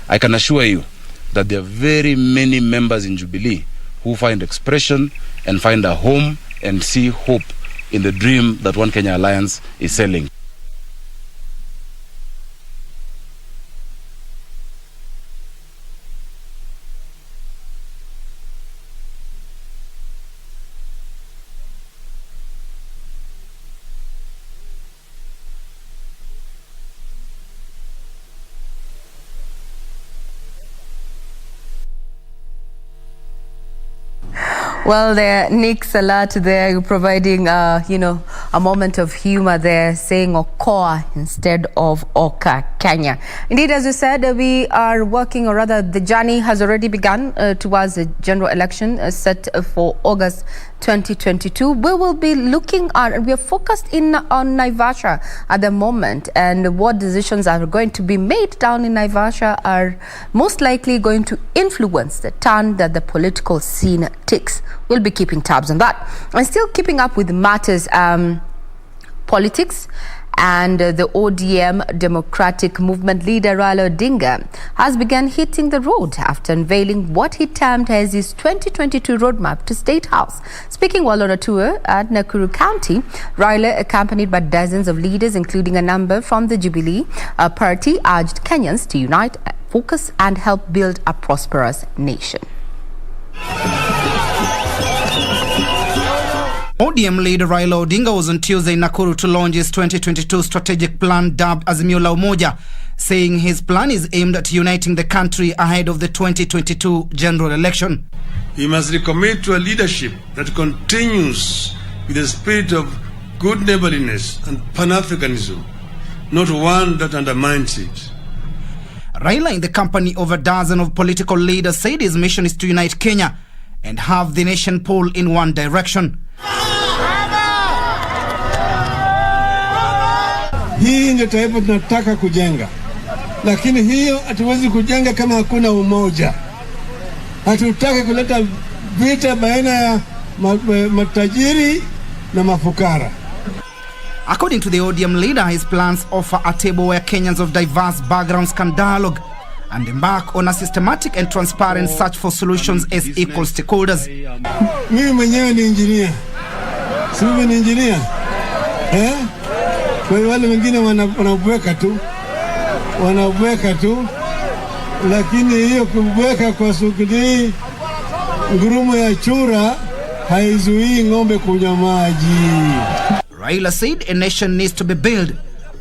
I can assure you that there are very many members in Jubilee who find expression and find a home and see hope in the dream that One Kenya Alliance is selling. Well, there, Nick Salat there providing, a moment of humor there, saying Okoa instead of Oka Kenya. Indeed, as you said, we are working, or rather the journey has already begun towards the general election set for August 2022. We will be looking at, we are focused on Naivasha at the moment, and what decisions are going to be made down in Naivasha are most likely going to influence the turn that the political scene takes. We'll be keeping tabs on that. And still keeping up with matters, politics, and the ODM Democratic Movement leader Raila Odinga has begun hitting the road after unveiling what he termed as his 2022 roadmap to State House. Speaking while on a tour at Nakuru County, Raila, accompanied by dozens of leaders, including a number from the Jubilee party, urged Kenyans to unite, focus and help build a prosperous nation. ODM leader Raila Odinga was on Tuesday in Nakuru to launch his 2022 strategic plan dubbed Azimio la Umoja, saying his plan is aimed at uniting the country ahead of the 2022 general election. He must recommit to a leadership that continues with the spirit of good neighborliness and Pan-Africanism, not one that undermines it. Raila, in the company of a dozen of political leaders, said his mission is to unite Kenya and have the nation pull in one direction. Hii ndio taifa tunataka kujenga, lakini hiyo hatuwezi kujenga kama hakuna umoja. Hatutaki kuleta vita baina ya matajiri na mafukara. According to the ODM leader, his plans offer a table where Kenyans of diverse backgrounds can dialogue and embark on a systematic and transparent search for solutions as equal stakeholders. Mimi mwenyewe ni engineer. Si mimi ni engineer? Kwa hiyo wale wengine wanabweka tu, lakini hiyo kubweka kwa sukudi ngurumo ya chura haizuii ng'ombe kunywa maji. Raila said a nation needs to be built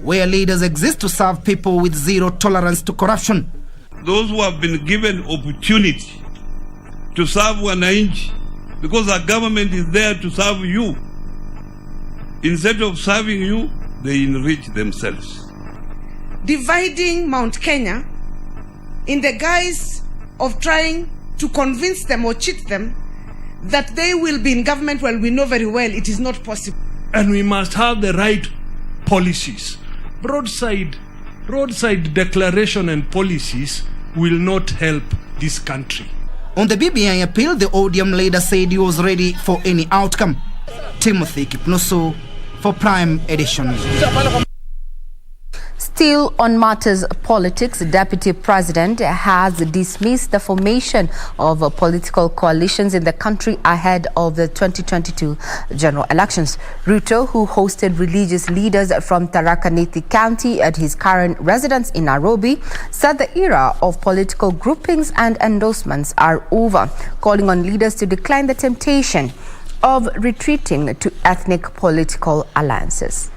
where leaders exist to serve people with zero tolerance to corruption. Those who have been given opportunity to serve wananchi, because our government is there to serve you, instead of serving you, they enrich themselves. Dividing Mount Kenya in the guise of trying to convince them or cheat them that they will be in government, while we know very well it is not possible. And we must have the right policies. Roadside declaration and policies will not help this country. On the BBI appeal, the ODM leader said he was ready for any outcome. Timothy Kipnusu for Prime Edition. Still on matters politics, the Deputy President has dismissed the formation of political coalitions in the country ahead of the 2022 general elections. Ruto, who hosted religious leaders from Tharaka Nithi County at his current residence in Nairobi, said the era of political groupings and endorsements are over, calling on leaders to decline the temptation of retreating to ethnic political alliances.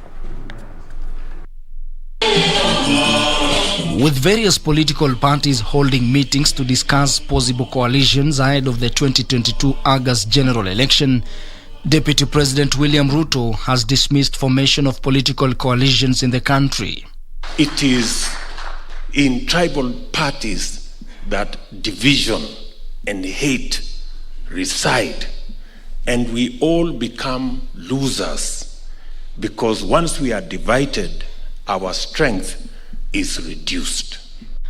With various political parties holding meetings to discuss possible coalitions ahead of the 2022 August general election, Deputy President William Ruto has dismissed formation of political coalitions in the country. It is in tribal parties that division and hate reside, and we all become losers, because once we are divided, our strength is reduced.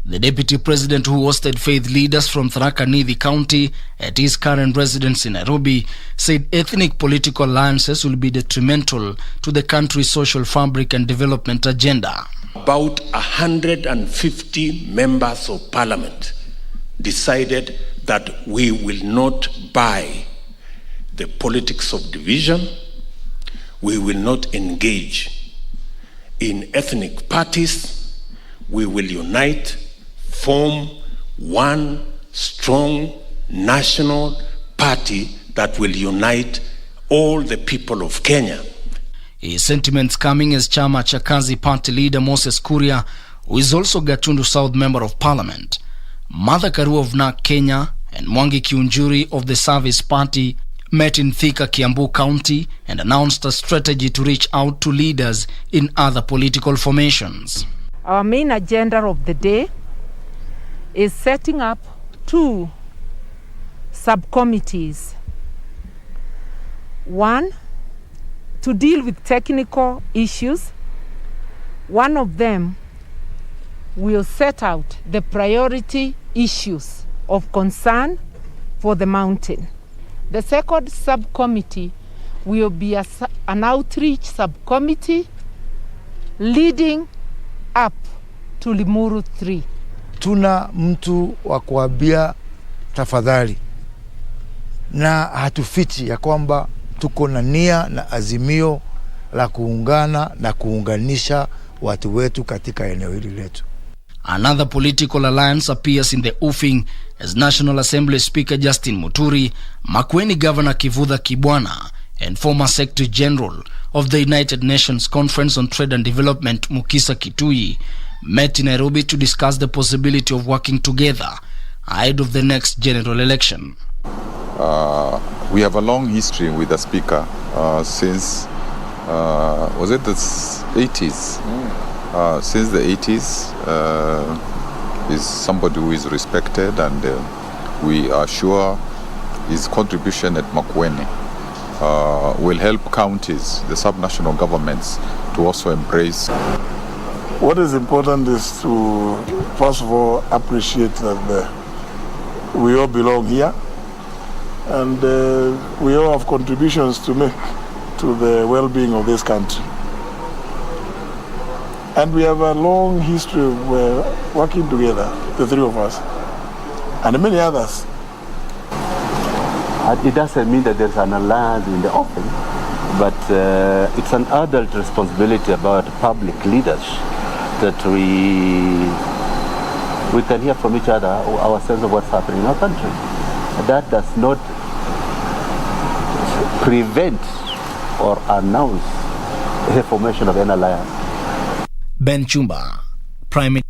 The deputy president, who hosted faith leaders from Tharaka Nithi County at his current residence in Nairobi, said ethnic political alliances will be detrimental to the country's social fabric and development agenda. About 150 members of parliament decided that we will not buy the politics of division. We will not engage in ethnic parties. We will unite, form one strong national party that will unite all the people of Kenya. His sentiments coming as Chama cha Kazi party leader Moses Kuria, who is also Gatundu South Member of Parliament, Martha Karua of NARC Kenya, and Mwangi Kiunjuri of the Service Party met in Thika, Kiambu County and announced a strategy to reach out to leaders in other political formations. Our main agenda of the day is setting up 2 subcommittees. One, to deal with technical issues. One of them will set out the priority issues of concern for the mountain. The second subcommittee will be an outreach subcommittee leading up to Limuru 3. Tuna mtu wa kuambia tafadhali, na hatufichi ya kwamba tuko na nia na azimio la kuungana na kuunganisha watu wetu katika eneo hili letu. Another political alliance appears in the offing as National Assembly Speaker Justin Muturi, Makueni Governor Kivutha Kibwana, and former Secretary General of the United Nations Conference on Trade and Development Mukisa Kitui met in Nairobi to discuss the possibility of working together ahead of the next general election. We have a long history with the Speaker since, was it the 80s? Since the 80s, is somebody who is respected, and we are sure his contribution at Makueni will help counties, the subnational governments, to also embrace. What is important is to, first of all, appreciate that we all belong here, and we all have contributions to make to the well-being of this country. And we have a long history of working together, the 3 of us, and many others. It doesn't mean that there's an alliance in the open, but it's an adult responsibility about public leaders that we can hear from each other our sense of what's happening in our country. That does not prevent or announce the formation of an alliance. Ben Chumba, Prime Minister.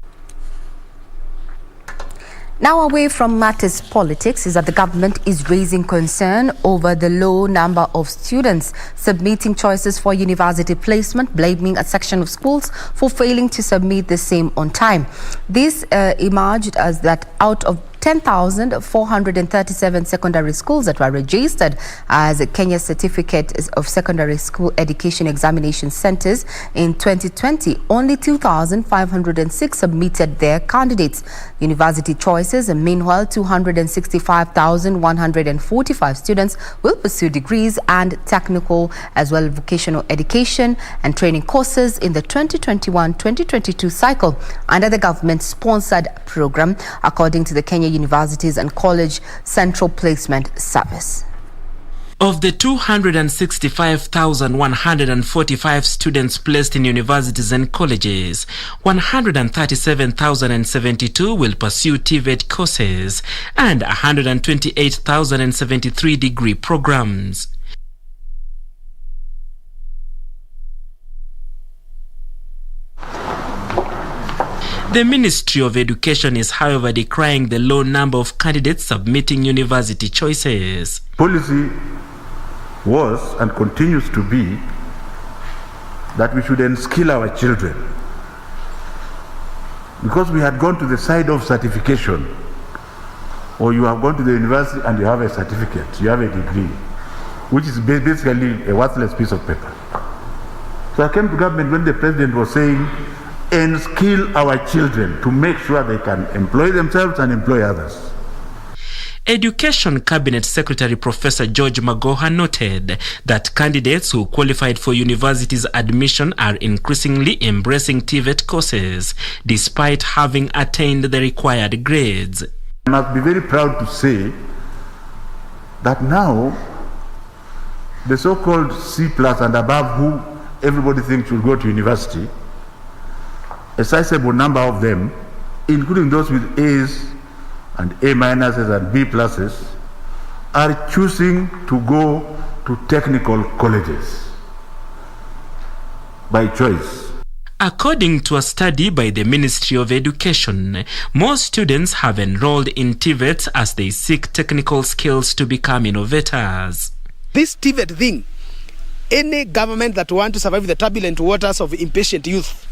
Now away from matters politics is that the government is raising concern over the low number of students submitting choices for university placement, blaming a section of schools for failing to submit the same on time. This emerged as that out of 10,437 secondary schools that were registered as Kenya's Certificate of Secondary School Education Examination Centers in 2020, only 2,506 submitted their candidates. University choices, and meanwhile, 265,145 students will pursue degrees and technical as well vocational education and training courses in the 2021-2022 cycle under the government-sponsored program, according to the Kenya Universities and College Central Placement Service. Of the 265,145 students placed in universities and colleges, 137,072 will pursue TVET courses and 128,073 degree programs. The Ministry of Education is, however, decrying the low number of candidates submitting university choices. Policy was and continues to be that we should unskill our children, because we had gone to the side of certification, or you have gone to the university and you have a certificate, you have a degree, which is basically a worthless piece of paper. So I came to government when the president was saying and skill our children to make sure they can employ themselves and employ others. Education Cabinet Secretary Professor George Magoha noted that candidates who qualified for universities admission are increasingly embracing TVET courses despite having attained the required grades. I must be very proud to say that now the so-called C+ and above who everybody thinks will go to university, a sizable number of them, including those with A's and A- and B+, are choosing to go to technical colleges by choice. According to a study by the Ministry of Education, most students have enrolled in TVET as they seek technical skills to become innovators. This TVET thing, any government that wants to survive the turbulent waters of impatient youth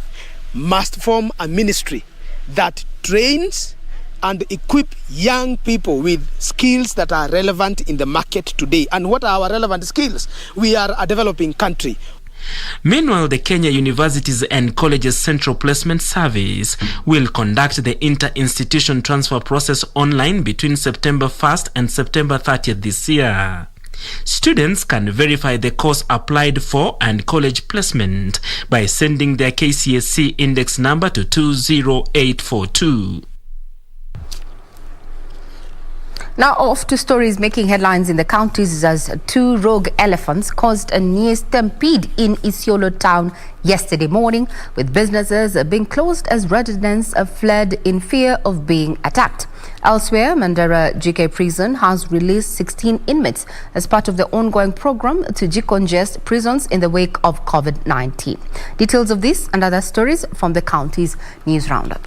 must form a ministry that trains and equip young people with skills that are relevant in the market today. And what are our relevant skills? We are a developing country. Meanwhile, the Kenya Universities and Colleges Central Placement Service will conduct the inter-institution transfer process online between September 1st and September 30th this year. Students can verify the course applied for and college placement by sending their KCSE index number to 20842. Now off to stories making headlines in the counties as two rogue elephants caused a near stampede in Isiolo town yesterday morning, with businesses being closed as residents fled in fear of being attacked. Elsewhere, Mandera GK prison has released 16 inmates as part of the ongoing program to decongest prisons in the wake of COVID-19. Details of this and other stories from the county's news roundup.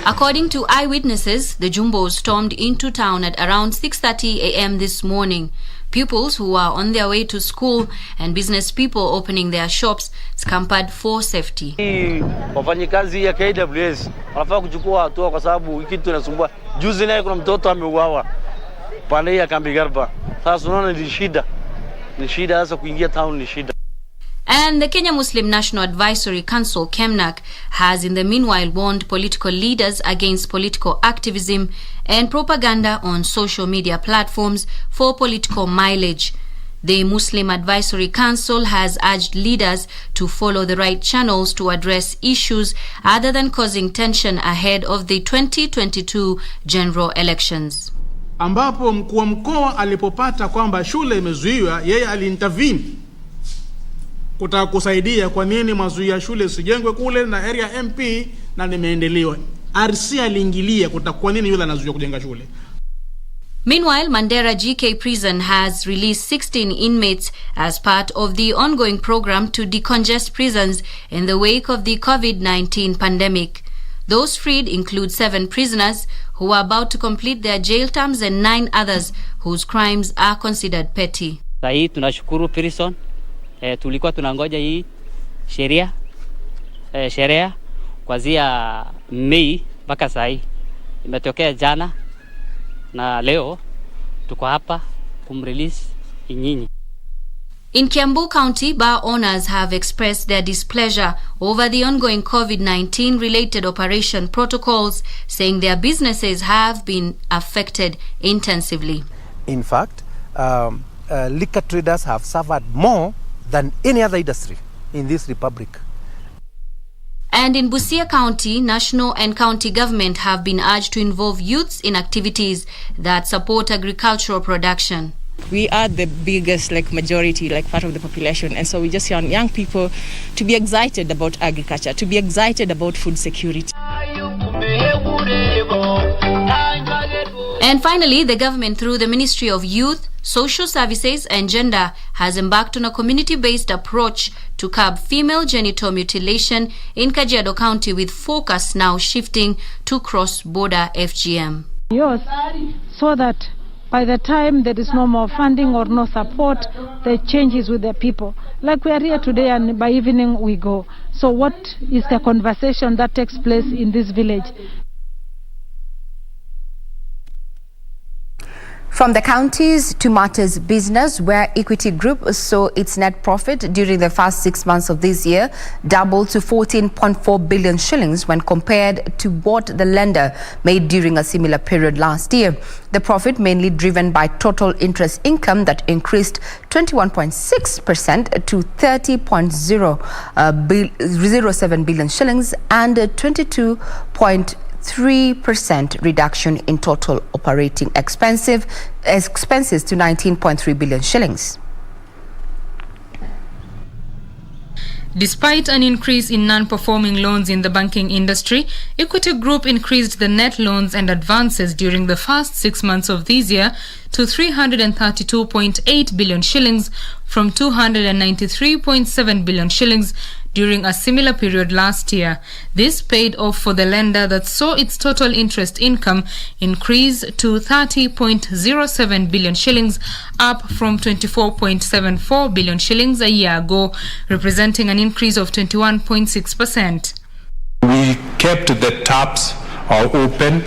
According to eyewitnesses, the Jumbos stormed into town at around 6:30 a.m. this morning. Pupils who were on their way to school and business people opening their shops scampered for safety. Wafanyikazi ya KWS wanafaa kuchukua hatua kwa sababu hiki kitu kinasumbua. Juzi naye kuna mtoto ameuawa pale ya kambi Garba. Sasa unaona ni shida sasa kuingia town ni shida. And the Kenya Muslim National Advisory Council, KEMNAC, has in the meanwhile warned political leaders against political activism and propaganda on social media platforms for political mileage. The Muslim Advisory Council has urged leaders to follow the right channels to address issues other than causing tension ahead of the 2022 general elections. Ambapo mkuu wa mkoa alipopata kwamba shule imezuiwa, yeye aliintervene kutaka kusaidia kwa nini mazuia shule sijengwe kule na area MP na nimeendelewa. RC aliingilia kutaka kwa nini yule anazuia kujenga shule. Meanwhile, Mandera GK prison has released 16 inmates as part of the ongoing program to decongest prisons in the wake of the COVID-19 pandemic. Those freed include 7 prisoners who are about to complete their jail terms and 9 others whose crimes are considered petty. Sahi tunashukuru prison. Tulikuwa tunangoja hii sheria kuanzia Mei mpaka sasa imetokea jana na leo tuko hapa kumrelease nyinyi. In Kiambu County, bar owners have expressed their displeasure over the ongoing COVID-19 related operation protocols, saying their businesses have been affected intensively. In fact, liquor traders have suffered more than any other industry in this republic. And in Busia County, national and county government have been urged to involve youths in activities that support agricultural production. We are the biggest majority, part of the population, and so we just want young people to be excited about agriculture, to be excited about food security. And finally, the government, through the Ministry of Youth, Social Services and Gender, has embarked on a community-based approach to curb female genital mutilation in Kajiado County, with focus now shifting to cross-border FGM. Yes, so that by the time there is no more funding or no support, the changes with the people. Like we are here today and by evening we go. So what is the conversation that takes place in this village? From the counties to matters business, where Equity Group saw its net profit during the first 6 months of this year double to 14.4 billion shillings when compared to what the lender made during a similar period last year. The profit mainly driven by total interest income that increased 21.6% to 30.07 billion shillings and 22.3% reduction in total operating expenses to 19.3 billion shillings. Despite an increase in non-performing loans in the banking industry, Equity Group increased the net loans and advances during the first 6 months of this year to 332.8 billion shillings from 293.7 billion shillings during a similar period last year. This paid off for the lender that saw its total interest income increase to 30.07 billion shillings, up from 24.74 billion shillings a year ago, representing an increase of 21.6%. We kept the taps open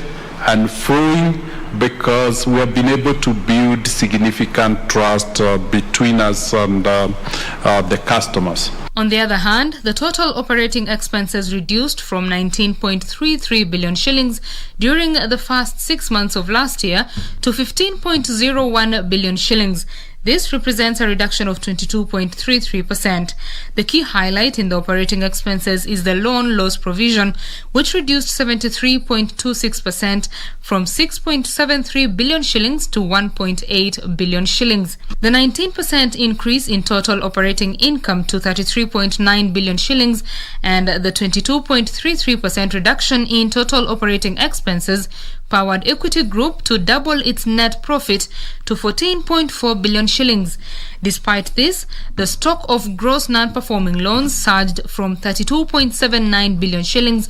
and flowing because we have been able to build significant trust between us and the customers. On the other hand, the total operating expenses reduced from 19.33 billion shillings during the first 6 months of last year to 15.01 billion shillings. This represents a reduction of 22.33%. The key highlight in the operating expenses is the loan loss provision, which reduced 73.26% from 6.73 billion shillings to 1.8 billion shillings. The 19% increase in total operating income to 33.9 billion shillings and the 22.33% reduction in total operating expenses powered Equity Group to double its net profit to 14.4 billion shillings. Despite this, the stock of gross non-performing loans surged from 32.79 billion shillings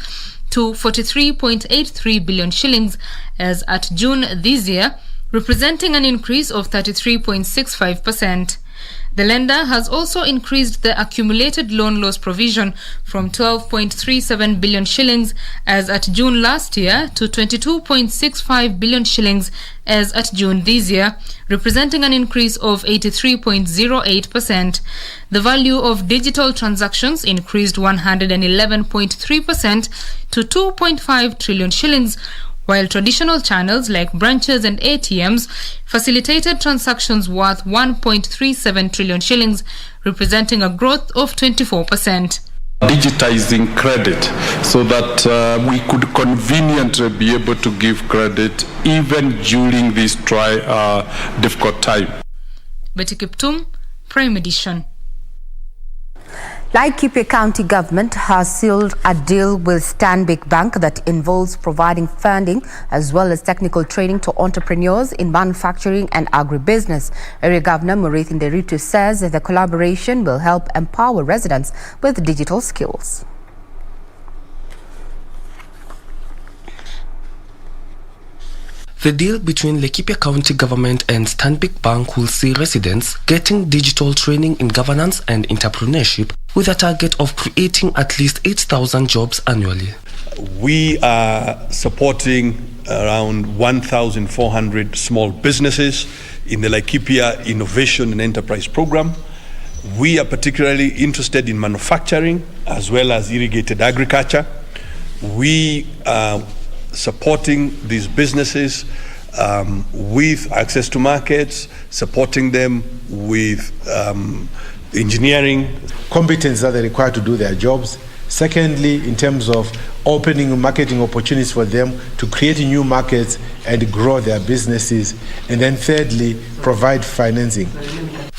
to 43.83 billion shillings as at June this year, representing an increase of 33.65%. The lender has also increased the accumulated loan loss provision from 12.37 billion shillings as at June last year to 22.65 billion shillings as at June this year, representing an increase of 83.08%. The value of digital transactions increased 111.3% to 2.5 trillion shillings, while traditional channels like branches and ATMs facilitated transactions worth 1.37 trillion shillings, representing a growth of 24%. Digitizing credit so that we could conveniently be able to give credit even during this difficult time. Betty Kiptum, Prime Edition. Laikipia County Government has sealed a deal with Stanbic Bank that involves providing funding as well as technical training to entrepreneurs in manufacturing and agribusiness. Area Governor Muriithi Nderitu says that the collaboration will help empower residents with digital skills. The deal between Laikipia County Government and Stanbic Bank will see residents getting digital training in governance and entrepreneurship with a target of creating at least 8,000 jobs annually. We are supporting around 1,400 small businesses in the Laikipia Innovation and Enterprise Program. We are particularly interested in manufacturing as well as irrigated agriculture. We are supporting these businesses with access to markets, supporting them with engineering. Competence that they require to do their jobs. Secondly, in terms of opening marketing opportunities for them to create new markets and grow their businesses. And then thirdly, provide financing.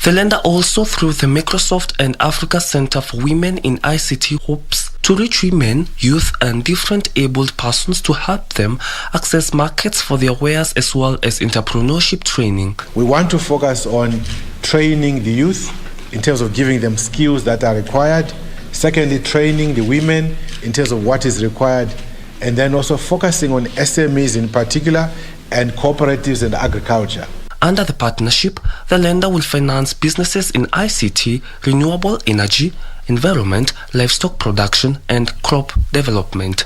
The lender also, through the Microsoft and Africa Center for Women in ICT, hopes to reach women, youth and different abled persons to help them access markets for their wares as well as entrepreneurship training. We want to focus on training the youth in terms of giving them skills that are required. Secondly, training the women in terms of what is required. And then also focusing on SMEs in particular and cooperatives and agriculture. Under the partnership, the lender will finance businesses in ICT, renewable energy, environment, livestock production, and crop development.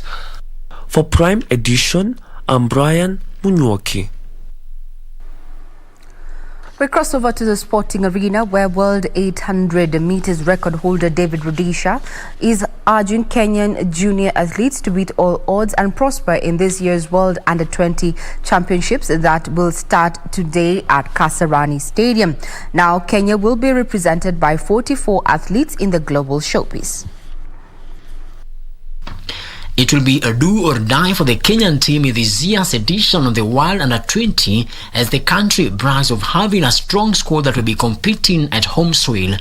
For Prime Edition, I'm Brian Munywoki. We cross over to the sporting arena where world 800 meters record holder David Rudisha is urging Kenyan junior athletes to beat all odds and prosper in this year's World Under-20 Championships that will start today at Kasarani Stadium. Now, Kenya will be represented by 44 athletes in the global showpiece. It will be a do or die for the Kenyan team in this year's edition of the World Under-20 as the country brags of having a strong squad that will be competing at home soil.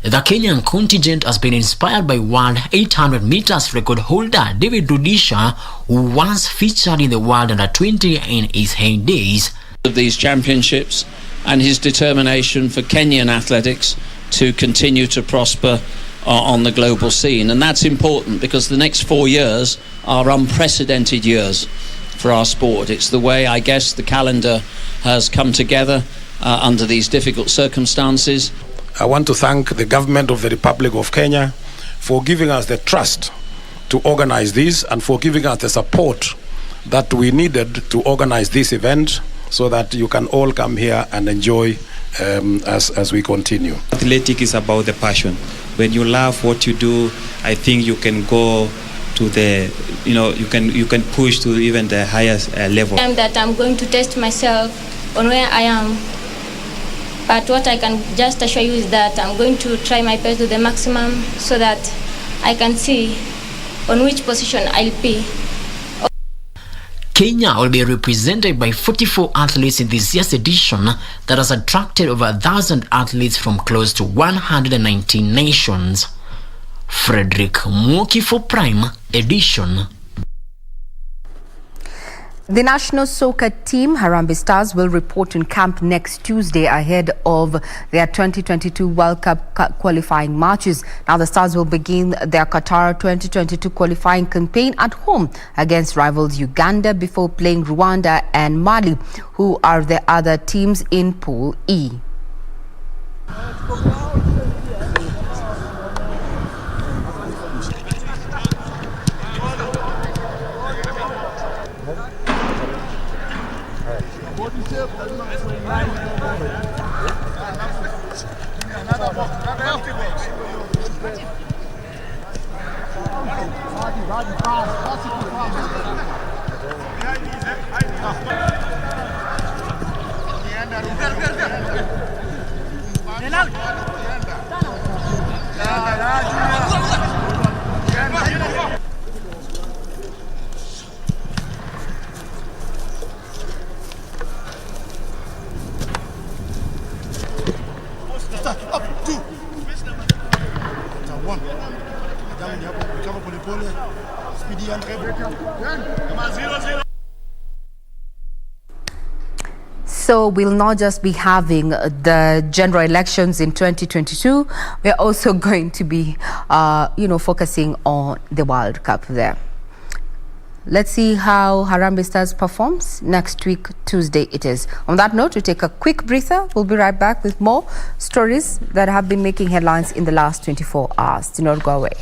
The Kenyan contingent has been inspired by World 800 meters record holder David Rudisha, who once featured in the World Under-20 in his heydays. Of these championships and his determination for Kenyan athletics to continue to prosper on the global scene, and that's important because the next 4 years are unprecedented years for our sport. It's the way, I guess, the calendar has come together under these difficult circumstances. I want to thank the government of the Republic of Kenya for giving us the trust to organize this and for giving us the support that we needed to organize this event so that you can all come here and enjoy as we continue. Athletic is about the passion. When you love what you do, I think you can go to the, you can push to even the highest level. That I'm going to test myself on where I am, but what I can just assure you is that I'm going to try my best to the maximum so that I can see on which position I'll be. Kenya will be represented by 44 athletes in this year's edition that has attracted over 1,000 athletes from close to 119 nations. Frederick Mwoki for Prime Edition. The national soccer team, Harambee Stars, will report in camp next Tuesday ahead of their 2022 World Cup qualifying matches. Now, the Stars will begin their Qatar 2022 qualifying campaign at home against rivals Uganda before playing Rwanda and Mali, who are the other teams in Pool E. So we'll not just be having the general elections in 2022. We're also going to be, focusing on the World Cup there. Let's see how Harambee Stars performs next week, Tuesday it is. On that note, we take a quick breather. We'll be right back with more stories that have been making headlines in the last 24 hours. Do not go away.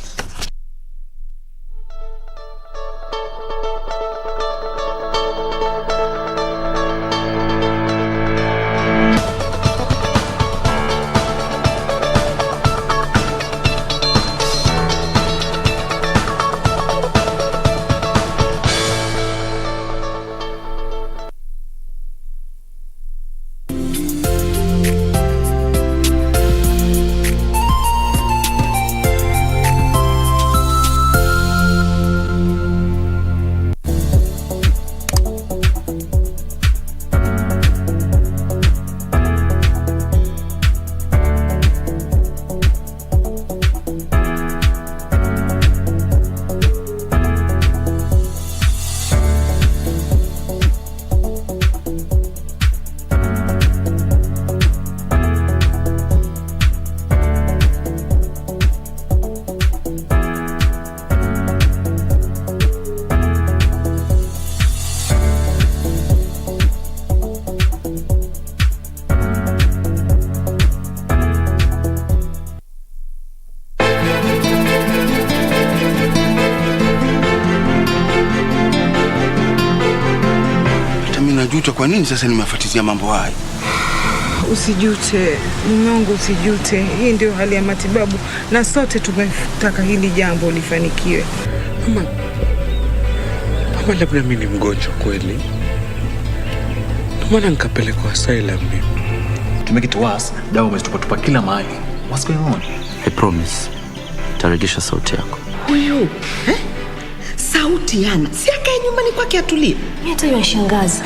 Najuta kwa nini sasa nimefuatilia mambo haya. Usijute, mume wangu, usijute. Hii ndio hali ya matibabu na sote tumetaka hili jambo lifanikiwe. Mama, labda mimi ni mgonjwa kweli. Mbona nikapelekwa asylum mimi? To make it worse, dawa umetupa kila mahali. What's going on? I promise. Tarejesha sauti yako. Huyu, sauti yana. Si akae nyumbani kwake atulie. Mimi hata yashangaza.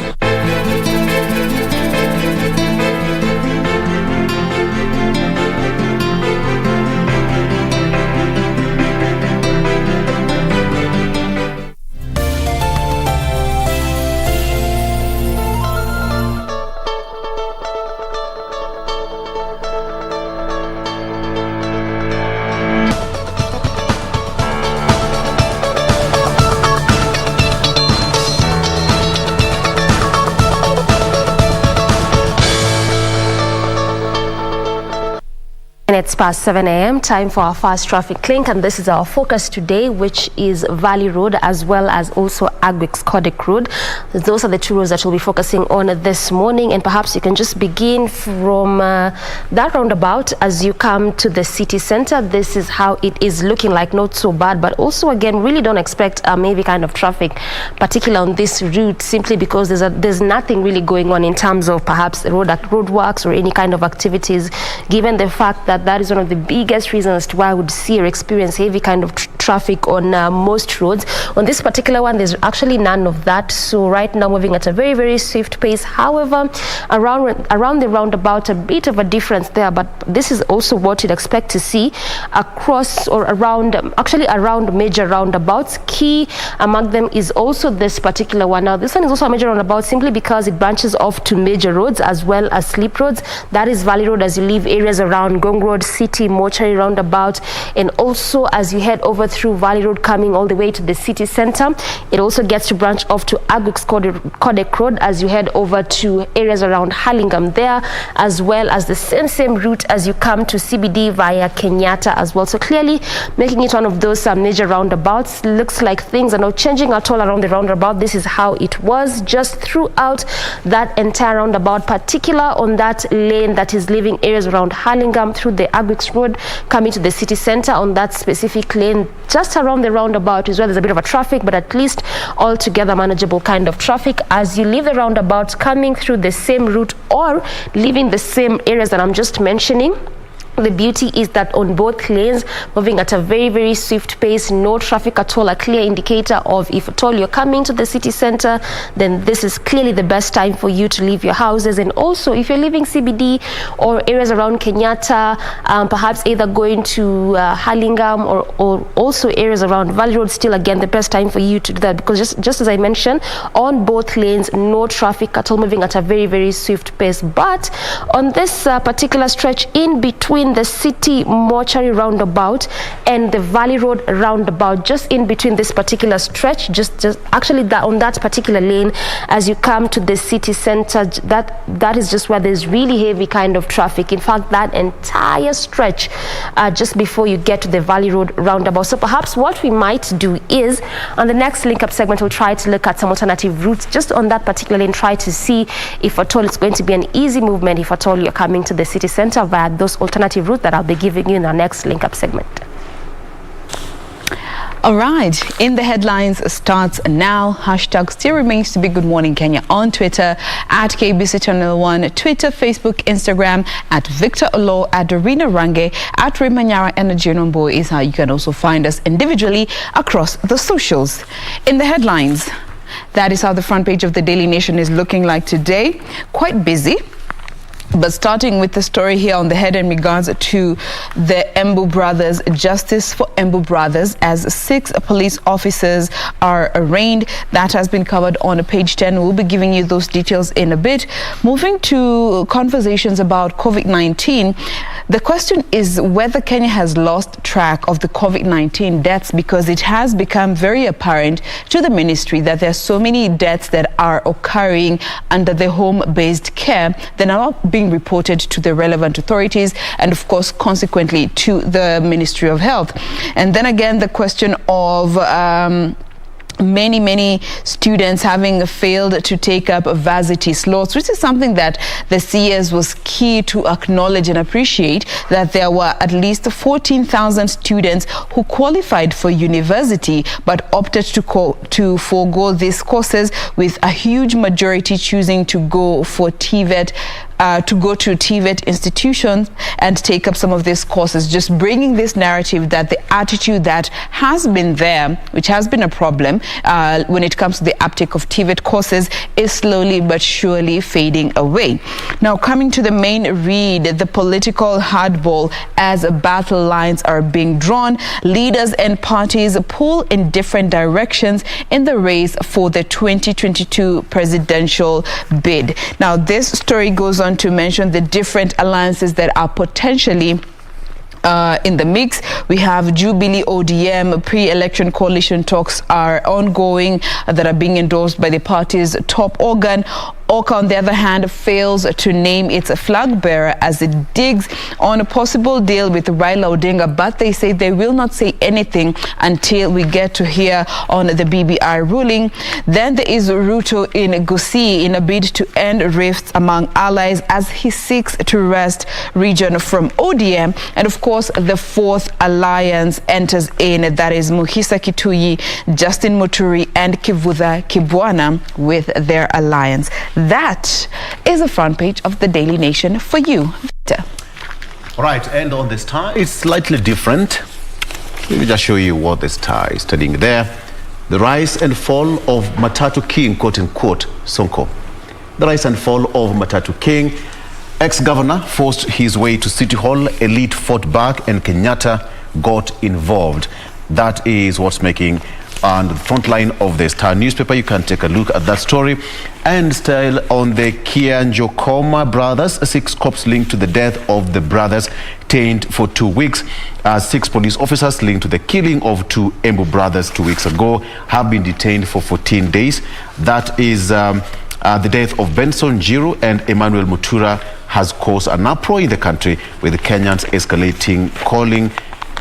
It's past 7 a.m. Time for our fast traffic link, and this is our focus today, which is Valley Road as well as also Agwix Kodek Road. Those are the two roads that we'll be focusing on this morning, and perhaps you can just begin from that roundabout as you come to the city center. This is how it is looking like, not so bad, but also again really don't expect maybe kind of traffic, particularly on this route, simply because there's nothing really going on in terms of perhaps roadworks or any kind of activities, given the fact that that is one of the biggest reasons why I would see or experience heavy kind of traffic on most roads. On this particular one, there's actually none of that. So right now, moving at a very, very swift pace. However, around the roundabout, a bit of a difference there, but this is also what you'd expect to see across or around, actually around major roundabouts. Key among them is also this particular one. Now, this one is also a major roundabout simply because it branches off to major roads as well as slip roads. That is Valley Road as you leave areas around Gong Road, City, Mortuary roundabout, and also as you head over through Valley Road coming all the way to the city center. It also gets to branch off to Agwix Kodek Road as you head over to areas around Hurlingham there, as well as the same route as you come to CBD via Kenyatta as well. So clearly making it one of those major roundabouts. Looks like things are not changing at all around the roundabout. This is how it was just throughout that entire roundabout, particular on that lane that is leaving areas around Hurlingham through the Agwix Road coming to the city center. On that specific lane just around the roundabout is where there's a bit of a traffic, but at least altogether manageable kind of traffic. As you leave the roundabout coming through the same route or leaving the same areas that I'm just mentioning, the beauty is that on both lanes, moving at a very, very swift pace, no traffic at all, a clear indicator of if at all you're coming to the city center, then this is clearly the best time for you to leave your houses. And also, if you're leaving CBD or areas around Kenyatta, perhaps either going to Hurlingham or also areas around Valley Road, still again, the best time for you to do that, because just as I mentioned, on both lanes, no traffic at all, moving at a very, very swift pace. But on this particular stretch in between the city mortuary roundabout and the Valley Road roundabout, just in between this particular stretch, just actually that on that particular lane as you come to the city center, that is just where there's really heavy kind of traffic. In fact, that entire stretch just before you get to the Valley Road roundabout. So perhaps what we might do is on the next link up segment, we'll try to look at some alternative routes just on that particular lane, try to see if at all it's going to be an easy movement if at all you're coming to the city center via those alternative route that I'll be giving you in our next link up segment. All right, in the headlines starts now. Hashtag still remains to be Good Morning Kenya on Twitter, at KBC Channel 1, Twitter, Facebook, Instagram, at Victor Olo, at Dorina Range, at Remanyara Energy Nombo is how you can also find us individually across the socials. In the headlines, that is how the front page of the Daily Nation is looking like today. Quite busy. But starting with the story here on the head in regards to the Embu brothers, justice for Embu brothers, as 6 police officers are arraigned. That has been covered on page 10. We'll be giving you those details in a bit. Moving to conversations about COVID-19, the question is whether Kenya has lost track of the COVID-19 deaths, because it has become very apparent to the ministry that there are so many deaths that are occurring under the home-based care that are not being reported to the relevant authorities and of course consequently to the Ministry of Health. And then again the question of many students having failed to take up varsity slots, which is something that the CS was key to acknowledge and appreciate, that there were at least 14,000 students who qualified for university but opted to forego these courses, with a huge majority choosing to go for TVET, to go to TVET institutions and take up some of these courses, just bringing this narrative that the attitude that has been there, which has been a problem when it comes to the uptake of TVET courses, is slowly but surely fading away. Now, coming to the main read, the political hardball as battle lines are being drawn. Leaders and parties pull in different directions in the race for the 2022 presidential bid. Now, this story goes on to mention the different alliances that are potentially in the mix. We have Jubilee ODM pre-election coalition talks are ongoing that are being endorsed by the party's top organ. Oka, on the other hand, fails to name its flag bearer as it digs on a possible deal with Raila Odinga, but they say they will not say anything until we get to hear on the BBI ruling. Then there is Ruto in Gusii in a bid to end rifts among allies as he seeks to wrest region from ODM. And of course, the fourth alliance enters in, that is Muhisa Kituyi, Justin Muturi and Kivutha Kibwana with their alliance. That is the front page of the Daily Nation for you, Victor. All right, and on the Star, it's slightly different. Let me just show you what the Star is studying there. The rise and fall of Matatu King, quote unquote, Sonko. The rise and fall of Matatu King. Ex-governor forced his way to City Hall, elite fought back, and Kenyatta got involved. That is what's making on the front line of the Star newspaper. You can take a look at that story. And still on the Kianjokoma brothers, 6 cops linked to the death of the brothers detained for 2 weeks. 6 police officers linked to the killing of 2 Embu brothers 2 weeks ago have been detained for 14 days. That is the death of Benson Jiru and Emmanuel Mutura has caused an uproar in the country, with Kenyans escalating, calling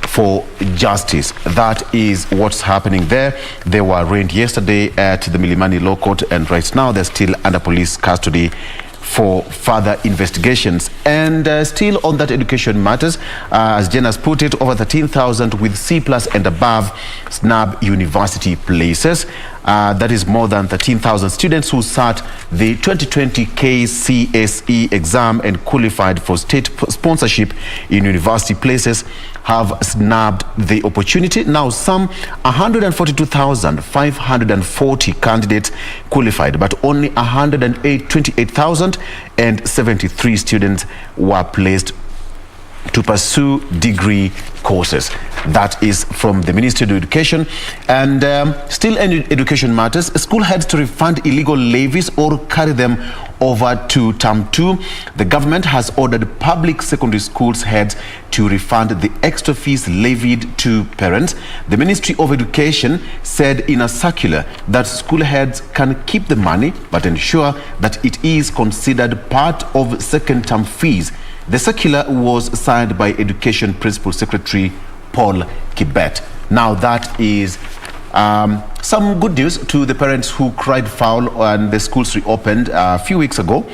for justice. That is what's happening there. They were arraigned yesterday at the Milimani Law Court, and right now they're still under police custody for further investigations. And still on that education matters, as Jen has put it, over 13,000 with C+ and above snub university places. That is more than 13,000 students who sat the 2020 KCSE exam and qualified for state sponsorship in university places have snubbed the opportunity. Now, some 142,540 candidates qualified, but only 128,073 students were placed to pursue degree courses. That is from the Ministry of Education. And still in education matters, school heads to refund illegal levies or carry them over to Term 2. The government has ordered public secondary schools heads to refund the extra fees levied to parents. The Ministry of Education said in a circular that school heads can keep the money but ensure that it is considered part of second term fees. The circular was signed by Education Principal Secretary Paul Kibet. Now that is some good news to the parents who cried foul when the schools reopened a few weeks ago,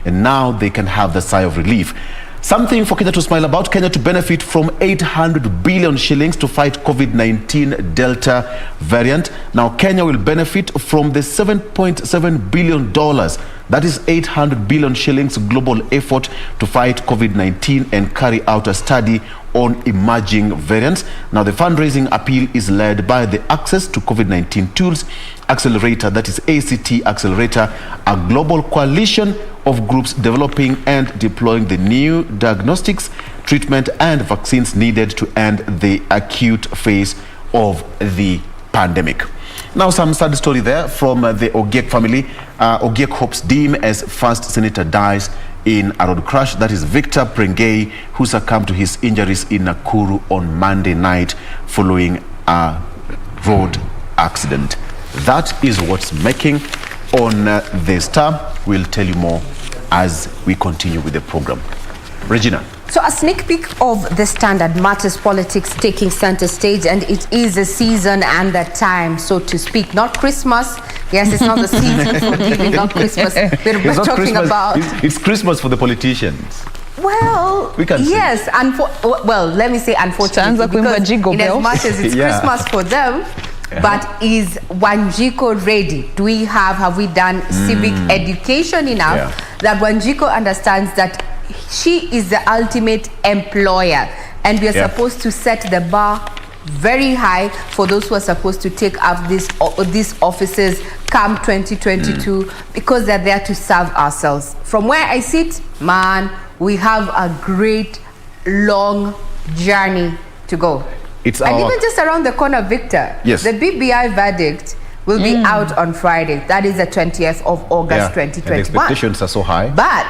and now they can have the sigh of relief. Something for Kenya to smile about. Kenya to benefit from 800 billion shillings to fight COVID-19 Delta variant. Now, Kenya will benefit from the $7.7 billion. That is 800 billion shillings global effort to fight COVID-19 and carry out a study on emerging variants. Now, the fundraising appeal is led by the Access to COVID-19 Tools Accelerator, that is ACT Accelerator, a global coalition of groups developing and deploying the new diagnostics, treatment and vaccines needed to end the acute phase of the pandemic. Now, some sad story there from the Ogiek family. Ogiek hopes dim as first senator dies in a road crash. That is Victor Prengei, who succumbed to his injuries in Nakuru on Monday night following a road accident. That is what's making on the Star. We'll tell you more as we continue with the program. Regina. So a sneak peek of the Standard, matters politics taking center stage, and it is a season and the time, so to speak. Not Christmas. Yes, it's not the season for giving, not Christmas. We're talking about... It's Christmas for the politicians. Well, we can yes, well, let me say unfortunately, because in as much as it's Christmas for them, but is Wanjiku ready? Have we done civic education enough that Wanjiku understands that she is the ultimate employer, and we are supposed to set the bar very high for those who are supposed to take up these offices come 2022, because they're there to serve ourselves. From where I sit, man, we have a great long journey to go. And even just around the corner, Victor, the BBI verdict will be out on Friday. That is the 20th of August, 2021. And the expectations are so high. But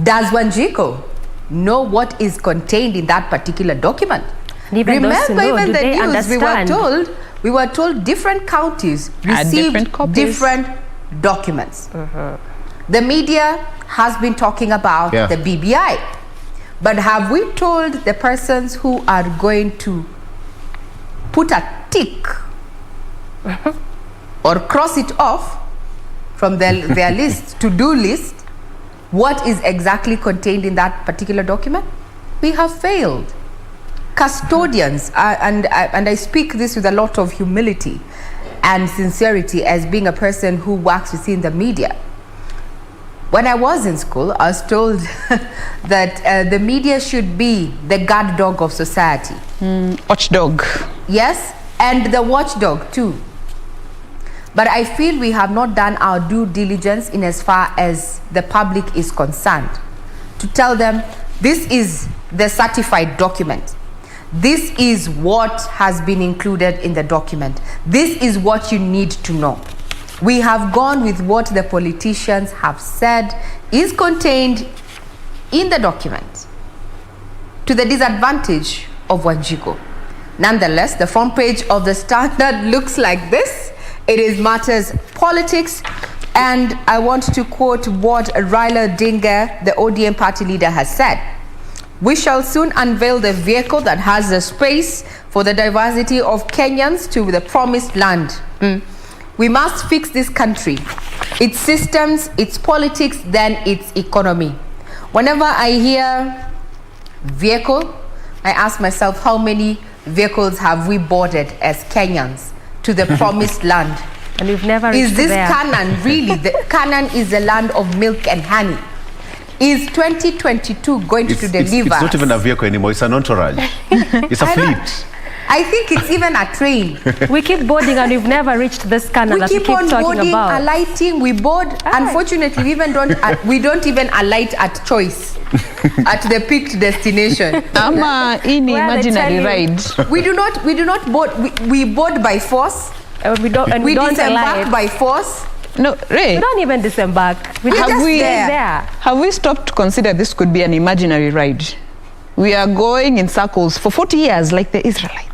does Wanjiku know what is contained in that particular document? Remember, even the news, we were told different counties received different documents. The media has been talking about the BBI. But have we told the persons who are going to put a tick or cross it off from their list, to-do list, what is exactly contained in that particular document? We have failed. Custodians, and I speak this with a lot of humility and sincerity as being a person who works within the media. When I was in school, I was told that the media should be the guard dog of society. Watchdog. Yes, and the watchdog too. But I feel we have not done our due diligence in as far as the public is concerned, to tell them this is the certified document. This is what has been included in the document. This is what you need to know. We have gone with what the politicians have said is contained in the document, to the disadvantage of Wanjiku. Nonetheless, the front page of the Standard looks like this. It is matters politics, and I want to quote what Raila Odinga, the ODM party leader, has said. We shall soon unveil the vehicle that has the space for the diversity of Kenyans to the promised land. We must fix this country, its systems, its politics, then its economy. Whenever I hear vehicle, I ask myself, how many vehicles have we boarded as Kenyans to the promised land? And we've never reached there. Is this Canaan really? Canaan is the land of milk and honey. Is 2022 going to deliver? It's not even a vehicle anymore, it's an entourage. It's a fleet. I think it's even a train. We keep boarding and we've never reached this Canaan that we keep on talking boarding, about. Alighting, we board. Unfortunately, we don't even alight at choice, at the picked destination. In imaginary ride. We do not board. We board by force. We don't disembark by force. No, Ray. We don't even disembark. Have we stopped to consider this could be an imaginary ride? We are going in circles for 40 years like the Israelites.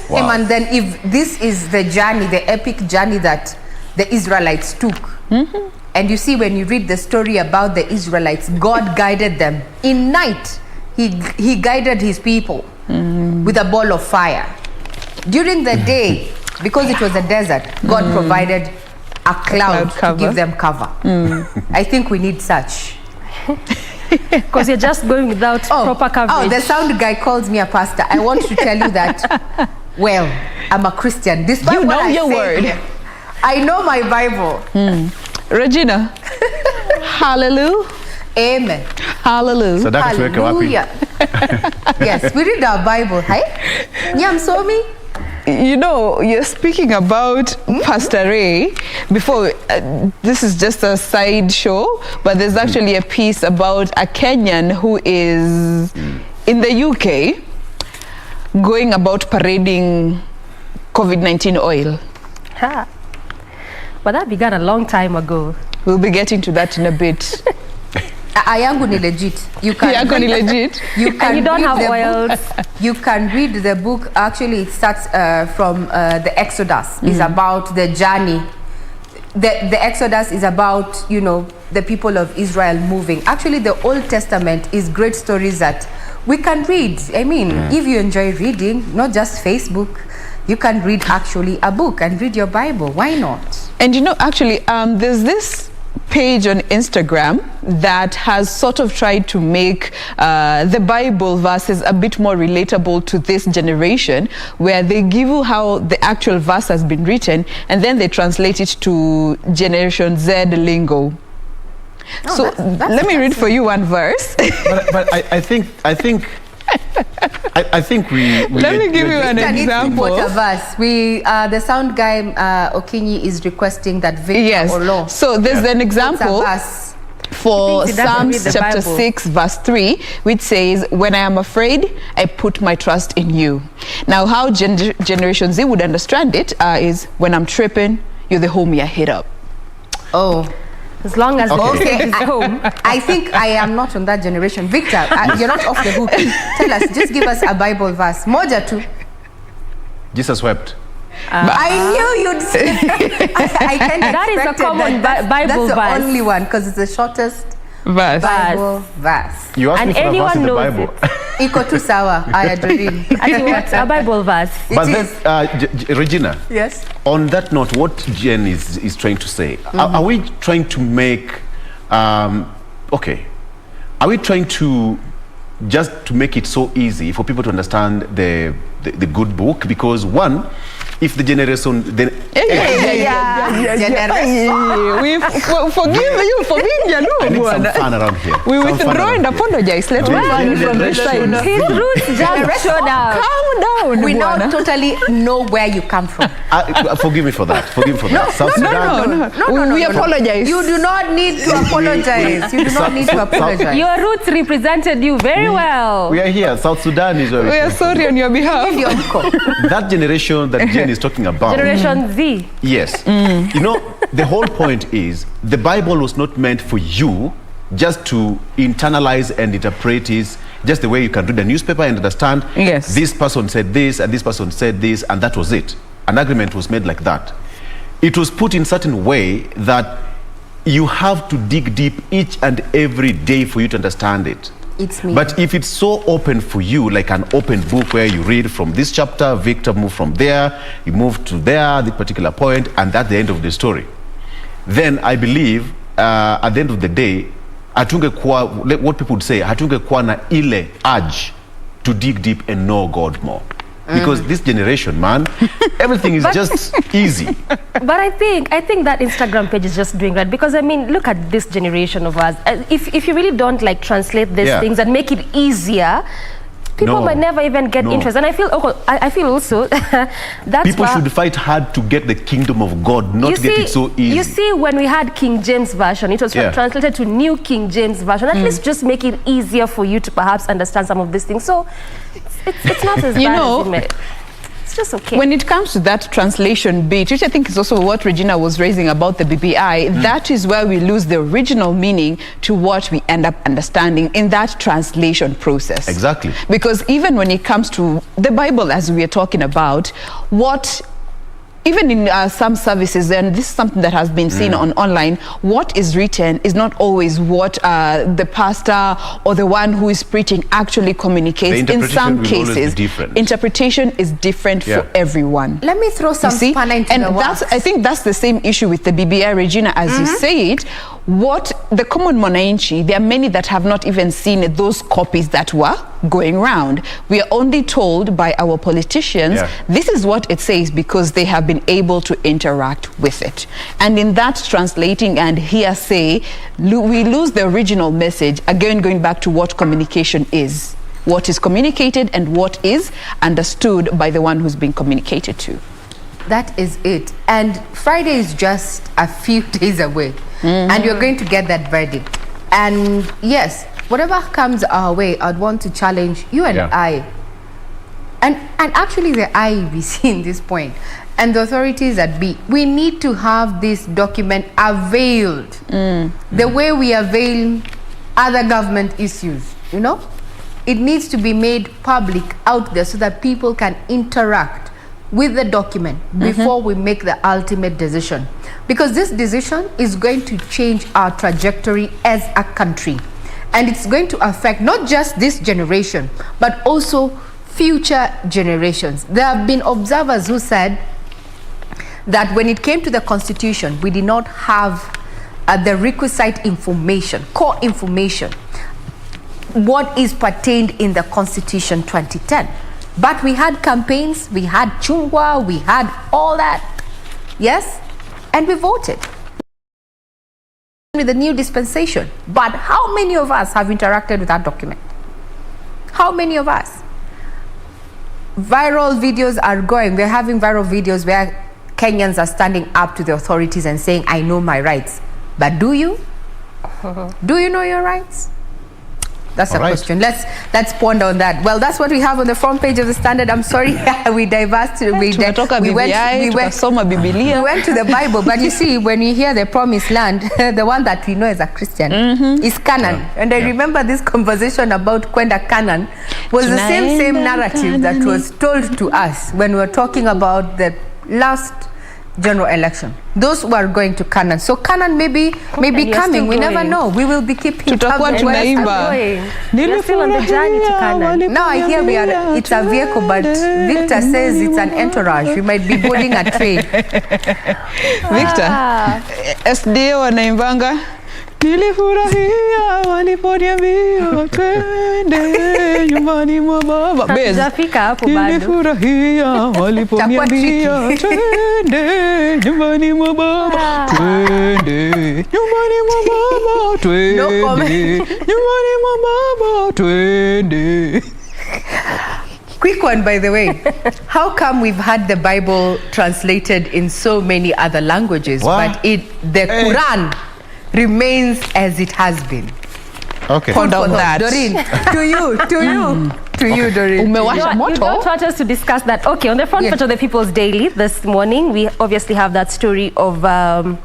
Wow. And then if this is the journey, the epic journey that the Israelites took, and you see when you read the story about the Israelites, God guided them. In night, he guided his people with a ball of fire. During the day, because it was a desert, God provided a cloud to give them cover. I think we need such. Because you're just going without proper coverage. The sound guy calls me a pastor. I want to tell you that, well, I'm a Christian. Despite you know your word. I know my Bible. Regina. Hallelujah. Amen. Hallelujah. So that's hallelujah. Yes, we read our Bible. Hi. Nyam Somi. You know, you're speaking about Pastor Ray. Before, this is just a side show, but there's actually a piece about a Kenyan who is in the UK going about parading COVID-19 oil. But that began a long time ago. We'll be getting to that in a bit. Ayangu ni legit. You can legit. You can. And you don't have oils. You can read the book. Actually, it starts from the Exodus. It's about the journey. The Exodus is about, the people of Israel moving. Actually, the Old Testament is great stories that we can read. I mean, if you enjoy reading, not just Facebook, you can read actually a book and read your Bible. Why not? And you know, actually, there's this page on Instagram that has sort of tried to make the Bible verses a bit more relatable to this generation, where they give you how the actual verse has been written and then they translate it to Generation Z lingo. So let me read for you one verse. but I think we let me give you an example. A verse. The sound guy Okinyi is requesting that Victor Olo. So there's an example for Psalms chapter 6 verse 3, which says, "When I am afraid, I put my trust in you." Now, how Generation Z would understand it is, when I'm tripping, you're the homie I hit up. Oh. As long as okay. is home. I think I am not on that generation. Victor, you're not off the hook. Tell us, just give us a Bible verse. Moja tu. Jesus wept. I knew you'd say I can't that is a common Bible verse. That's the only one, because it's the shortest Bible verse. You asked me for a verse in the Bible. Iko tu sawa, I agree. What? A Bible verse. But then, Regina. Yes. On that note, what Jen is trying to say, are we trying to make, are we trying to just to make it so easy for people to understand the good book? Because one, if the generation, then we forgive you for being some fun around here. We withdraw and apologize. Let's move on from this side. His roots just showed up. Calm down. We now totally know where you come from. Forgive me for that. Forgive me for that. No. We apologize. You do not need to apologize. You do not need to apologize. Your roots represented you very well. We are here. South Sudan is where we are sorry on your behalf. That generation that Jen is talking about. Generation Z. Yes. You know, the whole point is the Bible was not meant for you just to internalize and interpret it just the way you can read a newspaper and understand, yes, this person said this and this person said this, and that was it. An agreement was made like that. It was put in certain way that you have to dig deep each and every day for you to understand it. It's me. But if it's so open for you, like an open book where you read from this chapter, Victor move from there, you move to there, the particular point, and that's the end of the story, then I believe at the end of the day, what people would say, hatungekuwa na ile urge to dig deep and know God more. Because this generation, man, everything is just easy. But I think that Instagram page is just doing that, because I mean, look at this generation of us. If you really don't like translate these things and make it easier, people might never even get interest. And I feel also that's people should fight hard to get the kingdom of God, not get it so easy. You see, when we had King James Version, it was translated to New King James Version. At least just make it easier for you to perhaps understand some of these things. So it's not as bad as it may. It's just okay. When it comes to that translation bit, which I think is also what Regina was raising about the BBI, that is where we lose the original meaning to what we end up understanding in that translation process. Exactly. Because even when it comes to the Bible, as we are talking about, even in some services, and this is something that has been seen online, what is written is not always what the pastor or the one who is preaching actually communicates. In some cases, interpretation is different for everyone. Let me throw some spanner into the works. I think that's the same issue with the BBI, Regina, as you say it. What the common mwananchi, there are many that have not even seen those copies that were going round. We are only told by our politicians, this is what it says, because they have been able to interact with it. And in that translating and hearsay, we lose the original message, again going back to what communication is. What is communicated and what is understood by the one who's being communicated to. That is it. And Friday is just a few days away. And you're going to get that verdict. And yes, whatever comes our way, I'd want to challenge you and I. And actually the IEBC in this point, and the authorities at B, we need to have this document availed the way we avail other government issues, you know? It needs to be made public out there so that people can interact with the document before we make the ultimate decision, because this decision is going to change our trajectory as a country, and it's going to affect not just this generation but also future generations. There have been observers who said that when it came to the Constitution, we did not have the requisite information, core information, what is pertained in the Constitution 2010. But we had campaigns, we had Chungwa, we had all that, yes, and we voted with the new dispensation. But how many of us have interacted with that document? How many of us? Viral videos are going. We're having viral videos where Kenyans are standing up to the authorities and saying, I know my rights. But do you? Do you know your rights? That's a question. Let's ponder on that. Well, that's what we have on the front page of the Standard. I'm sorry, we diverged. We went to the Bible, but you see, when you hear the promised land, the one that we know as a Christian is Canaan. And I remember this conversation about Kwenda Canaan was the same narrative that was told to us when we were talking about the last general election. Those who are going to Canaan. So Canaan may be coming. We never know. We will be keeping tabs. You're still on the journey to Canaan. Now I hear it's a vehicle, but Victor says it's an entourage. We might be boarding a train. Victor, SDA wanaimbanga nilifurahia waliponiambia twende nyumbani mwa baba. Hatujafika hapo bado. Nilifurahia waliponiambia twende nyumbani mwa baba. Twende nyumbani mwa baba. Twende nyumbani mwa baba. Twende. Quick one, by the way. How come we've had the Bible translated in so many other languages, but the Quran remains as it has been? Okay. Hold on that. Doreen, to you, Doreen. You don't want us to discuss that. Okay, on the front page of the People's Daily this morning, we obviously have that story of the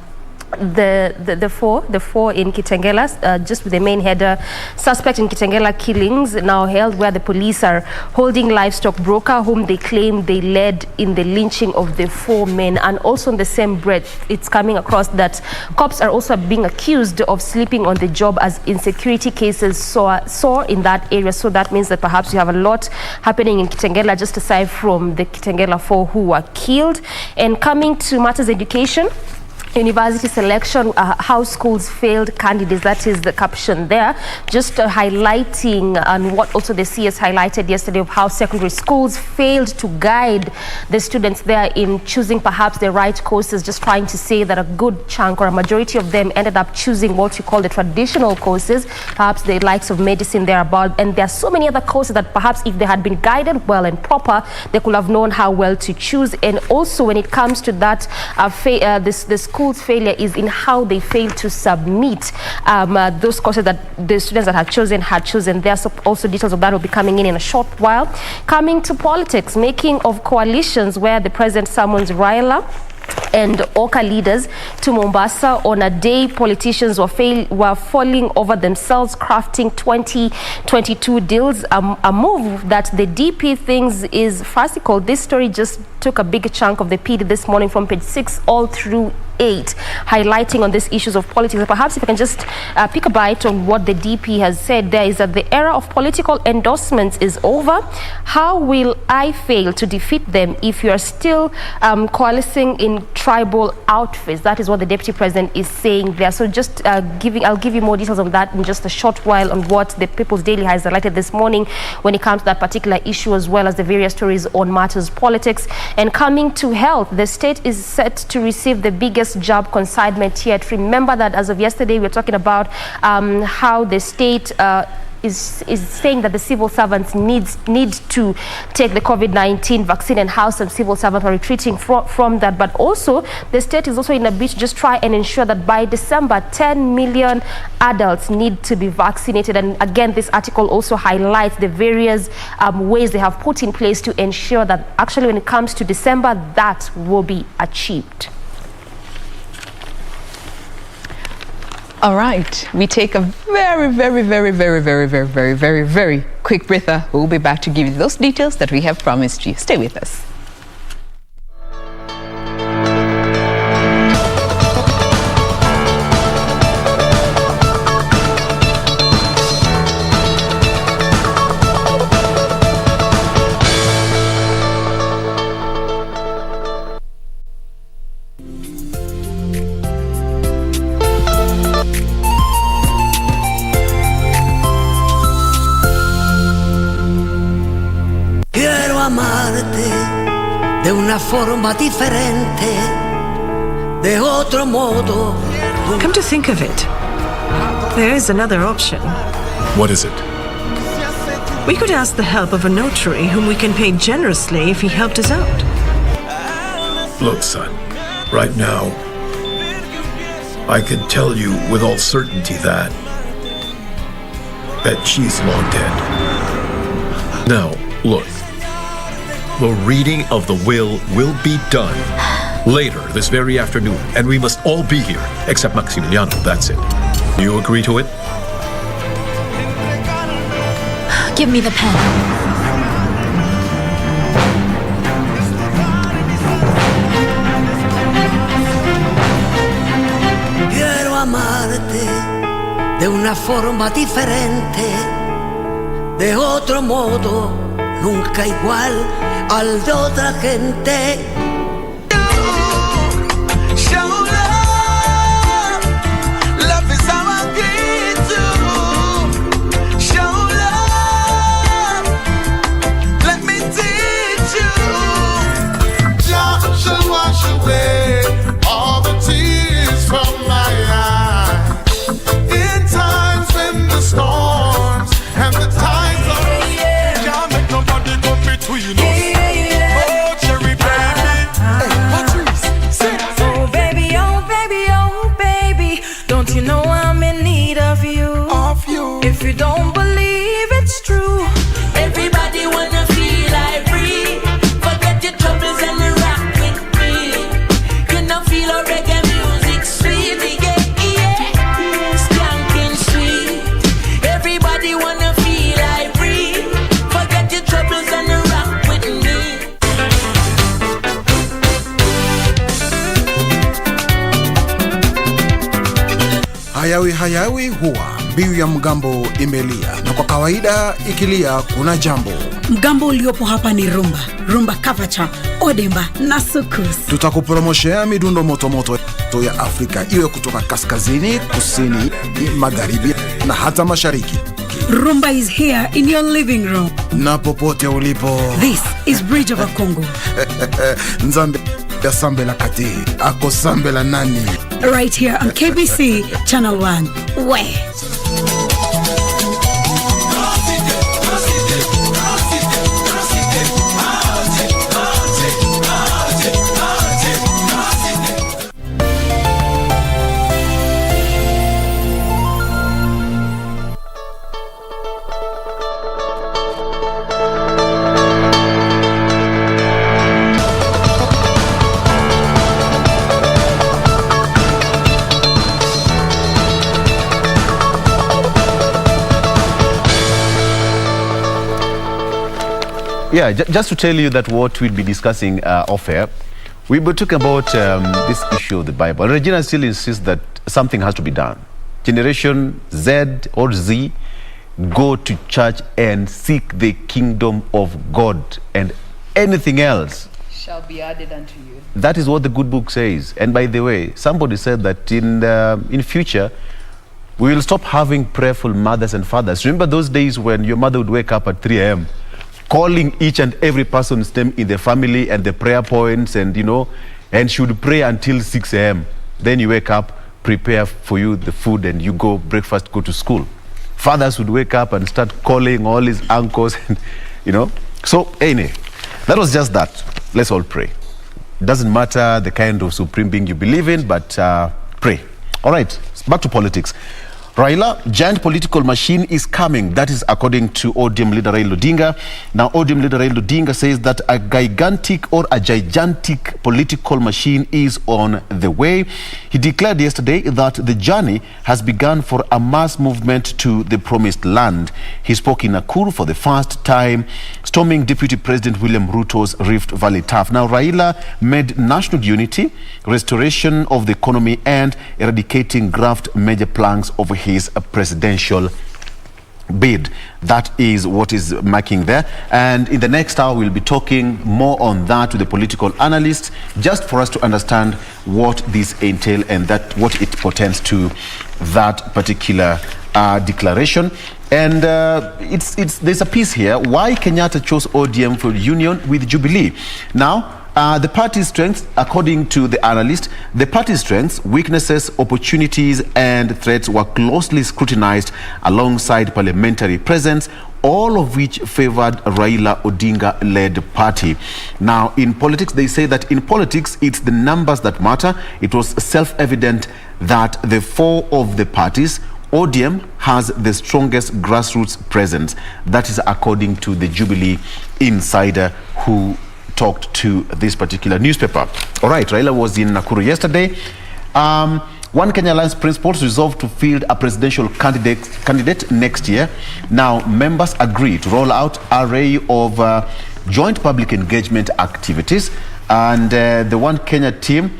four in Kitengela, just with the main header. Suspect in Kitengela killings now held, where the police are holding livestock broker whom they claim they led in the lynching of the 4 men. And also in the same breath, it's coming across that cops are also being accused of sleeping on the job as insecurity cases soar in that area. So that means that perhaps you have a lot happening in Kitengela, just aside from the Kitengela 4 who were killed. And coming to matters education, university selection, how schools failed candidates, that is the caption there, just highlighting and what also the CS highlighted yesterday of how secondary schools failed to guide the students there in choosing perhaps the right courses, just trying to say that a good chunk or a majority of them ended up choosing what you call the traditional courses, perhaps the likes of medicine thereabout. And there are so many other courses that perhaps if they had been guided well and proper, they could have known how well to choose. And also when it comes to that, the school's failure is in how they fail to submit those courses that the students that had chosen. There's also details of that will be coming in a short while. Coming to politics, making of coalitions where the president summons Raila and Oka leaders to Mombasa on a day politicians were falling over themselves, crafting 2022 deals, a move that the DP thinks is farcical. This story just took a big chunk of the PD this morning from page 6 all through 8, highlighting on these issues of politics. Perhaps if I can just pick a bite on what the DP has said there, is that the era of political endorsements is over. How will I fail to defeat them if you are still coalescing in tribal outfits? That is what the Deputy President is saying there. So just I'll give you more details on that in just a short while on what the People's Daily has highlighted this morning when it comes to that particular issue, as well as the various stories on matters politics. And coming to health, the state is set to receive the biggest job consignment yet. Remember that as of yesterday, we were talking about how the state is saying that the civil servants need to take the COVID-19 vaccine, and how some civil servants are retreating from that. But also, the state is also in a bid to just try and ensure that by December, 10 million adults need to be vaccinated. And again, this article also highlights the various ways they have put in place to ensure that actually when it comes to December, that will be achieved. All right, we take a very quick breather. We'll be back to give you those details that we have promised you. Stay with us. una forma differente, de otro modo. Come to think of it, there is another option. What is it? We could ask the help of a notary whom we can pay generously if he helped us out. Look, son, right now, I can tell you with all certainty that she's long dead. Now, look, the reading of the will be done later this very afternoon, and we must all be here, except Maximiliano, that's it. Do you agree to it? Give me the pen. Quiero amarte de una forma diferente, de otro modo, nunca igual al de otra gente. All the tears from my eyes in times when the storms and the tides are can't make nobody go between us. Oh, cherry baby, oh baby, oh baby, oh baby, don't you know I'm in need of you? If you don't believe it's true, Everybody wanna feel like free. Forget your troubles and rock with me. You know feel a reggae music sweet, yeah, skanking sweet. Everybody wanna feel like free. Forget your troubles and rock with me. Hayawi huwa mbiu ya mgambo imelia, na kwa kawaida ikilia kuna jambo. Mgambo uliopo hapa ni rumba kavacha, odemba na sukus. Tutakupromoshea midundo motomoto ya Afrika, iwe kutoka kaskazini, kusini, magharibi na hata mashariki. Rumba is here in your living room. Na popote ulipo. This is Bridge of Congo. Nzambe ya sambe la kati, ako sambe la nani. Right here on KBC Channel 1. Where? Yeah, just to tell you that what we'll be discussing off air, we were talking about this issue of the Bible. Regina still insists that something has to be done. Generation Z or Z, go to church and seek the kingdom of God, and anything else shall be added unto you. That is what the good book says. And by the way, somebody said that in future, we will stop having prayerful mothers and fathers. Remember those days when your mother would wake up at 3 a.m. calling each and every person's name in the family and the prayer points, and and she would pray until 6 a.m. Then you wake up, prepare for you the food, and you go breakfast, go to school. Fathers would wake up and start calling all his uncles, and, So anyway, that was just that. Let's all pray. It doesn't matter the kind of supreme being you believe in, but pray. All right, back to politics. Raila, giant political machine is coming. That is according to ODM leader Raila Odinga. Now, ODM leader Raila Odinga says that a gigantic political machine is on the way. He declared yesterday that the journey has begun for a mass movement to the promised land. He spoke in Nakuru for the first time, storming Deputy President William Ruto's Rift Valley turf. Now, Raila made national unity, restoration of the economy, and eradicating graft major planks of his presidential bid. That is what is marking there. And in the next hour, we'll be talking more on that with the political analysts, just for us to understand what this entails and that what it portends to that particular declaration. And there's a piece here, why Kenyatta chose ODM for union with Jubilee. Now, The party's strengths, according to the analyst, the party's strengths, weaknesses, opportunities, and threats were closely scrutinized alongside parliamentary presence, all of which favored Raila Odinga-led party. Now, in politics, they say that in politics, it's the numbers that matter. It was self-evident that the four of the parties, ODM has the strongest grassroots presence. That is according to the Jubilee insider who talked to this particular newspaper. All right, Raila was in Nakuru yesterday. One Kenya Alliance principals resolved to field a presidential candidate next year. Now, members agree to roll out an array of joint public engagement activities, and the One Kenya team,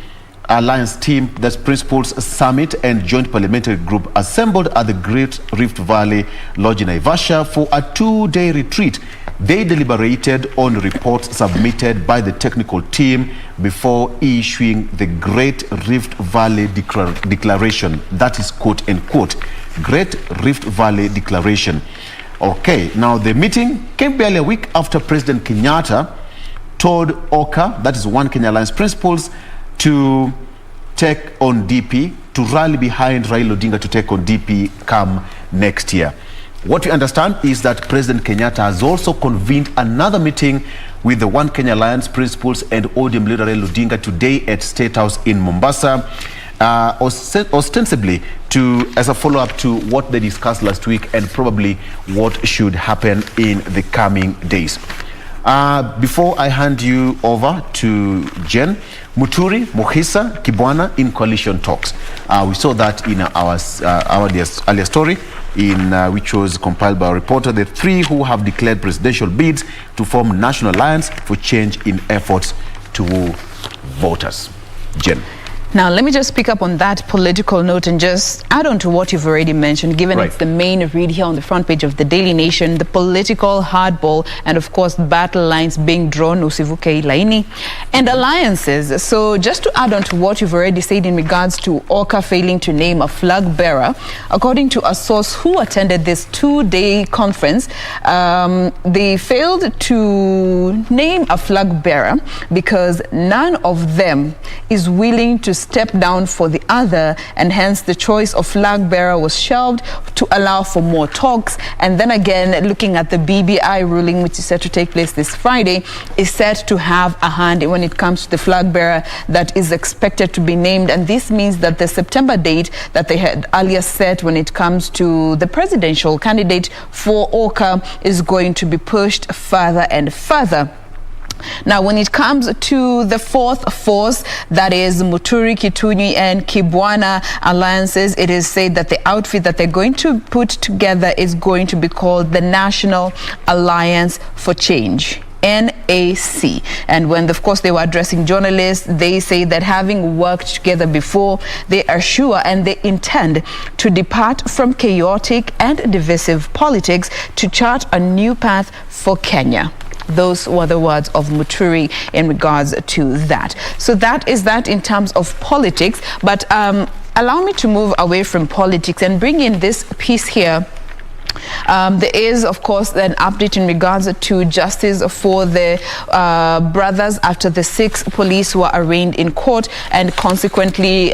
Alliance team, that's Principals Summit and Joint Parliamentary Group, assembled at the Great Rift Valley Lodge in Naivasha for a 2-day retreat. They deliberated on reports submitted by the technical team before issuing the Great Rift Valley Declaration. That is quote unquote, Great Rift Valley Declaration. Okay, now the meeting came barely a week after President Kenyatta told OKA, that is One Kenya Alliance principals, to take on DP, to rally behind Raila Odinga to take on DP come next year. What we understand is that President Kenyatta has also convened another meeting with the One Kenya Alliance principals and ODM leader Raila Odinga today at State House in Mombasa, ostensibly as a follow-up to what they discussed last week and probably what should happen in the coming days. Before I hand you over to Jen, Muturi, Mukhisa, Kibwana in coalition talks. We saw that in our earlier story, which was compiled by a reporter. The three who have declared presidential bids to form National Alliance for Change in efforts to woo voters. Jen. Now, let me just pick up on that political note and just add on to what you've already mentioned, given it's the main read here on the front page of the Daily Nation, the political hardball and, of course, battle lines being drawn, usivuke ilaini, and alliances. So just to add on to what you've already said in regards to OKA failing to name a flag bearer, according to a source who attended this 2-day conference, they failed to name a flag bearer because none of them is willing to step down for the other, and hence the choice of flag bearer was shelved to allow for more talks. And then again, looking at the BBI ruling, which is set to take place this Friday, is set to have a hand when it comes to the flag bearer that is expected to be named. And this means that the September date that they had earlier set when it comes to the presidential candidate for OKA is going to be pushed further and further. Now, when it comes to the fourth force, that is Muturi, Kitunyi, and Kibwana alliances, it is said that the outfit that they're going to put together is going to be called the National Alliance for Change. NAC. And when, of course, they were addressing journalists, they say that having worked together before, they are sure and they intend to depart from chaotic and divisive politics to chart a new path for Kenya. Those were the words of Muturi in regards to that. So that is that in terms of politics. But allow me to move away from politics and bring in this piece here. There is, of course, an update in regards to justice for the brothers after the 6 police were arraigned in court and consequently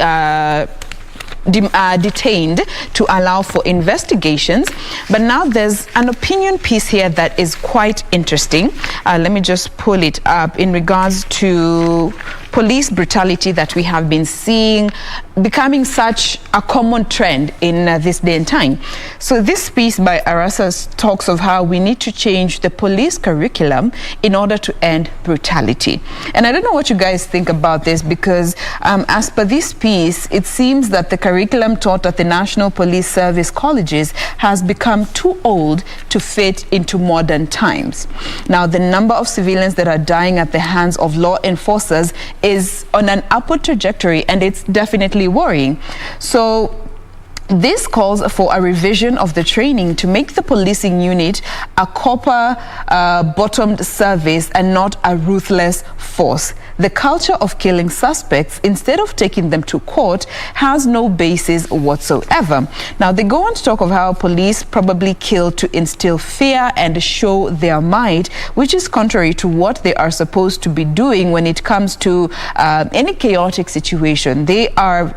detained to allow for investigations. But now there's an opinion piece here that is quite interesting. Let me just pull it up in regards to police brutality that we have been seeing becoming such a common trend in this day and time. So this piece by Arasa talks of how we need to change the police curriculum in order to end brutality. And I don't know what you guys think about this, because as per this piece, it seems that the curriculum taught at the National Police Service colleges has become too old to fit into modern times. Now, the number of civilians that are dying at the hands of law enforcers is on an upward trajectory, and it's definitely worrying. So This calls for a revision of the training to make the policing unit a copper-bottomed service and not a ruthless force. The culture of killing suspects instead of taking them to court has no basis whatsoever. Now, they go on to talk of how police probably kill to instill fear and show their might, which is contrary to what they are supposed to be doing when it comes to any chaotic situation. They are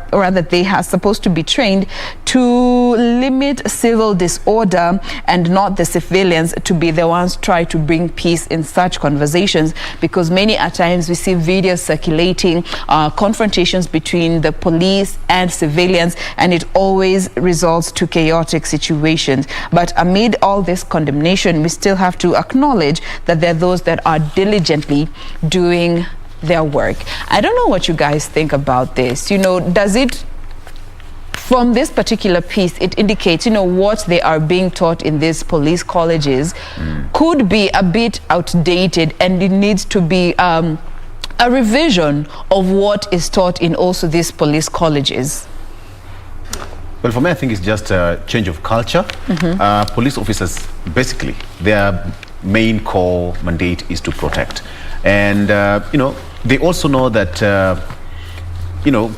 supposed to be trained to limit civil disorder and not the civilians to be the ones try to bring peace in such conversations, because many a times we see videos circulating, confrontations between the police and civilians, and it always results to chaotic situations. But amid all this condemnation, we still have to acknowledge that there are those that are diligently doing their work. I don't know what you guys think about this. Does it, from this particular piece, it indicates, what they are being taught in these police colleges could be a bit outdated, and it needs to be a revision of what is taught in also these police colleges? Well, for me, I think it's just a change of culture. Police officers, basically, their main core mandate is to protect. And, they also know that,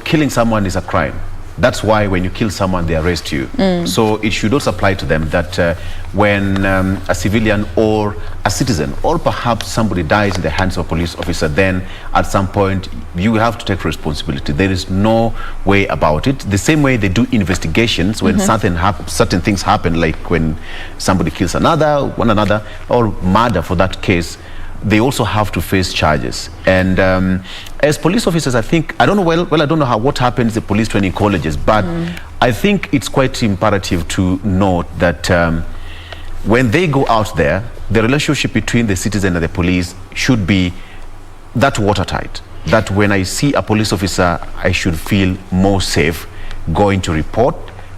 killing someone is a crime. That's why when you kill someone, they arrest you. So it should also apply to them that when a civilian or a citizen or perhaps somebody dies in the hands of a police officer, then at some point you have to take responsibility. There is no way about it. The same way they do investigations when certain things happen, like when somebody kills one another, or murder for that case, they also have to face charges. And as police officers, I think, I don't know, I don't know what happens in police training colleges, but I think it's quite imperative to note that when they go out there, the relationship between the citizen and the police should be that watertight, that when I see a police officer, I should feel more safe going to report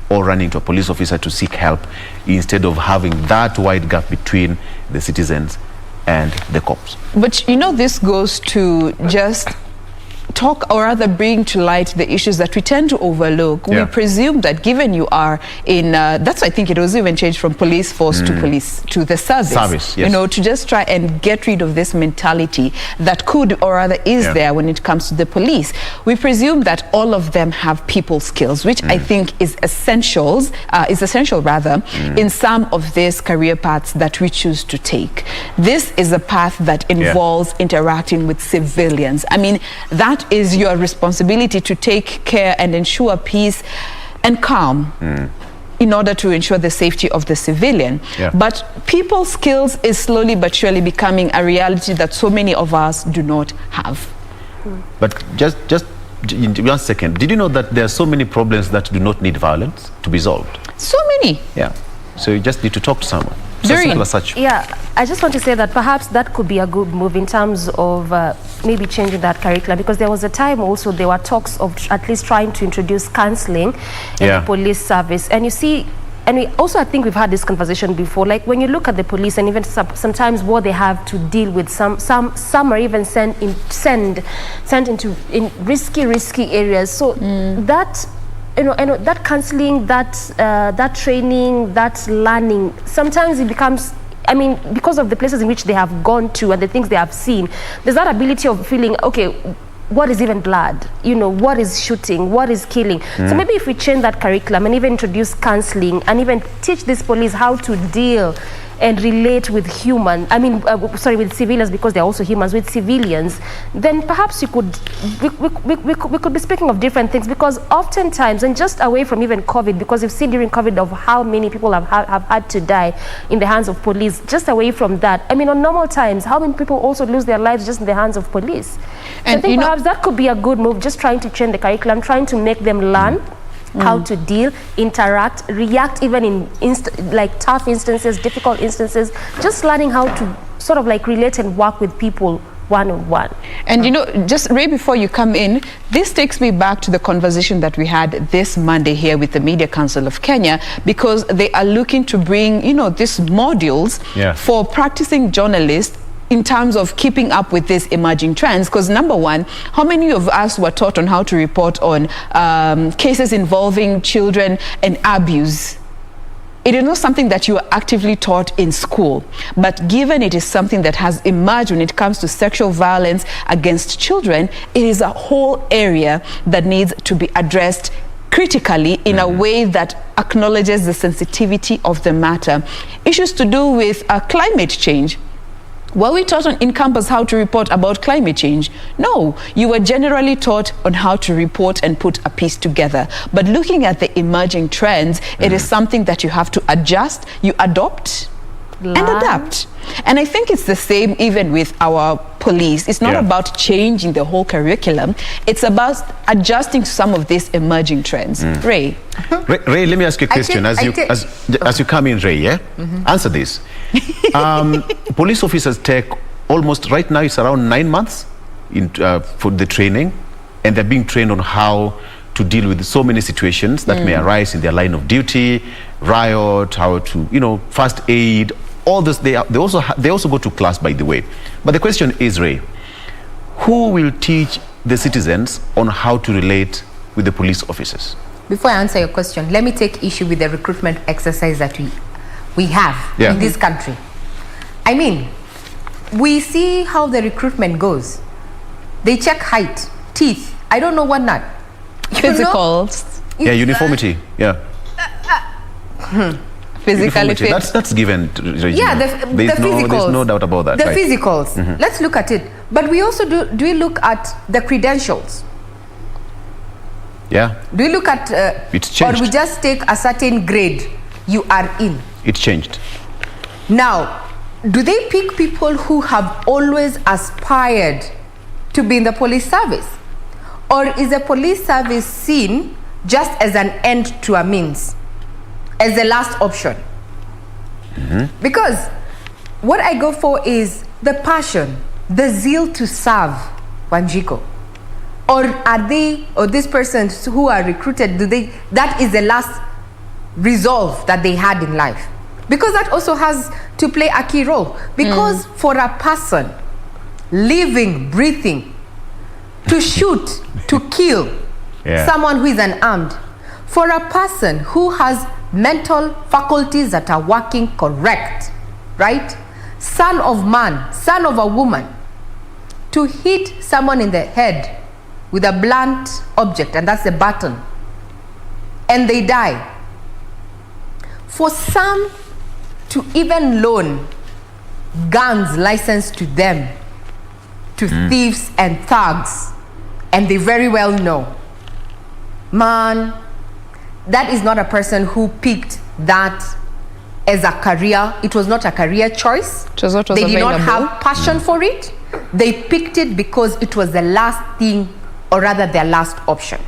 or running to a police officer to seek help, instead of having that wide gap between the citizens and the cops. But this goes to just talk, or rather bring to light the issues that we tend to overlook. We presume that given you are in, that's why I think it was even changed from police force to the service. Yes. To just try and get rid of this mentality that could, or rather is there when it comes to the police. We presume that all of them have people skills, which I think is essential in some of these career paths that we choose to take. This is a path that involves interacting with civilians. I mean, that is your responsibility to take care and ensure peace and calm in order to ensure the safety of the civilian. But people skills is slowly but surely becoming a reality that so many of us do not have. But just in 1 second, did you know that there are so many problems that do not need violence to be solved? So many. Yeah. So you just need to talk to someone. So simple as such. Yeah, I just want to say that perhaps that could be a good move in terms of maybe changing that curriculum, because there was a time also there were talks of at least trying to introduce counseling in the police service. And you see, and we also, I think we've had this conversation before, like when you look at the police and even sometimes what they have to deal with, some are even sent into risky areas. So that that counseling, that training, that learning, sometimes it becomes, I mean, because of the places in which they have gone to and the things they have seen, there's that ability of feeling, okay, what is even blood? What is shooting? What is killing? So maybe if we change that curriculum and even introduce counseling and even teach these police how to deal and relate with with civilians, because they're also humans, with civilians, then perhaps we could be speaking of different things. Because oftentimes, and just away from even COVID, because we've seen during COVID of how many people have had to die in the hands of police, just away from that, I mean, on normal times, how many people also lose their lives just in the hands of police? And so I think perhaps that could be a good move, just trying to change the curriculum, trying to make them learn how to deal, interact, react even in tough instances, difficult instances, just learning how to sort of relate and work with people one-on-one. And just right before you come in, this takes me back to the conversation that we had this Monday here with the Media Council of Kenya, because they are looking to bring these modules for practicing journalists in terms of keeping up with these emerging trends? Because number one, how many of us were taught on how to report on cases involving children and abuse? It is not something that you are actively taught in school, but given it is something that has emerged when it comes to sexual violence against children, it is a whole area that needs to be addressed critically in a way that acknowledges the sensitivity of the matter. Issues to do with climate change. Were we taught in campus how to report about climate change? No, you were generally taught on how to report and put a piece together. But looking at the emerging trends, it is something that you have to adjust, you adopt and adapt. And I think it's the same even with our police. It's not about changing the whole curriculum. It's about adjusting to some of these emerging trends. Ray? Ray, let me ask you a question. As you come in, Ray, yeah? Answer this. Police officers take almost, right now it's around 9 months for the training, and they're being trained on how to deal with so many situations that may arise in their line of duty, riot, how to, first aid, all this. They also go to class, by the way. But the question is, Ray, who will teach the citizens on how to relate with the police officers? Before I answer your question, let me take issue with the recruitment exercise that we have in this country. I mean, we see how the recruitment goes. They check height, teeth, I don't know what not. Physicals. Yeah, uniformity. Yeah. Physically fit. That's given, Regina. Yeah, the physicals. There's no doubt about that. The physicals. Let's look at it. But we also do we look at the credentials? Yeah. Do we look at it's changed. or we just take a certain grade you are in? It's changed. Now, do they pick people who have always aspired to be in the police service? Or is the police service seen just as an end to a means, as the last option? Because what I go for is the passion, the zeal to serve, Wanjiko. Or are they, or these persons who are recruited, that is the last resolve that they had in life? Because that also has to play a key role. Because for a person living, breathing, to shoot, to kill someone who is unarmed, for a person who has mental faculties that are working correct, right? Son of man, son of a woman, to hit someone in the head with a blunt object, and that's the baton, and they die. For some to even loan guns licensed to them, to thieves and thugs, and they very well know, man, that is not a person who picked that as a career. It was not a career choice. They did not have passion for it. They picked it because it was the last thing, or rather their last option.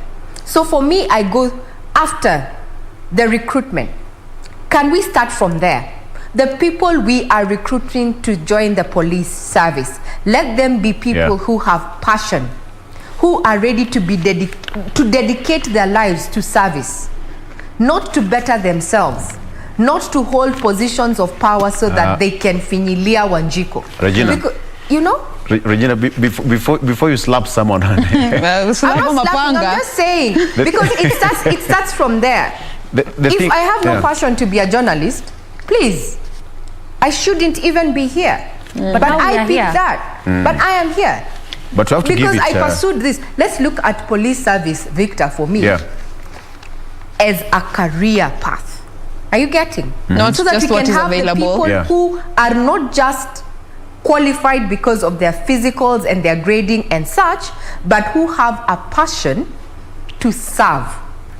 So for me, I go after the recruitment. Can we start from there? The people we are recruiting to join the police service, let them be people who have passion, who are ready to be dedicate their lives to service, not to better themselves, not to hold positions of power so that they can finyilia Wanjiko. Regina, Regina, before you slap someone, I'm not slapping, I'm just saying, because it starts from there. If I have no passion to be a journalist, please, I shouldn't even be here. But I picked that. But I am here. But you have to because give it, I pursued this. Let's look at police service, Victor, for me, as a career path. Are you getting? Not so that just we what can is have available. the people who are not just qualified because of their physicals and their grading and such, but who have a passion to serve.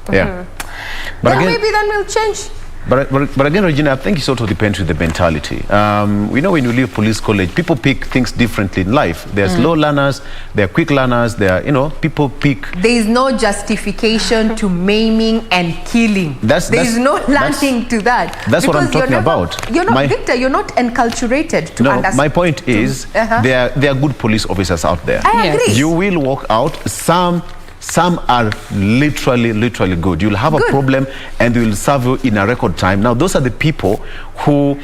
But then again, maybe then we'll change. But again, Regina, I think it sort of depends with the mentality. We know when you leave police college, people pick things differently in life. There are slow learners, there are quick learners, there are, people pick. There is no justification to maiming and killing. There is no learning to that. That's what I'm talking about. Victor, you're not enculturated to understand. My point is, there are good police officers out there. I agree. You will walk out. Some are literally good. You'll have a problem and they will serve you in a record time. Now, those are the people who,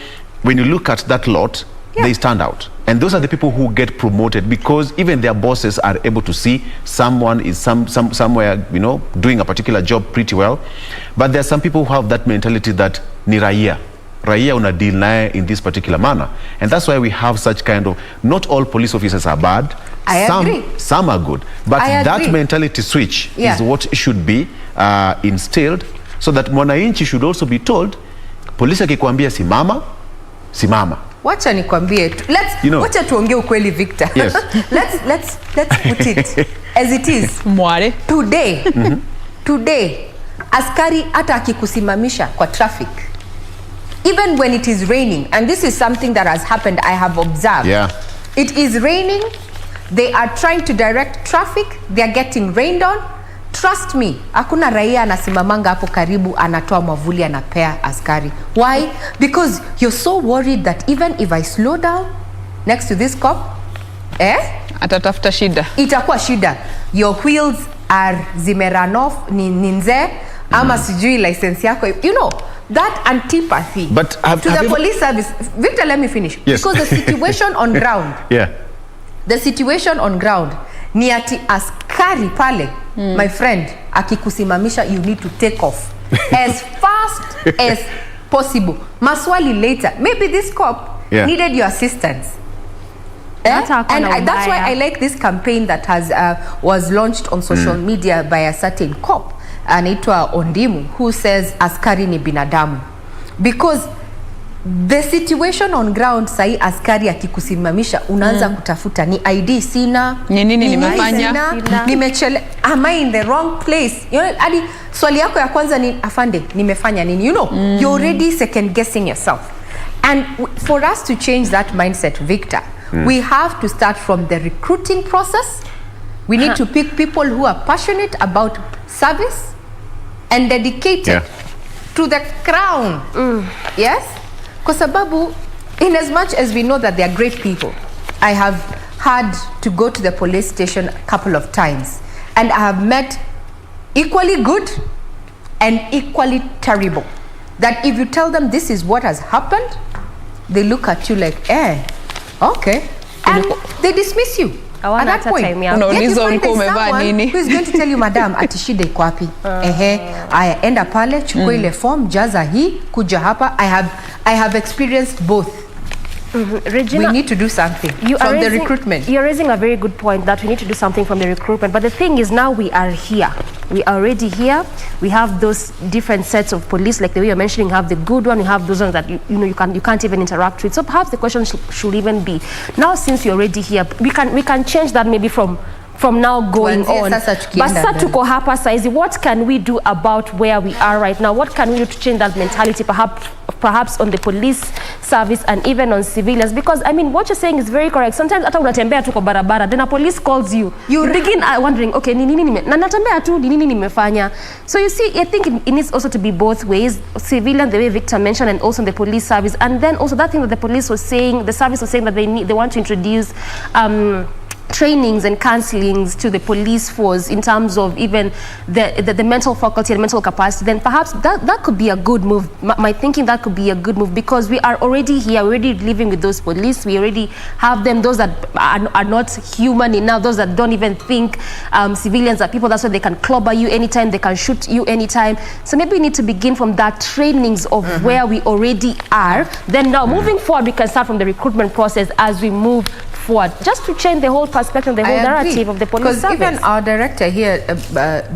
when you look at that lot, they stand out. And those are the people who get promoted because even their bosses are able to see someone is somewhere, you know, doing a particular job pretty well. But there are some people who have that mentality that ni raia una deal naye in this particular manner. And that's why we have such kind of, not all police officers are bad. I agree. Some are good. But that mentality switch is what should be instilled, so that mwananchi should also be told, polisi akikwambia simama, simama. Wacha nikwambie, wacha tuongee ukweli, Victor. Yes. let's put it as it is. Mware. Today, today, askari hata akikusimamisha kwa traffic, even when it is raining, and this is something that has happened, I have observed. Yeah. It is raining, they are trying to direct traffic, they are getting rained on. Trust me, hakuna raia anasimamanga hapo karibu anatoa mwavuli anapea askari. Why? Because you're so worried that even if I slow down next to this cop, atatafuta shida. Itakuwa shida. Your wheels are zimeran off, ni nze, ama sijui license yako. You know, that antipathy but to the police service. Victor, let me finish. Yes. Because the situation on ground, the situation on ground, ni ati askari pale, my friend, akikusimamisha, you need to take off as fast as possible. Maswali later. Maybe this cop needed your assistance. And that's why I like this campaign that was launched on social media by a certain cop, anaitwa Ondimu, who says askari ni binadamu. Because the situation on ground, sahi askari akikusimamisha unaanza kutafuta ni ID sina, nini nimefanya, nimechele, am I in the wrong place? You know, hadi swali yako ya kwanza ni afande nimefanya nini? You know, you're already second guessing yourself. And for us to change that mindset, Victor, we have to start from the recruiting process. We need to pick people who are passionate about service and dedicated to the crown. Yes? Kwa sababu, in as much as we know that they are great people, I have had to go to the police station a couple of times, and I have met equally good and equally terrible. That if you tell them this is what has happened, they look at you like, okay, and they dismiss you. At that point, yet you find someone who is going to tell you, madam, ati shida iko wapi? Aya, enda pale, chukua ile form, jaza hii, kuja hapa. I have experienced both. Regina, we need to do something from the recruitment. You're raising a very good point that we need to do something from the recruitment. But the thing is, now we are here. We are already here. We have those different sets of police, like the way you're mentioning. You have the good one. You have those ones that you can't even interact with. So perhaps the question should even be, now since you're already here, we can change that maybe from now going on. But sasa tuko hapa saizi, what can we do about where we are right now? What can we do to change that mentality, perhaps on the police service and even on civilians? Because I mean, what you're saying is very correct. Sometimes hata unatembea tu kwa barabara, then a police calls you. You begin wondering, okay, ni nini natembea tu, ni nini nimefanya? So you see, I think it needs also to be both ways. Civilian, the way Victor mentioned, and also the police service. And then also that thing that the police was saying, the service was saying that they want to introduce trainings and counselings to the police force in terms of even the mental faculty and mental capacity, then perhaps that could be a good move. My thinking, that could be a good move, because we are already here, already living with those police. We already have them, those that are not human enough, those that don't even think civilians are people. That's why they can clobber you anytime, they can shoot you anytime. So maybe we need to begin from that trainings of where we already are. Then now moving forward, we can start from the recruitment process as we move forward, just to change the whole perspective, the whole narrative of the police service. Because even our director here,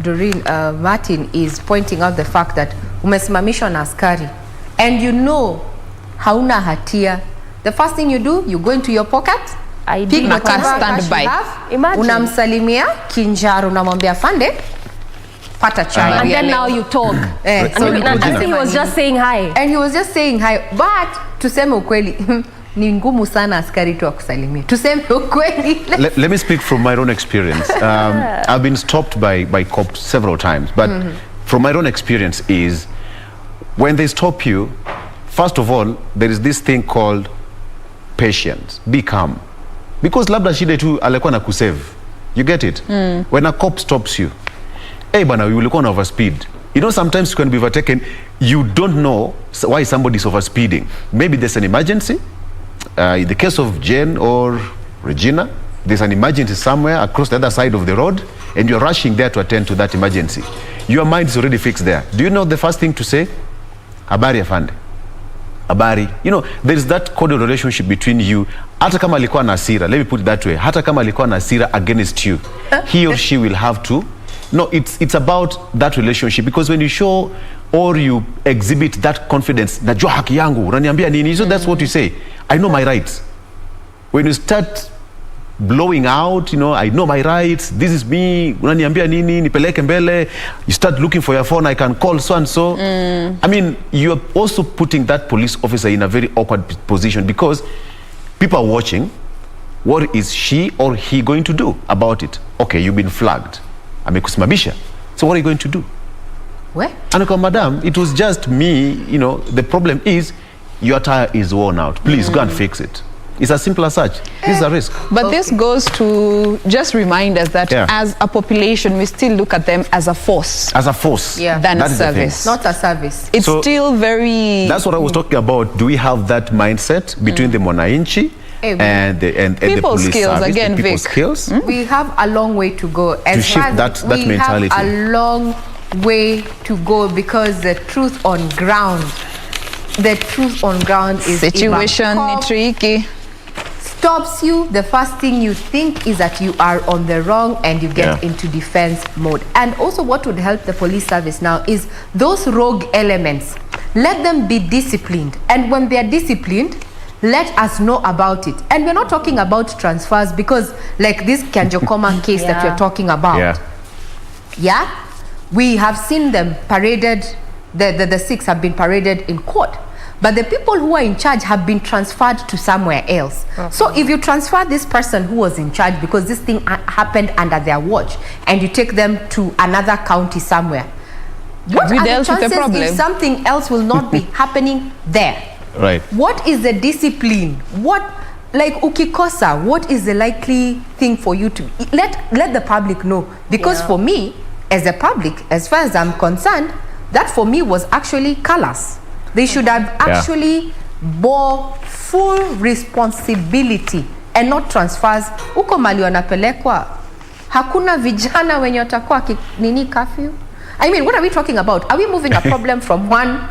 Doreen Martin, is pointing out the fact that umesimamishwa na askari and you know hauna hatia. The first thing you do, you go into your pocket, pick whatever cash you have, unamsalimia kinjaro, unamwambia fande, pata chai. And then now you talk. I think he was just saying hi. And he was just saying hi. But tuseme ukweli, ni ngumu sana askari tu akusalimia. Tuseme ukweli. Let me speak from my own experience. I've been stopped by cops several times, but from my own experience is, when they stop you, first of all, there is this thing called patience. Be calm. Because labda shida tu alikuwa na kusave. You get it? When a cop stops you, hey bana, you ulikuwa na overspeed. You know, sometimes you can be overtaken. You don't know why somebody is overspeeding. Maybe there's an emergency. in the case of Jane or Regina, there's an emergency somewhere across the other side of the road, and you're rushing there to attend to that emergency. Your mind is already fixed there. Do you know the first thing to say? Habari afande. Habari. You know, there is that cordial relationship between you. Hata kama alikuwa na hasira, let me put it that way. Hata kama alikuwa na hasira against you, he or she will have to. No, it's about that relationship, because when you show or you exhibit that confidence, najua haki yangu, unaniambia nini? So that's what you say. I know my rights. When you start blowing out, you know, I know my rights, this is me, unaniambia nini, nipeleke mbele, you start looking for your phone, I can call so and so. I mean, you're also putting that police officer in a very awkward position, because people are watching. What is she or he going to do about it? Okay, you've been flagged. Amekusimamisha. So what are you going to do? Where? And madam, it was just me, you know, the problem is your tire is worn out. Please go and fix it. It's as simple as such. This is a risk. But this goes to just remind us that as a population, we still look at them as a force. As a force. Yeah. Than a service. Not a service. It's still very... That's what I was talking about. Do we have that mindset between the Mwananchi and the police skills, service? again, People Vic. skills? We have a long way to go. To shift that mentality. We have a long way to go, because the truth on ground is situation ni tricky. Stops you, the first thing you think is that you are on the wrong, and you get into defense mode. And also what would help the police service now is those rogue elements, let them be disciplined, and when they are disciplined, let us know about it. And we're not talking about transfers, because like this Kanjokoma case that you're talking about, we have seen them paraded, the 6 have been paraded in court, but the people who are in charge have been transferred to somewhere else. So if you transfer this person who was in charge, because this thing happened under their watch, and you take them to another county somewhere, what are the chances if something else will not be happening there? Right. What is the discipline? What, like ukikosa, what is the likely thing for you to let the public know? Because for me, as a public, as far as I'm concerned, that for me was actually callous. They should have actually bore full responsibility and not transfers. Uko mali wanapelekwa, hakuna vijana wenye watakuwa nini curfew? I mean, what are we talking about? Are we moving a problem from one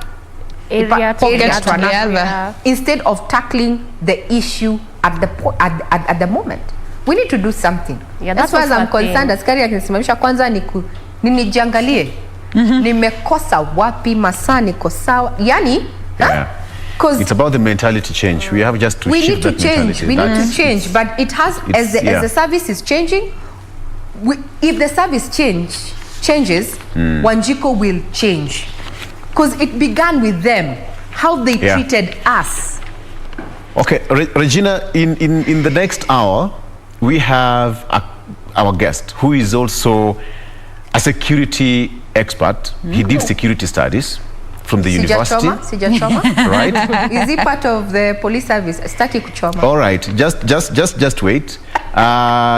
area to another instead of tackling the issue at the moment? We need to do something. As far as I'm concerned, askari akinisimamisha kwanza ninijiangalie. Nimekosa wapi, masaa niko sawa, yani because it's about the mentality change. We have just to shift that mentality. We need to change, but it has, as the service is changing, if the service changes, Wanjiko will change, because it began with them, how they treated us. Okay, Regina, in the next hour, we have our guest, who is also a security expert. He did security studies from the university. Sijachoma. Right. Is he part of the police service? Staki kuchoma. All right, just wait.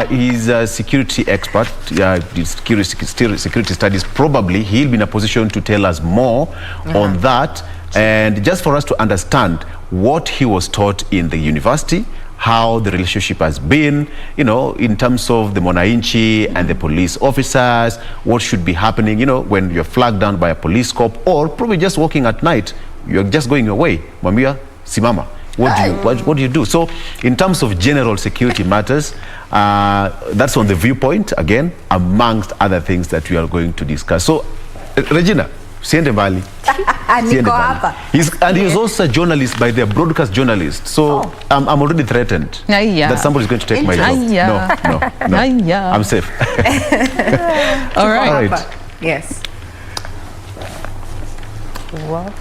He's a security expert. Did security studies. Probably he'll be in a position to tell us more on that, and just for us to understand what he was taught in the university, how the relationship has been, you know, in terms of the Mwananchi and the police officers, what should be happening, you know, when you're flagged down by a police cop, or probably just walking at night, you're just going away. Mwambia, simama. What do you do? So in terms of general security matters, that's on the viewpoint, again, amongst other things that we are going to discuss. So, Regina, siende mbali. He's also a journalist, by the broadcast journalist. So I'm already threatened that somebody's going to take my job. No. I'm safe. All right. Yes. Wow.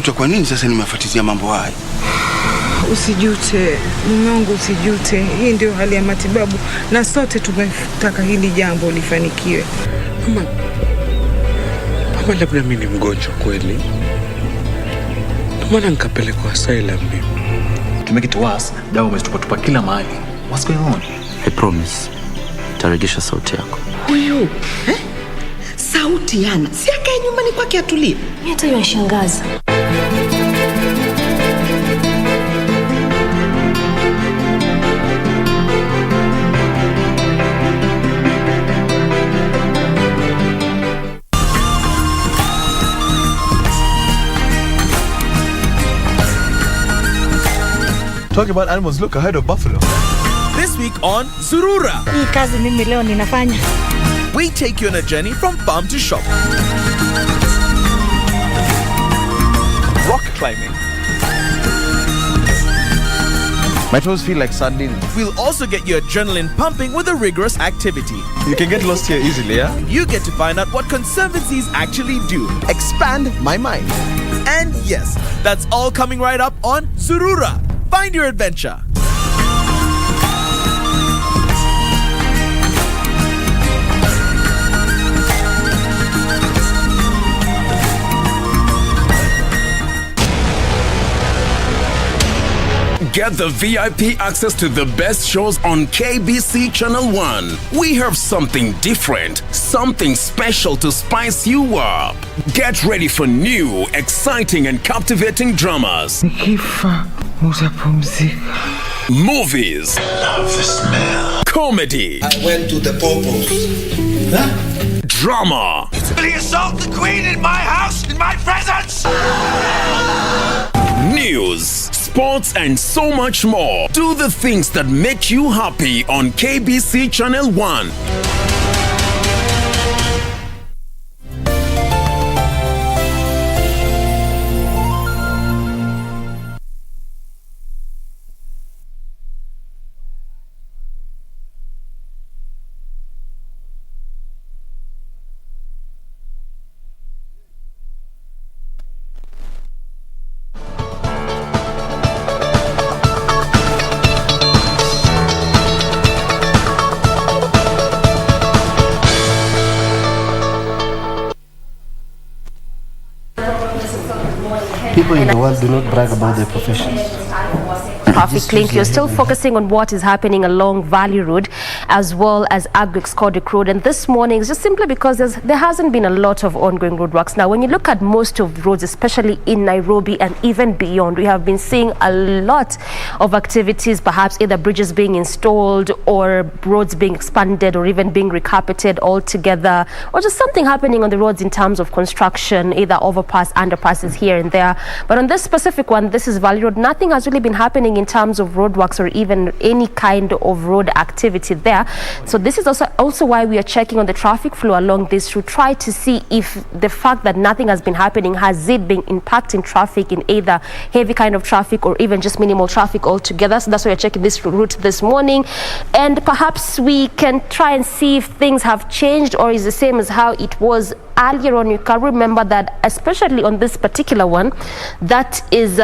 Najuta kwa nini sasa nimefuatilia mambo haya. Usijute, mume wangu, usijute. Hii ndio hali ya matibabu na sote tumetaka hili jambo lifanikiwe. Mama, labda mimi ni mgonjwa kweli. Maana nikapelekwa asylum mimi. To make it worse, dawa umetupa kila mahali. What's going on? I promise. Tarejesha sauti yako. Huyu, sauti yana. Si akae nyumbani kwake atulie. Mimi hata yashangaza. Talking about animals, look, a herd of buffalo. This week on Zurura. Hii kazi mimi leo ninafanya. We take you on a journey from farm to shop. Rock climbing. My toes feel like sardines. We'll also get your adrenaline pumping with a rigorous activity. You can get lost here easily, yeah? You get to find out what conservancies actually do. Expand my mind. And yes, that's all coming right up on Zurura. Find your adventure. Get the VIP access to the best shows on KBC Channel 1. We have something different, something special to spice you up. Get ready for new, exciting and captivating dramas. Movies. Love the smell. Comedy. I went to the purpose. Drama. Will he assault the queen in my house, in my presence? News, sports, and so much more. Do the things that make you happy on KBC Channel 1. People in the world do not brag about their professions. Traffic link, you're still focusing on what is happening along Valley Road as well as Agric Road, and this morning is just simply because there hasn't been a lot of ongoing roadworks. Now when you look at most of the roads, especially in Nairobi and even beyond, we have been seeing a lot of activities, perhaps either bridges being installed or roads being expanded or even being recarpeted altogether, or just something happening on the roads in terms of construction, either overpass, underpasses here and there. But on this specific one, this is Valley Road, nothing has really been happening in terms of roadworks or even any kind of road activity there. So this is also why we are checking on the traffic flow along this to try to see if the fact that nothing has been happening, has it been impacting traffic in either heavy kind of traffic or even just minimal traffic altogether. So that's why we're checking this route this morning, and perhaps we can try and see if things have changed or is the same as how it was earlier on. You can remember that, especially on this particular one, that is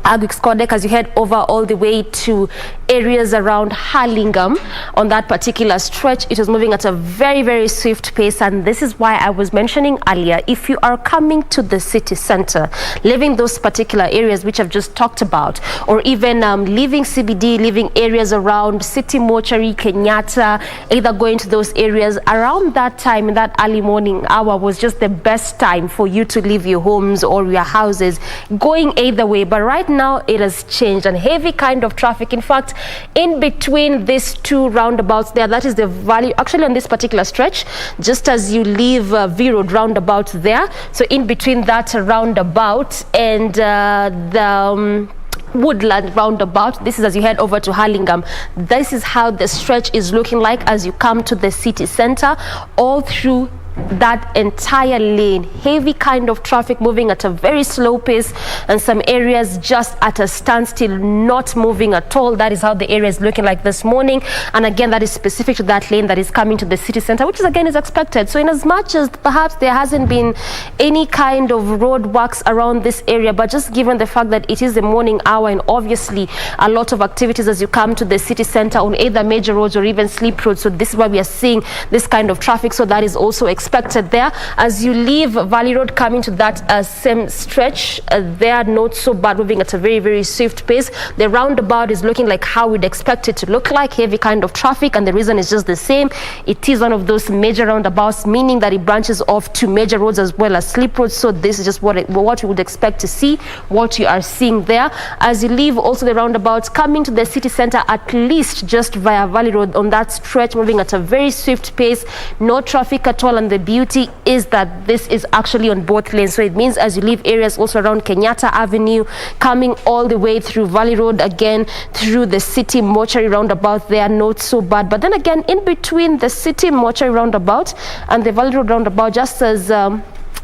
Agric as you head over all the way to areas around Hurlingham. On that particular stretch, it was moving at a very, very swift pace, and this is why I was mentioning earlier, if you are coming to the city center, leaving those particular areas which I've just talked about, or even leaving CBD, leaving areas around City Mortuary, Kenyatta, either going to those areas around that time, in that early morning hour, was just the best time for you to leave your homes or your houses, going either way. But right now it has changed, and heavy kind of traffic. In fact, in between these two roundabouts there, that is the Valley, actually on this particular stretch, just as you leave V Road roundabout there, so in between that roundabout and the Woodland roundabout, this is as you head over to Hurlingham. This is how the stretch is looking like as you come to the city center, all through that entire lane. Heavy kind of traffic moving at a very slow pace, and some areas just at a standstill, not moving at all. That is how the area is looking like this morning. And again, that is specific to that lane that is coming to the city center, which is again is expected. So in as much as perhaps there hasn't been any kind of road works around this area, but just given the fact that it is the morning hour and obviously a lot of activities as you come to the city center on either major roads or even slip roads. So this is why we are seeing this kind of traffic. So that is also expected there. As you leave Valley Road coming to that same stretch, they are not so bad, moving at a very, very swift pace. The roundabout is looking like how we'd expect it to look like, heavy kind of traffic, and the reason is just the same. It is one of those major roundabouts, meaning that it branches off to major roads as well as slip roads. So this is just what you would expect to see, what you are seeing there. As you leave also the roundabouts coming to the city center, at least just via Valley Road on that stretch, moving at a very swift pace, no traffic at all. And the beauty is that this is actually on both lanes. So it means as you leave areas also around Kenyatta Avenue, coming all the way through Valley Road, again through the city mortuary roundabout, they are not so bad. But then again, in between the city mortuary roundabout and the Valley Road roundabout, just as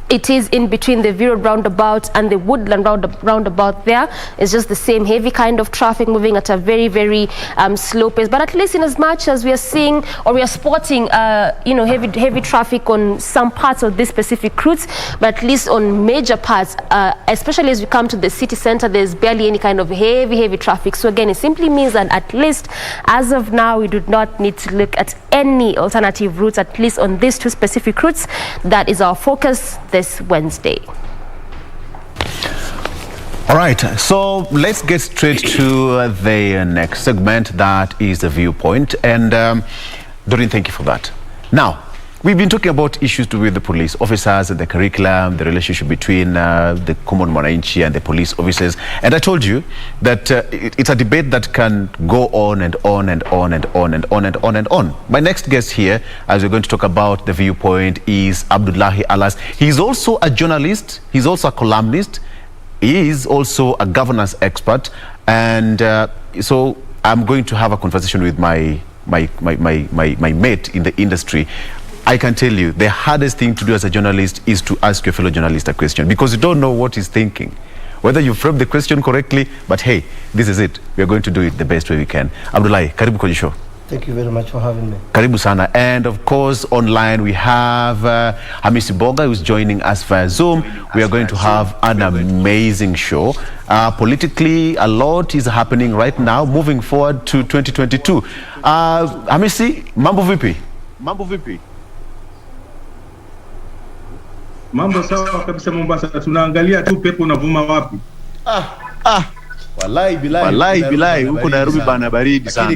it is in between the V Road roundabout and the Woodland roundabout, there is just the same heavy kind of traffic moving at a very, very slow pace. But at least in as much as we are seeing or we are spotting heavy traffic on some parts of these specific routes, but at least on major parts, especially as we come to the city center, there's barely any kind of heavy traffic. So again, it simply means that at least as of now, we do not need to look at any alternative routes, at least on these two specific routes. That is our focus this Wednesday. All right, so let's get straight to the next segment, that is the viewpoint. And Doreen, thank you for that. Now, we've been talking about issues to do with the police officers and the curriculum, the relationship between the common mwananchi and the police officers. And I told you that it's a debate that can go on and on and on and on and on and on and on. My next guest here, as we're going to talk about the viewpoint, is Abdullahi Alas. He's also a journalist. He's also a columnist. He is also a governance expert. And so I'm going to have a conversation with my mate in the industry. I can tell you the hardest thing to do as a journalist is to ask your fellow journalist a question, because you don't know what he's thinking, whether you frame the question correctly. But hey, this is it. We are going to do it the best way we can. Abdullahi, karibu kwenye show. Thank you very much for having me. Karibu sana. And of course, online we have Hamisi Boga, who's joining us via Zoom. We are going to have an amazing show. Politically, a lot is happening right now, moving forward to 2022. Hamisi, mambo vipi? Mambo vipi? Mambo sawa kabisa Mombasa, tunaangalia tu pepo unavuma wapi. Wallahi bilai huko Nairobi bana baridi sana.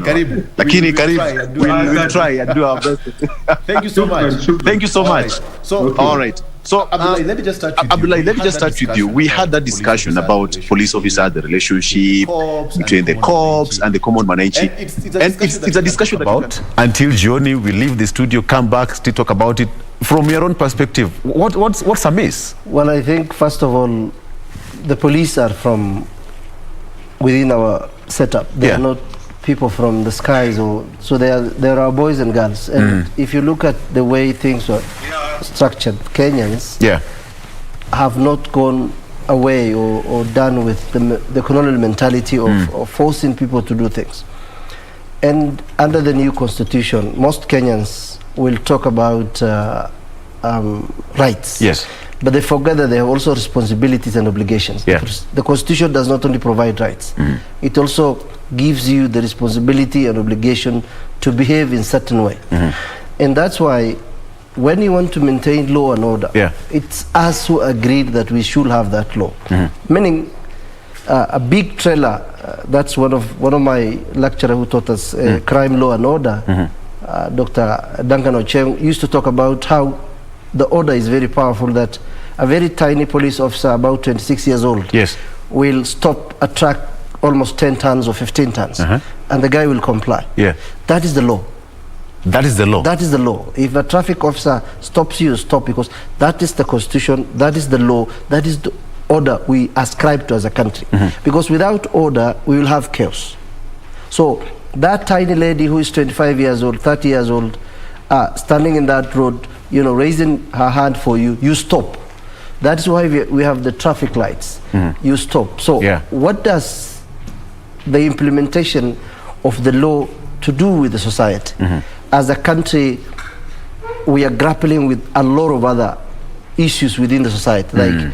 Lakini karibu. We'll try and do our best. Thank you so much. Thank you so much. So okay. All right. So Abdullahi, let me just start with you. We had that discussion about police officers, the relationship between the cops and the common mwananchi. And it's a discussion about until Johnny we leave the studio, come back, still talk about it. From your own perspective, what's amiss? Well, I think first of all, the police are from within our setup. They are not people from the skies, so there are boys and girls. And if you look at the way things are structured, Kenyans have not gone away or done with the colonial mentality of forcing people to do things. And under the new constitution, most Kenyans will talk about rights. Yes. But they forget that they have also responsibilities and obligations. Yeah. The constitution does not only provide rights, it also gives you the responsibility and obligation to behave in certain way. And that's why when you want to maintain law and order, it's us who agreed that we should have that law. Meaning a big trailer, that's one of my lecturer who taught us crime, law and order, Dr. Duncan Ocheng, used to talk about how the order is very powerful, that a very tiny police officer, about 26 years old, will stop a truck almost 10 tons or 15 tons, and the guy will comply. That is the law. That is the law. That is the law. If a traffic officer stops you, stop, because that is the constitution, that is the law, that is the order we ascribe to as a country. Because without order, we will have chaos. So that tiny lady who is 25 years old, 30 years old, standing in that road, raising her hand for you, you stop. That's why we have the traffic lights. You stop. So what does the implementation of the law to do with the society? As a country, we are grappling with a lot of other issues within the society, like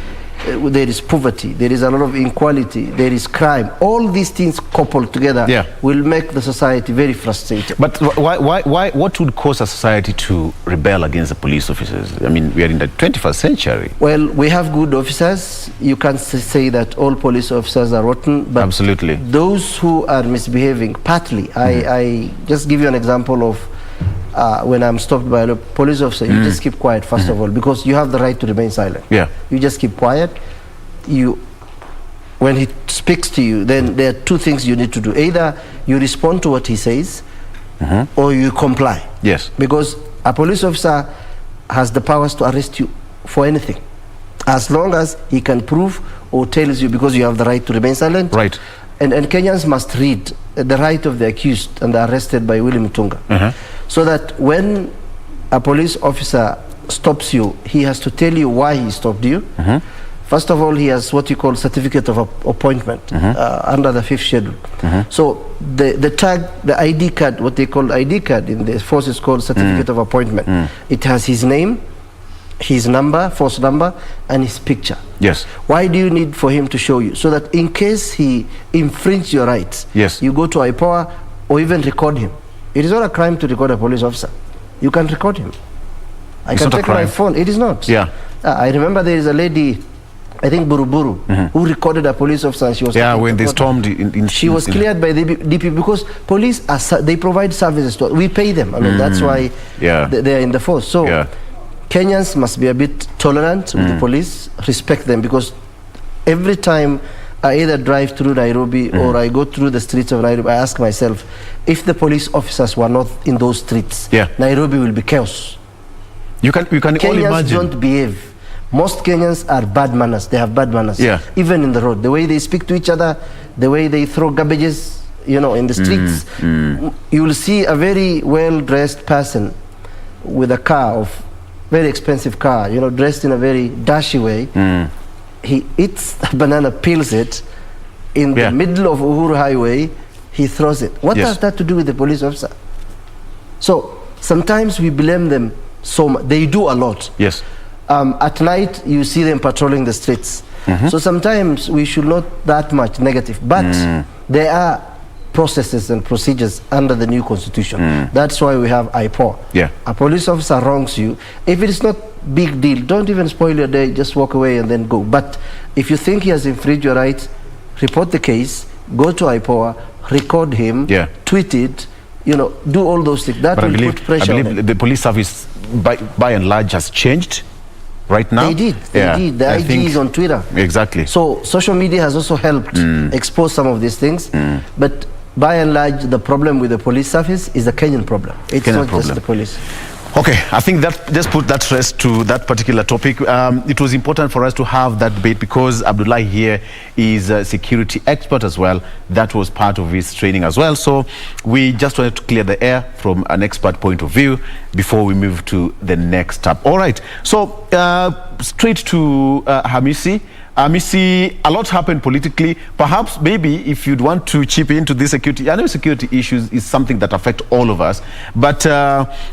there is poverty, there is a lot of inequality, there is crime. All these things coupled together will make the society very frustrated. But why? What would cause a society to rebel against the police officers? I mean, we are in the 21st century. Well, we have good officers. You can't say that all police officers are rotten, but absolutely, those who are misbehaving, partly. I just give you an example of when I'm stopped by a police officer, you just keep quiet, first of all, because you have the right to remain silent. You just keep quiet. When he speaks to you, then there are two things you need to do. Either you respond to what he says, or you comply. Yes. Because a police officer has the powers to arrest you for anything, as long as he can prove or tells you, because you have the right to remain silent. Right. And Kenyans must read the right of the accused and the arrested by William Mutunga. So that when a police officer stops you, he has to tell you why he stopped you. First of all, he has what you call certificate of appointment under the 5th schedule. So the tag, the ID card, what they call ID card in the force is called certificate of appointment. It has his name, his number, force number, and his picture. Yes. Why do you need for him to show you? So that in case he infringes your rights, you go to IPOA or even record him. It is not a crime to record a police officer. You can record him. I can take my phone. It is not. I remember there is a lady, I think Buruburu, who recorded a police officer. And she was when they stormed she was cleared by the DP because police they provide services to us. We pay them. I mean, that's why they are in the force. So Kenyans must be a bit tolerant with the police, respect them, because every time I either drive through Nairobi or I go through the streets of Nairobi, I ask myself, if the police officers were not in those streets, Nairobi will be chaos. You can Kenyans only imagine. Don't behave. Most Kenyans are bad manners. They have bad manners. Even in the road, the way they speak to each other, the way they throw garbages, in the streets. You will see a very well-dressed person with a car, of very expensive car, dressed in a very dashy way. He eats a banana, peels it in the middle of Uhuru Highway. He throws it. What has that to do with the police officer? So sometimes we blame them so much. They do a lot. Yes. At night, you see them patrolling the streets. So sometimes we should not that much negative. But there are processes and procedures under the new constitution. That's why we have IPOA. A police officer wrongs you. If it is not big deal, don't even spoil your day. Just walk away and then go. But if you think he has infringed your rights, report the case, go to IPOA, record him, tweet it, do all those things. That will put pressure on him. I believe the police service by and large has changed right now. They did. The IG is on Twitter. Exactly. So social media has also helped expose some of these things. But by and large, the problem with the police service is a Kenyan problem. It's not just the police. Okay, I think that just put that rest to that particular topic. It was important for us to have that debate because Abdullah here is a security expert as well. That was part of his training as well. So we just wanted to clear the air from an expert point of view before we move to the next step. All right, so straight to Hamisi. Hamisi, a lot happened politically. Perhaps, maybe, if you'd want to chip into this security, I know security issues is something that affect all of us, but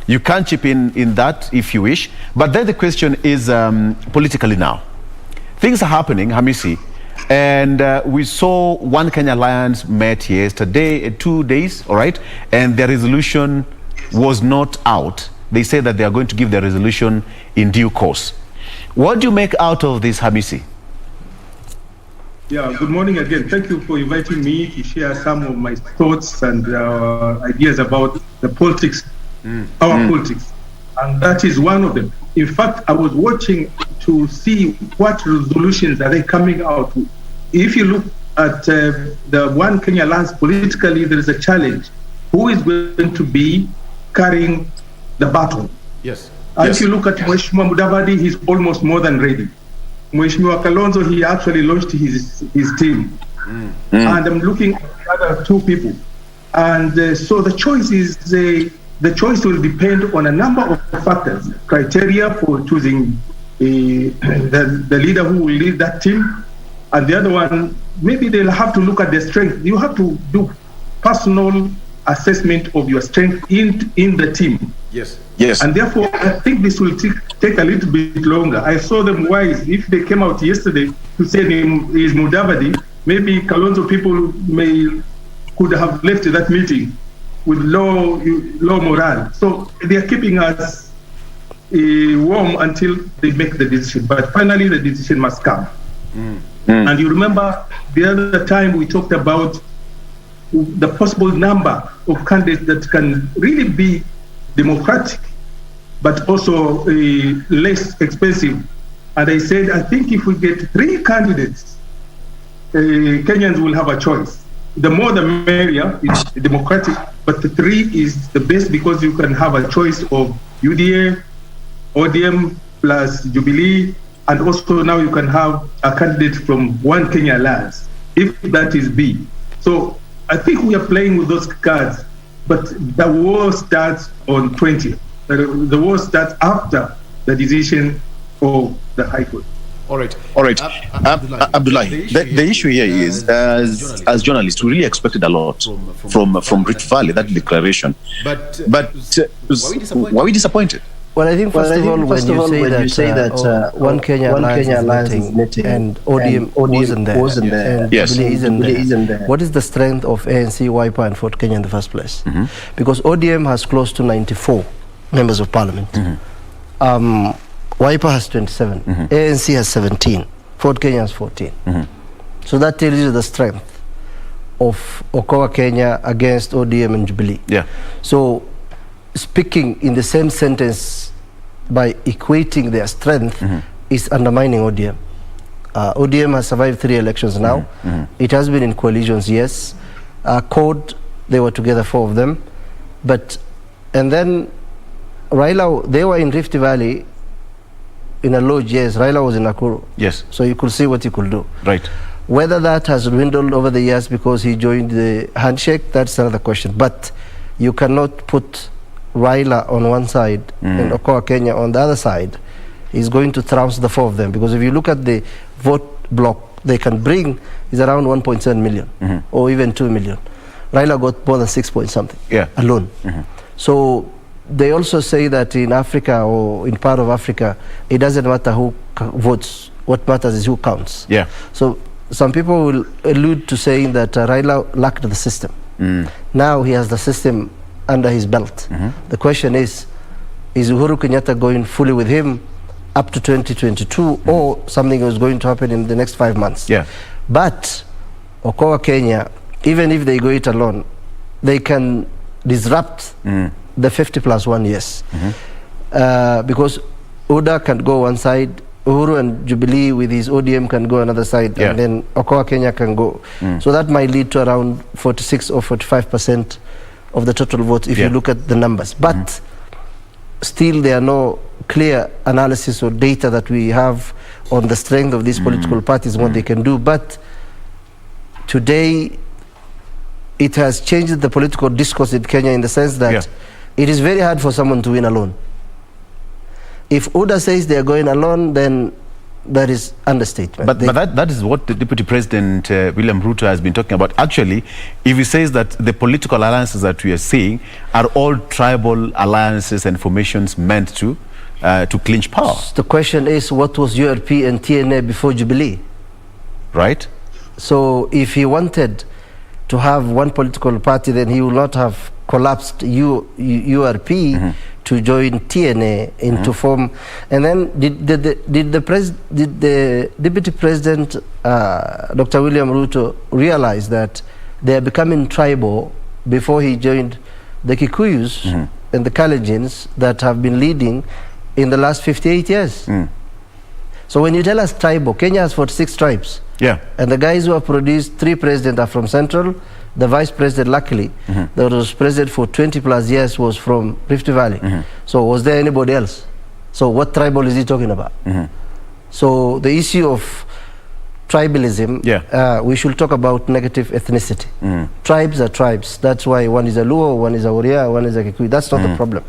you can chip in that if you wish. But then the question is politically now. Things are happening, Hamisi, and we saw One Kenya Alliance met yesterday, 2 days, all right, and their resolution was not out. They say that they are going to give their resolution in due course. What do you make out of this, Hamisi? Yeah, good morning again. Thank you for inviting me to share some of my thoughts and ideas about the politics, our politics. And that is one of them. In fact, I was watching to see what resolutions are they coming out with. If you look at the One Kenya Alliance politically, there is a challenge. Who is going to be carrying the baton? Yes. If you look at Mheshimiwa Mudavadi, he's almost more than ready. Mheshimiwa Kalonzo, he actually launched his team. And I'm looking at the other two people. And so the choice is the choice will depend on a number of factors, criteria for choosing the leader who will lead that team. And the other one, maybe they'll have to look at their strength. You have to do personal assessment of your strength in the team. Yes. And therefore, I think this will take a little bit longer. I saw them wise. If they came out yesterday to say is Mudavadi, maybe Kalonzo people could have left that meeting with low morale. So they are keeping us warm until they make the decision. But finally, the decision must come. And you remember the other time we talked about the possible number of candidates that can really be democratic, but also less expensive. And I said, I think if we get 3 candidates, Kenyans will have a choice. The more the merrier, it's democratic, but the 3 is the best because you can have a choice of UDA, ODM plus Jubilee, and also now you can have a candidate from One Kenya Alliance, if that is B. So I think we are playing with those cards, but the war starts on 20th. The war starts after the decision of the High Court. All right. Abdullahi, the issue here is, as journalists, we really expected a lot from Rift Valley, that declaration. But why are we disappointed? Well, I think first of all, when you say that One Kenya Alliance is meeting and ODM wasn't there, and Jubilee isn't there, what is the strength of ANC, Wiper and Fort Kenya in the first place? Because ODM has close to 94 members of parliament. Wiper has 27, ANC has 17, Fort Kenya has 14. So that tells you the strength of Okoa Kenya against ODM and Jubilee. So speaking in the same sentence by equating their strength is undermining ODM. ODM has survived 3 elections now. It has been in coalitions, yes. CORD, they were together, 4 of them. And then Raila, they were in Rift Valley in a lodge, yes. Raila was in Nakuru. Yes. So you could see what he could do. Right. Whether that has dwindled over the years because he joined the handshake, that's another question. But you cannot put Raila on one side and Okoa Kenya on the other side. He's going to trounce the 4 of them, because if you look at the vote block they can bring is around 1.7 million or even 2 million. Raila got more than 6 point something alone. So they also say that in Africa or in part of Africa, it doesn't matter who votes. What matters is who counts. So some people will allude to saying that Raila lacked the system. Now he has the system under his belt. The question is Uhuru Kenyatta going fully with him up to 2022 or something is going to happen in the next 5 months? But Okoa Kenya, even if they go it alone, they can disrupt the 50+1 yes. Because UDA can go one side, Uhuru and Jubilee with his ODM can go another side, and then Okoa Kenya can go. So that might lead to around 46 or 45% of the total votes if you look at the numbers. But still there are no clear analysis or data that we have on the strength of these political parties and what they can do. But today it has changed the political discourse in Kenya in the sense that it is very hard for someone to win alone. If UDA says they are going alone, then that is understatement. But that is what the Deputy President William Ruto has been talking about. Actually, if he says that the political alliances that we are seeing are all tribal alliances and formations meant to clinch power. The question is, what was URP and TNA before Jubilee? Right. So if he wanted to have one political party, then he would not have collapsed URP to join TNA into form. And then did the Deputy President Dr. William Ruto realize that they are becoming tribal before he joined the Kikuyus and the Kalenjins that have been leading in the last 58 years? So when you tell us tribal, Kenya has 46 tribes. And the guys who have produced 3 presidents are from Central. The vice president, luckily, that was president for 20+ years, was from Rift Valley. So was there anybody else? So what tribal is he talking about? So the issue of tribalism, we should talk about negative ethnicity. Tribes are tribes. That's why one is a Luo, one is a Oria, one is a Kikuyu. That's not the problem.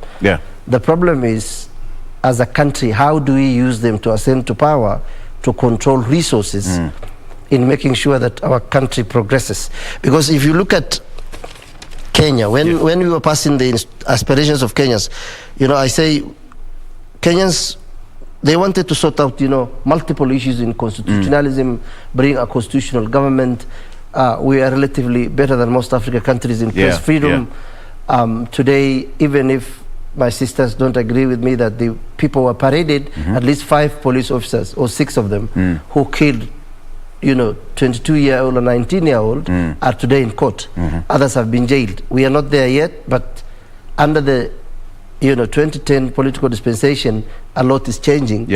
The problem is, as a country, how do we use them to ascend to power, to control resources in making sure that our country progresses? Because if you look at Kenya, when we were passing the aspirations of Kenyans, you know, I say Kenyans, they wanted to sort out, you know, multiple issues in constitutionalism, bring a constitutional government. We are relatively better than most African countries in press freedom. Today, even if my sisters don't agree with me that the people were paraded, at least 5 police officers, or 6 of them, who killed, you know, 22-year-old or 19-year-old are today in court. Others have been jailed. We are not there yet, but under the, you know, 2010 political dispensation, a lot is changing.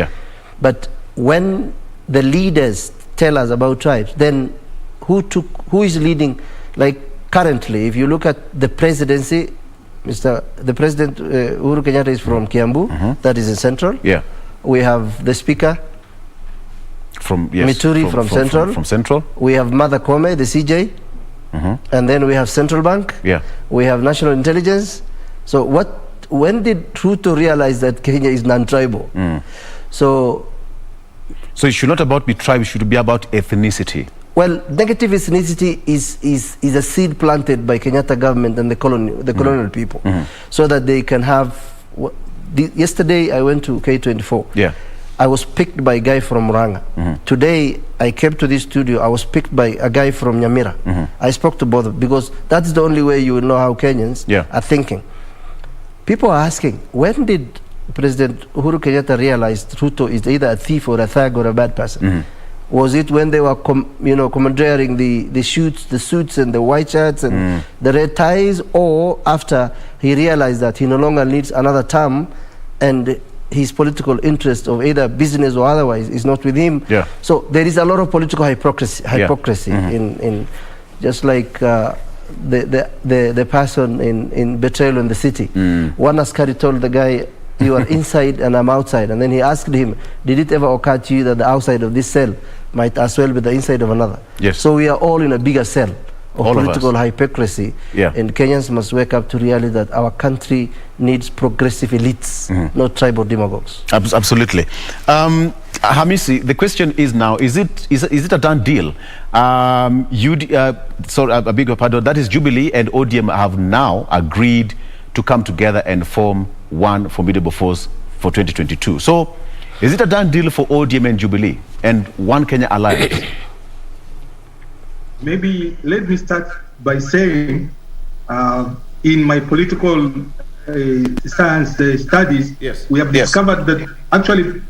But when the leaders tell us about tribes, then who is leading? Like currently, if you look at the presidency, the President Uhuru Kenyatta is from Kiambu, that is in Central. We have the Speaker from Mituri from Central. We have Mother Kome, the CJ, and then we have Central Bank. We have National Intelligence. So when did Ruto realize that Kenya is non-tribal? So it should not about be tribe; it should be about ethnicity. Well, negative ethnicity is a seed planted by Kenyatta government and the colonial people, so that they can have. Yesterday I went to K24. I was picked by a guy from Muranga. Today I came to this studio. I was picked by a guy from Nyamira. I spoke to both of them because that's the only way you will know how Kenyans are thinking. People are asking, when did President Uhuru Kenyatta realize Ruto is either a thief or a thug or a bad person? Was it when they were, commandeering the suits and the white shirts and the red ties, or after he realized that he no longer needs another term and his political interest of either business or otherwise is not with him? So there is a lot of political hypocrisy in just like the person in Betrayal in the City. One askari told the guy, you are inside and I'm outside. And then he asked him, did it ever occur to you that the outside of this cell might as well be the inside of another? So we are all in a bigger cell of political hypocrisy. And Kenyans must wake up to reality that our country needs progressive elites, not tribal demagogues. Absolutely. Hamisi, the question is now, is it a done deal? Sorry, I beg your pardon, that is Jubilee and ODM have now agreed to come together and form one formidable force for 2022. So, is it a done deal for ODM and Jubilee and One Kenya Alliance? Maybe let me start by saying, in my political science studies, we have discovered that actually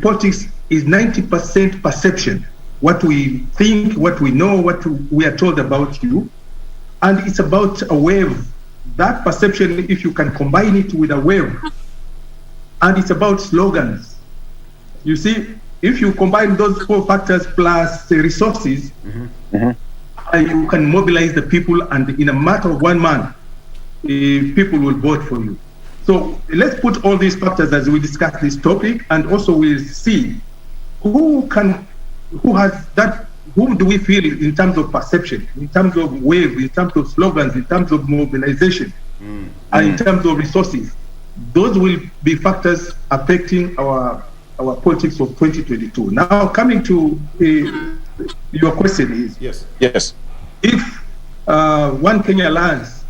politics is 90% perception. What we think, what we know, what we are told about you, and it's about a wave. That perception, if you can combine it with a wave, and it's about slogans. You see, if you combine those 4 factors plus the resources, you can mobilize the people, and in a matter of 1 month, people will vote for you. So let's put all these factors as we discuss this topic, and also we'll see who do we feel in terms of perception, in terms of wave, in terms of slogans, in terms of mobilization, and in terms of resources. Those will be factors affecting our politics of 2022. Now, coming to your question is, if One Kenya Alliance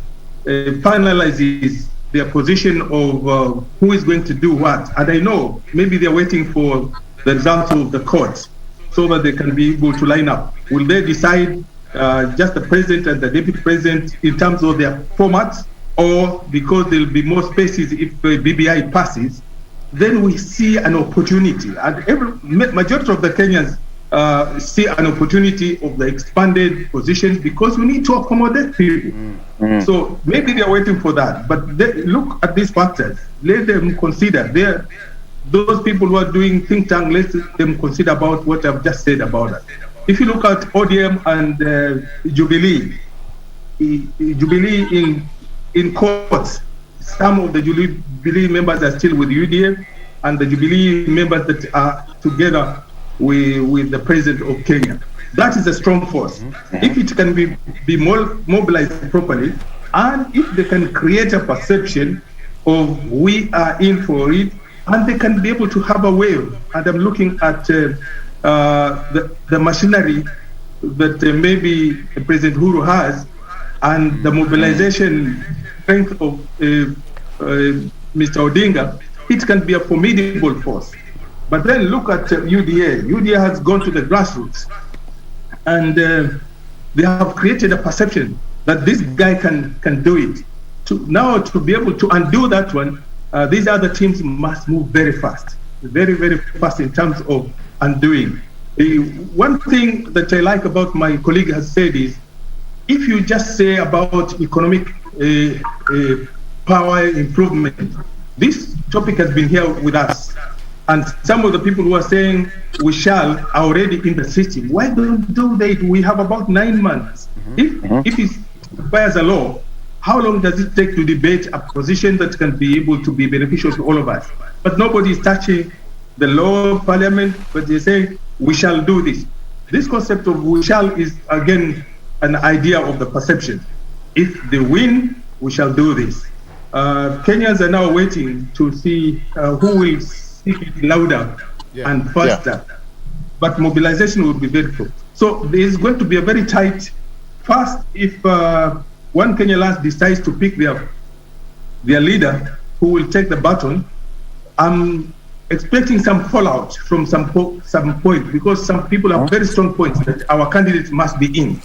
finalizes their position of who is going to do what, and I know maybe they're waiting for the results of the courts so that they can be able to line up. Will they decide just the president and the deputy president in terms of their formats, or because there will be more spaces if BBI passes, then we see an opportunity. And majority of the Kenyans see an opportunity of the expanded positions because we need to accommodate people. So maybe they're waiting for that. But look at these factors. Let them consider. Those people who are doing think tank, let them consider about what I've just said about it. If you look at ODM and Jubilee in courts, some of the Jubilee members are still with UDF, and the Jubilee members that are together with the president of Kenya. That is a strong force. If it can be mobilized properly, and if they can create a perception of we are in for it, and they can be able to have a wave. And I'm looking at the machinery that maybe President Uhuru has, and the mobilization strength of Mr. Odinga. It can be a formidable force. But then look at UDA. UDA has gone to the grassroots, and they have created a perception that this guy can do it. To be able to undo that one, these other teams must move very fast, very, very fast in terms of undoing. One thing that I like about my colleague has said is, if you just say about economic power improvement, this topic has been here with us. And some of the people who are saying we shall are already in the system. Why don't do they? We have about 9 months. If it requires a law, how long does it take to debate a position that can be able to be beneficial to all of us? But nobody is touching the law of parliament, but they say we shall do this. This concept of we shall is again an idea of the perception. If they win, we shall do this. Kenyans are now waiting to see who will speak it louder and faster. But mobilization will be very quick. So there is going to be a very tight. First, if one Kenya land decides to pick their leader who will take the baton, I'm expecting some fallout from some point, because some people have very strong points that our candidate must be in.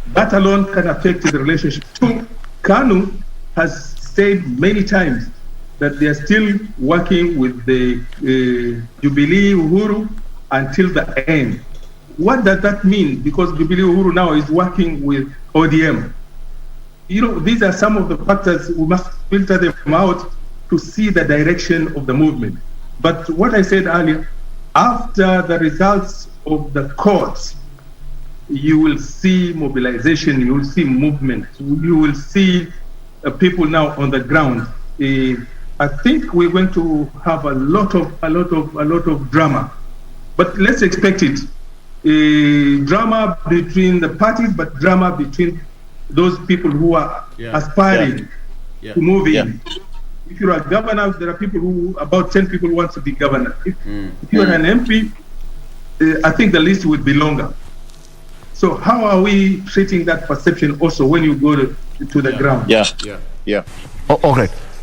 That alone can affect the relationship. Two, KANU has said many times that they are still working with the Jubilee Uhuru until the end. What does that mean? Because Jubilee Uhuru now is working with ODM. You know, these are some of the factors we must filter them out to see the direction of the movement. But what I said earlier, after the results of the courts, you will see mobilization, you will see movement, you will see people now on the ground. I think we're going to have a lot of drama, but let's expect it. Drama between the parties, but drama between those people who are aspiring to move in. If you're a governor, there are people about 10 people who want to be governor. If you're an MP, I think the list would be longer. So how are we treating that perception also when you go to the ground?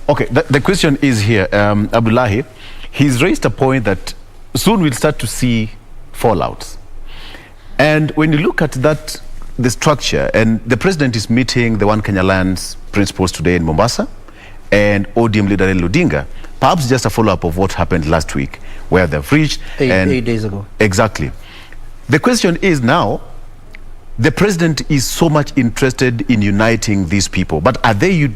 Okay, the question is here, Abdullahi. He's raised a point that soon we'll start to see fallouts. And when you look at that, the structure, and the president is meeting the One Kenya Lands principals today in Mombasa, and ODM leader Raila Odinga, perhaps just a follow-up of what happened last week, where they've reached 8 days ago. Exactly. The question is now, the president is so much interested in uniting these people, but are they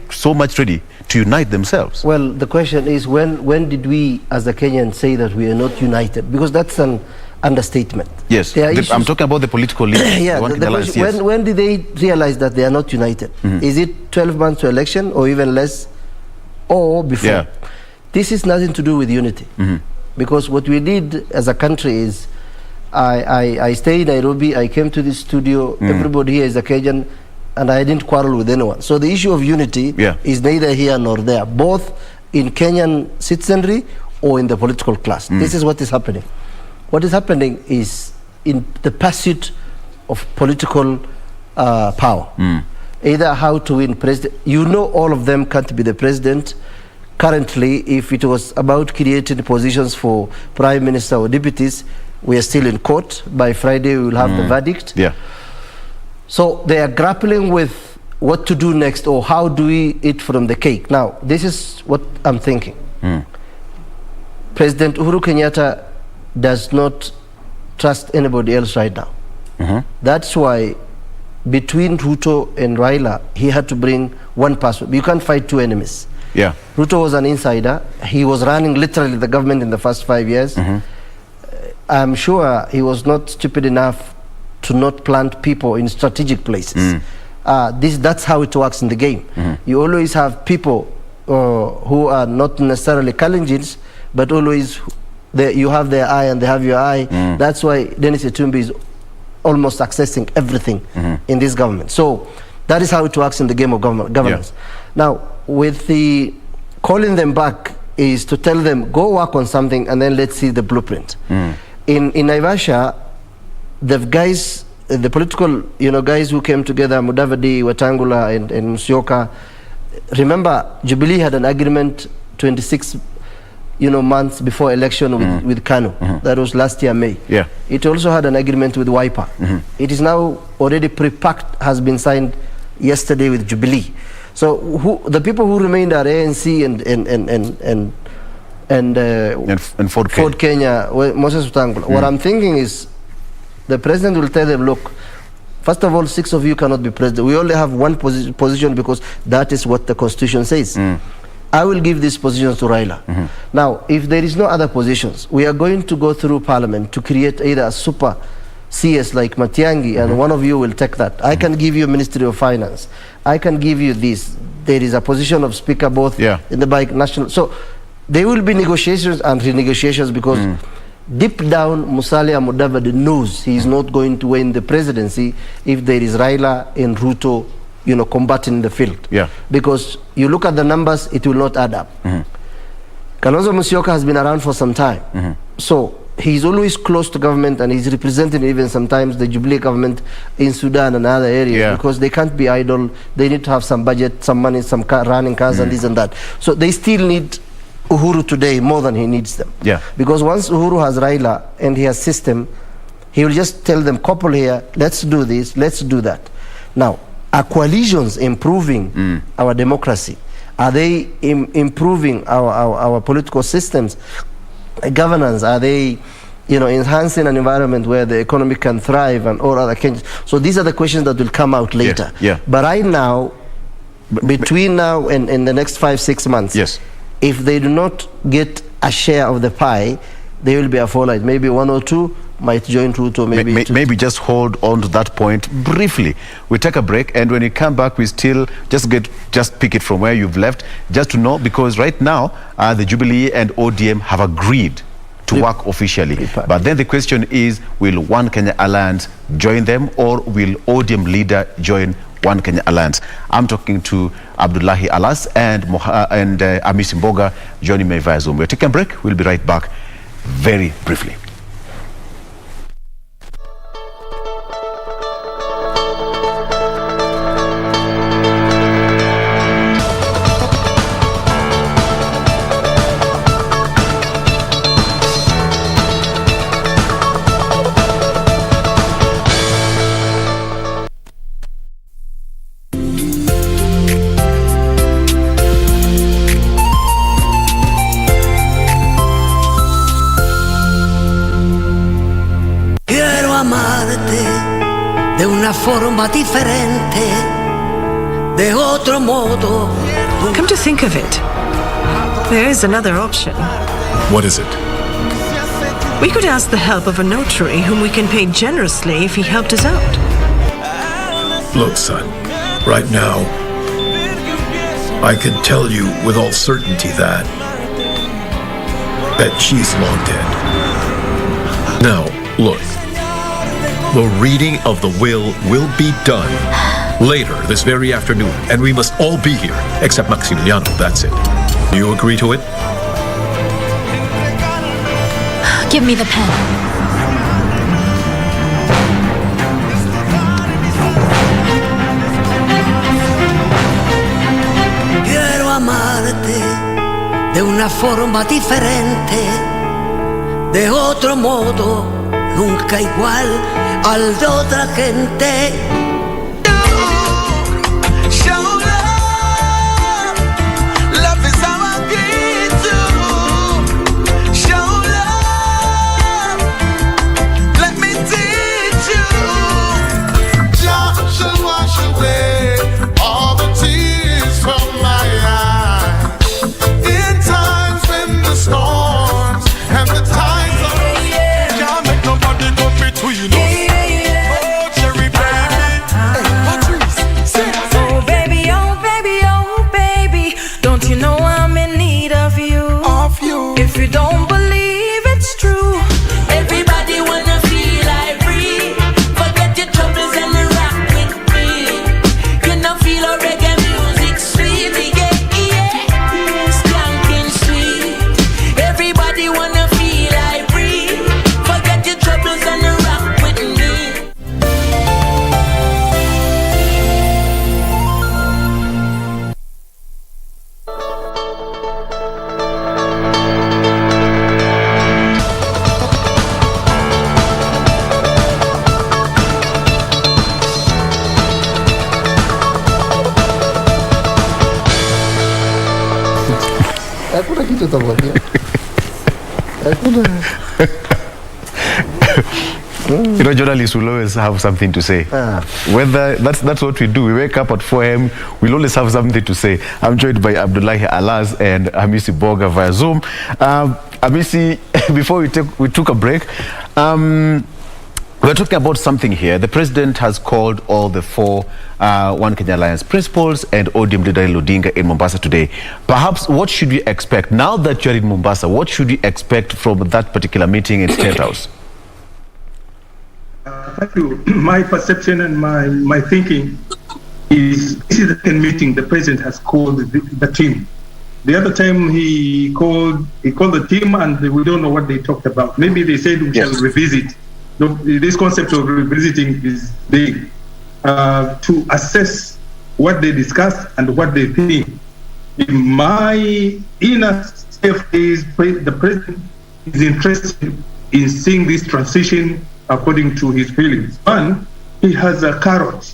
so much ready to unite themselves? Well, the question is, when did we as the Kenyans say that we are not united? Because that's an understatement. Yes, I'm talking about the political leaders. Yeah, when did they realize that they are not united? Is it 12 months to election, or even less, or before? This is nothing to do with unity. Because what we did as a country is, I stay in Nairobi, I came to this studio, everybody here is a Kenyan, and I didn't quarrel with anyone. So the issue of unity is neither here nor there, both in Kenyan citizenry or in the political class. This is what is happening. What is happening is in the pursuit of political power, either how to win president. You know, all of them can't be the president. Currently, if it was about creating positions for prime minister or deputies, we are still in court. By Friday, we will have the verdict. So they are grappling with what to do next, or how do we eat from the cake. Now, this is what I'm thinking. President Uhuru Kenyatta does not trust anybody else right now. That's why between Ruto and Raila, he had to bring one person. You can't fight two enemies. Ruto was an insider. He was running literally the government in the first 5 years. I'm sure he was not stupid enough to not plant people in strategic places. That's how it works in the game. You always have people who are not necessarily Kalenjins, but always you have their eye and they have your eye. That's why Dennis Itumbi is almost accessing everything in this government. So that is how it works in the game of governance. Now, with the calling them back is to tell them, go work on something and then let's see the blueprint. In Naivasha, the guys, the political guys who came together, Mudavadi, Wetangula and Musyoka, remember Jubilee had an agreement 26 months before election with KANU. That was last year, May. It also had an agreement with Wiper. It is now already pre-packed, has been signed yesterday with Jubilee. So the people who remained are ANC and Ford Kenya, Moses Wetangula. What I'm thinking is the president will tell them, look, first of all, 6 of you cannot be president. We only have one position because that is what the constitution says. I will give these positions to Raila. Now, if there is no other positions, we are going to go through parliament to create either a super CS like Matiang'i, and one of you will take that. I can give you Ministry of Finance. I can give you this. There is a position of speaker both in the national. So there will be negotiations and renegotiations because deep down, Musalia Mudavadi knows he is not going to win the presidency if there is Raila and Ruto combating the field. Because you look at the numbers, it will not add up. Kalonzo Musyoka has been around for some time. So he's always close to government and he's representing even sometimes the Jubilee government in Sudan and other areas because they can't be idle. They need to have some budget, some money, some running cars and this and that. So they still need Uhuru today more than he needs them. Because once Uhuru has Raila and he has system, he will just tell them, couple here, let's do this, let's do that. Now, are coalitions improving our democracy? Are they improving our political systems, governance? Are they enhancing an environment where the economy can thrive and all other changes? So these are the questions that will come out later. But right now, between now and in the next 5-6 months, if they do not get a share of the pie, there will be a fallout. Maybe 1 or 2 might join Ruto. Maybe just hold on to that point briefly. We take a break, and when you come back, we still just pick it from where you've left, just to know, because right now the Jubilee and ODM have agreed to work officially. But then the question is, will One Kenya Alliance join them, or will ODM leader join One Kenya Alliance? I'm talking to Abdullahi Alas and Amis Mboga joining me via Zoom. We're taking a break. We'll be right back very briefly. De una forma diferente, de otro modo. Come to think of it, there is another option. What is it? We could ask the help of a notary whom we can pay generously if he helped us out. Look, son, right now, I can tell you with all certainty that she's long dead. Now, look. The reading of the will be done later this very afternoon, and we must all be here, except Maximiliano, that's it. Do you agree to it? Give me the pen. Quiero amarte de una forma diferente, de otro modo, nunca igual al de otra gente. Cherry baby, Hakuna kitu utamwambia. Hakuna. You know, journalists will always have something to say. Whether that's what we do. We wake up at 4 a.m. We'll always have something to say. I'm joined by Abdullahi Alaz and Hamisi Boga via Zoom. Hamisi, before we took a break, we're talking about something here. The president has called all the 4 One Kenya Alliance principals and ODM leader Odinga in Mombasa today. Perhaps what should we expect now that you're in Mombasa? What should we expect from that particular meeting in State House? Thank you. My perception and my thinking is this is the 10th meeting the president has called the team. The other time he called the team and we don't know what they talked about. Maybe they said we shall revisit. This concept of revisiting is big to assess what they discussed and what they think. In my inner self is the president is interested in seeing this transition according to his feelings. One, he has a carrot.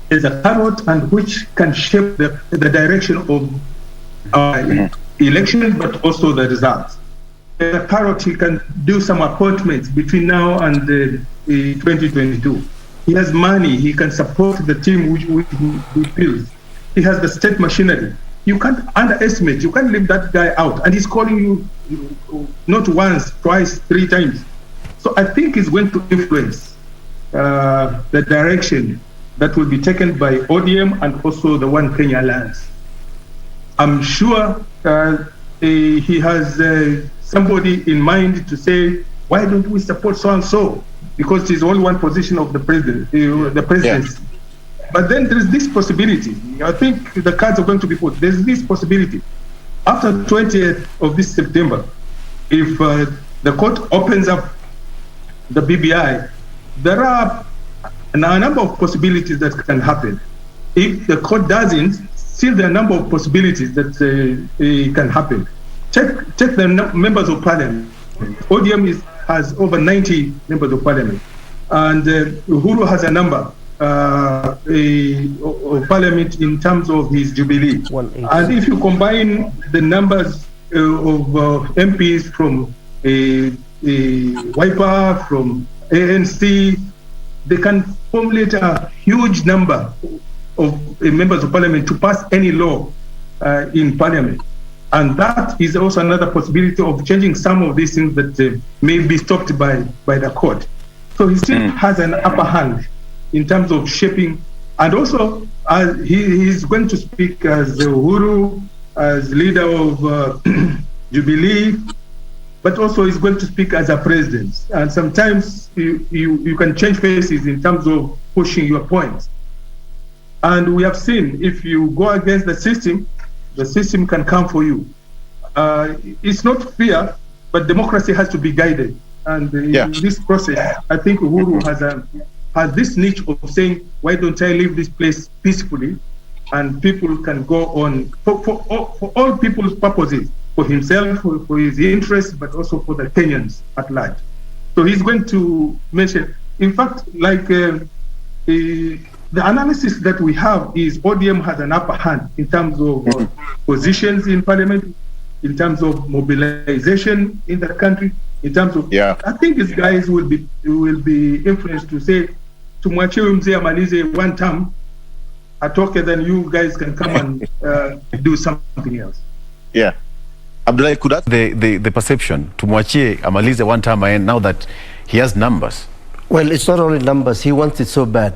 There's a carrot and which can shape the direction of election, but also the results. A carrot, he can do some appointments between now and 2022. He has money, he can support the team which builds. He has the state machinery. You can't underestimate, you can't leave that guy out. And he's calling you not once, twice, 3 times. So I think it's going to influence the direction that will be taken by ODM and also the One Kenya Alliance. I'm sure he has somebody in mind to say, why don't we support so-and-so? Because it's only one position of the presidency. Yeah. But then there is this possibility. I think the cards are going to be put. There's this possibility. After 20th of this September, if the court opens up the BBI, there are a number of possibilities that can happen. If the court doesn't, still there are a number of possibilities that can happen. Check the members of parliament. ODM has over 90 members of parliament, and Uhuru has a number of parliament in terms of his Jubilee. And if you combine the numbers of MPs from Wiper, from ANC, they can formulate a huge number of members of parliament to pass any law in parliament. And that is also another possibility of changing some of these things that may be stopped by the court. So he still has an upper hand in terms of shaping. And also, he's going to speak as Uhuru, as leader of Jubilee, but also he's going to speak as a president. And sometimes you can change faces in terms of pushing your points. And we have seen, if you go against the system can come for you. It's not fear, but democracy has to be guided. And in this process, I think Uhuru has this niche of saying, why don't I leave this place peacefully? And people can go on for all people's purposes, for himself, for his interests, but also for the Kenyans at large. So he's going to mention, in fact, like the analysis that we have is ODM has an upper hand in terms of positions in parliament, in terms of mobilization in the country, in terms of, I think these guys will be influenced to say, tumwachie mzee amalize one term, atoke, then you guys can come and do something else. Yeah. Abdullahi, could that the perception tumwachie amalize one term, and now that he has numbers? Well, it's not only numbers. He wants it so bad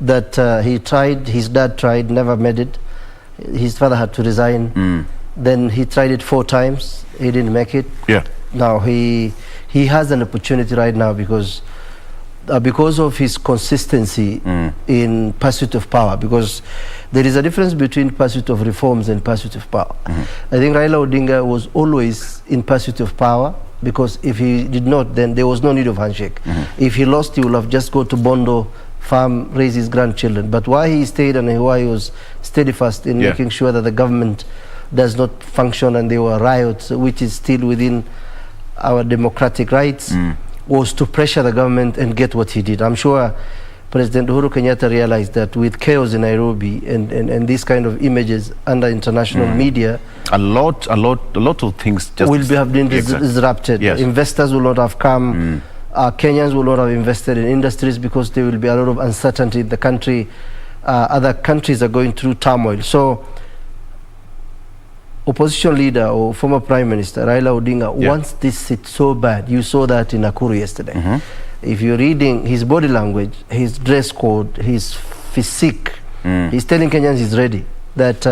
that he tried, his dad tried, never made it. His father had to resign. Then he tried it 4 times. He didn't make it. Now he has an opportunity right now because of his consistency in pursuit of power, because there is a difference between pursuit of reforms and pursuit of power. I think Raila Odinga was always in pursuit of power, because if he did not, then there was no need of handshake. If he lost, he would have just go to Bondo farm, raise his grandchildren. But why he stayed and why he was steadfast in making sure that the government does not function and there were riots, which is still within our democratic rights, was to pressure the government and get what he did. I'm sure President Uhuru Kenyatta realized that with chaos in Nairobi and these kind of images under international media, a lot of things just will have been disrupted. Yes. Investors will not have come. Kenyans will not have invested in industries because there will be a lot of uncertainty in the country. Other countries are going through turmoil. So, opposition leader or former Prime Minister Raila Odinga wants this seat so bad. You saw that in Nakuru yesterday. If you're reading his body language, his dress code, his physique, he's telling Kenyans he's ready. That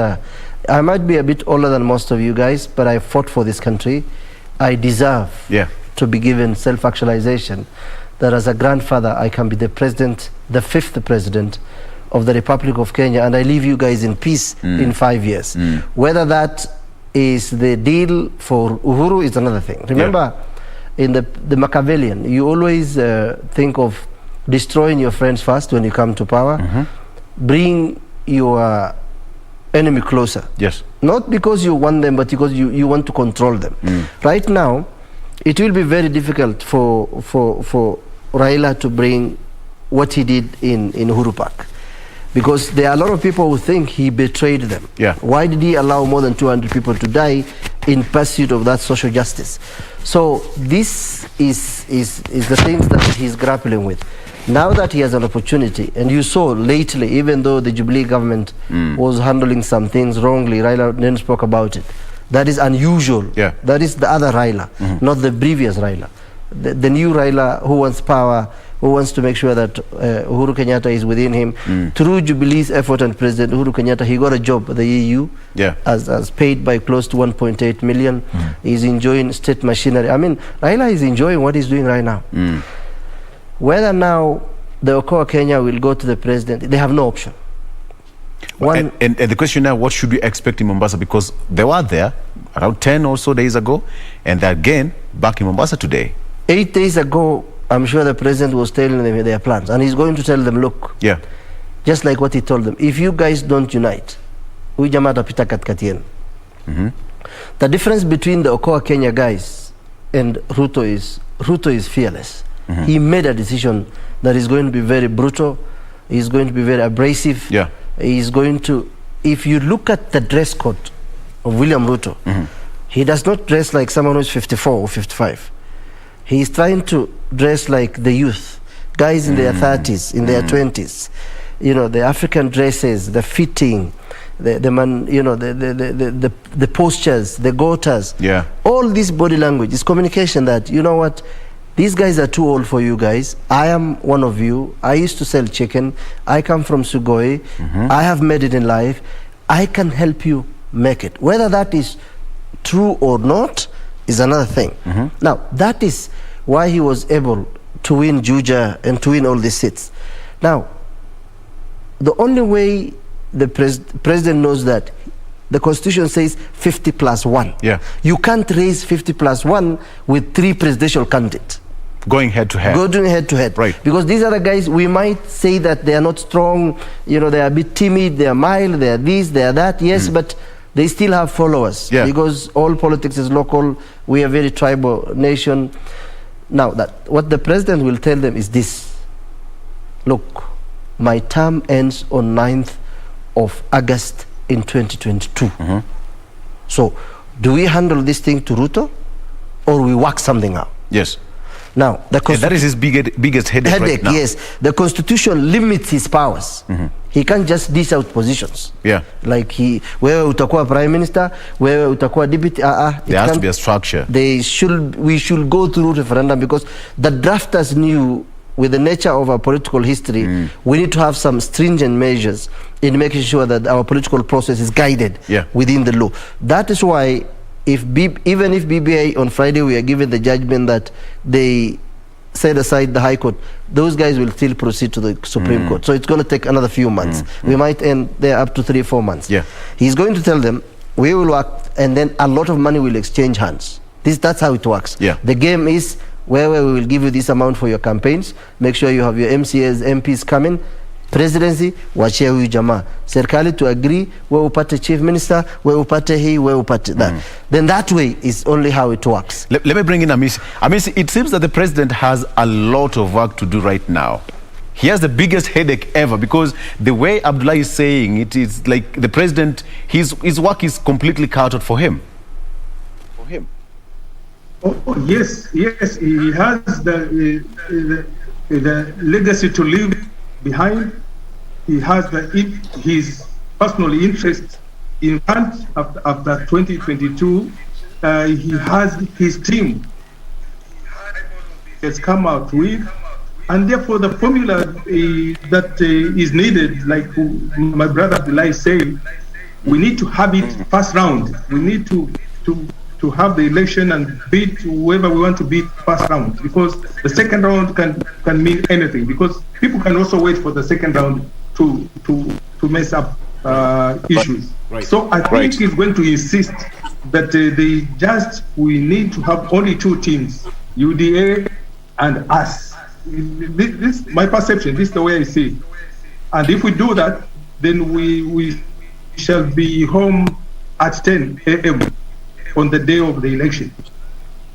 I might be a bit older than most of you guys, but I fought for this country. I deserve to be given self-actualization. That as a grandfather, I can be the president, the 5th president of the Republic of Kenya, and I leave you guys in peace in 5 years. Whether that is the deal for Uhuru is another thing. Remember, in the Machiavellian, you always think of destroying your friends first when you come to power. Bring your enemy closer. Yes. Not because you want them, but because you want to control them. Right now, it will be very difficult for Raila to bring what he did in Uhuru Park. Because there are a lot of people who think he betrayed them. Why did he allow more than 200 people to die in pursuit of that social justice? So this is the things that he's grappling with. Now that he has an opportunity, and you saw lately, even though the Jubilee government was handling some things wrongly, Raila then spoke about it. That is unusual. That is the other Raila, not the previous Raila. The new Raila who wants power, who wants to make sure that Uhuru Kenyatta is within him. Through Jubilee's effort and President Uhuru Kenyatta, he got a job at the EU as paid by close to 1.8 million. He's enjoying state machinery. I mean, Raila is enjoying what he's doing right now. Whether now the Okoa Kenya will go to the president, they have no option. And the question now, what should we expect in Mombasa? Because they were there around 10 or so days ago, and they're again back in Mombasa today. 8 days ago, I'm sure the president was telling them their plans, and he's going to tell them, look, just like what he told them, if you guys don't unite, huyu jamaa atapita katikati yenu. The difference between the Okoa Kenya guys and Ruto is fearless. He made a decision that is going to be very brutal, he's going to be very abrasive. He's going to, if you look at the dress code of William Ruto, he does not dress like someone who is 54 or 55. He's trying to dress like the youth, guys in their 30s, in their 20s. You know, the African dresses, the fitting, the man, you know, the postures, the gotas. All this body language is communication that, you know what, these guys are too old for you guys. I am one of you. I used to sell chicken. I come from Sugoi. I have made it in life. I can help you make it. Whether that is true or not is another thing. Now, that is why he was able to win Juja and to win all these seats. Now, the only way the president knows that, the constitution says 50 plus 1. You can't raise 50 plus 1 with 3 presidential candidates. Going head to head. Going head to head. Right. Because these other guys, we might say that they are not strong, you know, they are a bit timid, they are mild, they are this, they are that, yes, but they still have followers. Because all politics is local, we are a very tribal nation. Now, what the president will tell them is this: look, my term ends on 9th of August in 2022. So, do we handle this thing to Ruto, or we work something out? Yes. Now, that is his biggest headache right now. Yes. The constitution limits his powers. He can't just dish out positions. Like wewe utakuwa prime minister, wewe utakuwa deputy. There has to be a structure. We should go through referendum, because the drafters knew, with the nature of our political history, we need to have some stringent measures in making sure that our political process is guided within the law. That is why, even if BBI on Friday we are given the judgment that they set aside the High Court, those guys will still proceed to the Supreme Court. So it's going to take another few months. We might end there up to 3 or 4 months. He's going to tell them, we will work, and then a lot of money will exchange hands. That's how it works. The game is, where we will give you this amount for your campaigns, make sure you have your MCAs, MPs coming. Presidency, wachia huyu jamaa. Serikali to agree, we upate chief minister, we upate hii, we upate that. Then that way is only how it works. Let me bring in Amisi. Amisi, it seems that the president has a lot of work to do right now. he has the biggest headache ever, because the way Abdullah is saying it is like the president, his work is completely cut out for him. Oh, yes, he has the legacy to leave behind. He has his personal interest in front after 2022. He has his team has come out with, and therefore the formula that is needed, like my brother Abdullah said, we need to have it first round. We need to have the election and beat whoever we want to beat first round, because the second round can mean anything, because people can also wait for the second round to mess up issues. Right. So I think he's going to insist that we need to have only two teams, UDA and us. This my perception, this is the way I see it. And if we do that, then we shall be home at 10 a.m. on the day of the election.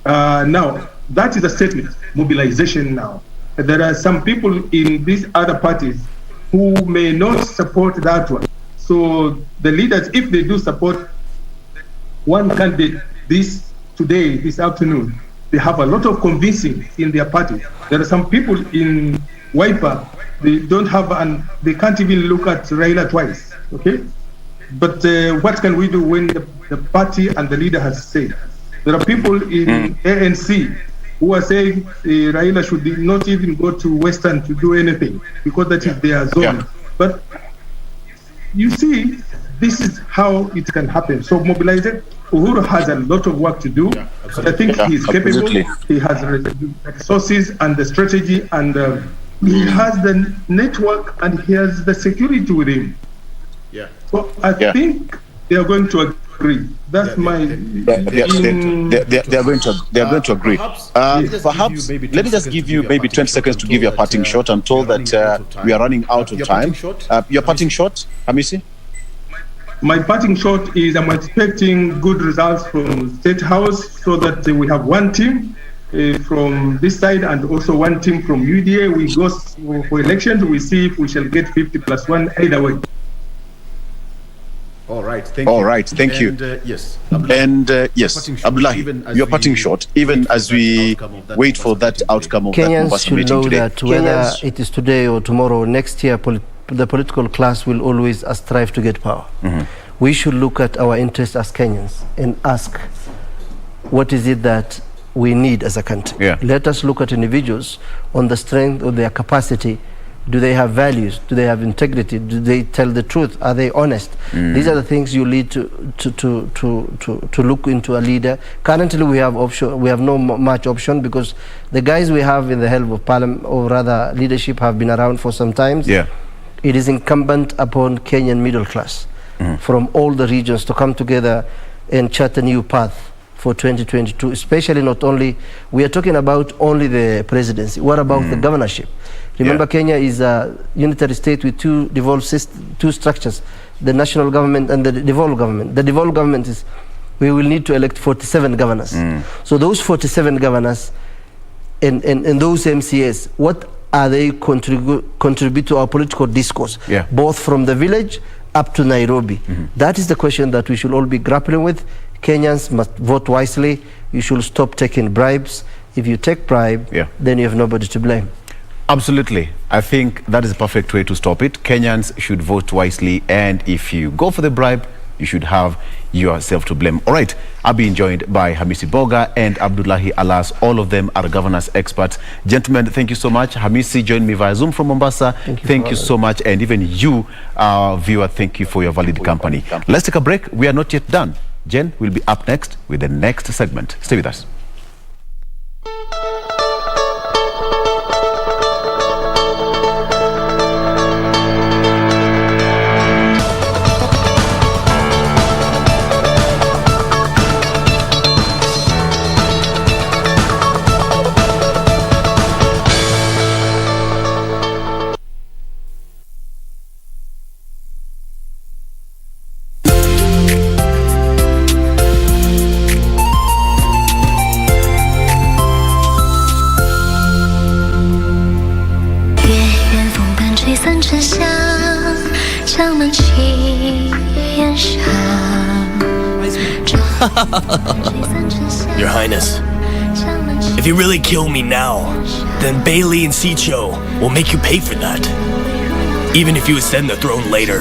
Now, that is a statement, mobilization now. There are some people in these other parties who may not support that one. So the leaders, if they do support one candidate this afternoon, they have a lot of convincing in their party. There are some people in Wiper, they don't have, and they can't even look at Raila twice, okay? But what can we do when the party and the leader has said? There are people in ANC who are saying Raila should not even go to Western to do anything, because that is their zone. Yeah. But you see, this is how it can happen. So mobilization, Uhuru has a lot of work to do. Yeah, I think he's capable. Absolutely. He has the resources and the strategy, and he has the network, and he has the security with him. Yeah. So I think they are going to agree. That's my. They are going to agree. Perhaps let me just give you maybe 20 seconds to give your parting shot. I'm told that we are running out of time. Your parting shot, Hamisi? My parting shot is I'm expecting good results from State House, so that we have one team from this side and also one team from UDA. We go for elections. We see if we shall get 50+1 either way. All right, thank you. Yes, Abdullah, your parting shot, even as we wait for that outcome of Kenyans that should meeting know today. that whether it is today or tomorrow, next year, the political class will always strive to get power. We should look at our interests as Kenyans and ask, what is it that we need as a country? Yeah. Let us look at individuals on the strength of their capacity. Do they have values? Do they have integrity? Do they tell the truth? Are they honest? These are the things you need to look into a leader. Currently, we have no much option, because the guys we have in the helm of parliament, or rather leadership, have been around for some time. Yeah. It is incumbent upon Kenyan middle class from all the regions to come together and chart a new path for 2022, especially not only, we are talking about only the presidency. What about the governorship? Remember, Kenya is a unitary state with two structures, the national government and the devolved government. The devolved government is, we will need to elect 47 governors. So those 47 governors and those MCAs, what are they contribute to our political discourse, both from the village up to Nairobi? That is the question that we should all be grappling with. Kenyans must vote wisely. You should stop taking bribes. If you take bribe, then you have nobody to blame. Absolutely. I think that is the perfect way to stop it. Kenyans should vote wisely, and if you go for the bribe, you should have yourself to blame. All right, I've been joined by Hamisi Boga and Abdullahi Alas. All of them are governance experts. Gentlemen, thank you so much. Hamisi joined me via Zoom from Mombasa. Thank you so much. And even you, viewer, thank you for your valid company. Let's take a break. We are not yet done. Jen will be up next with the next segment. Stay with us. Your Highness, if you really kill me now, then Bailey and Sicho will make you pay for that. Even if you ascend the throne later.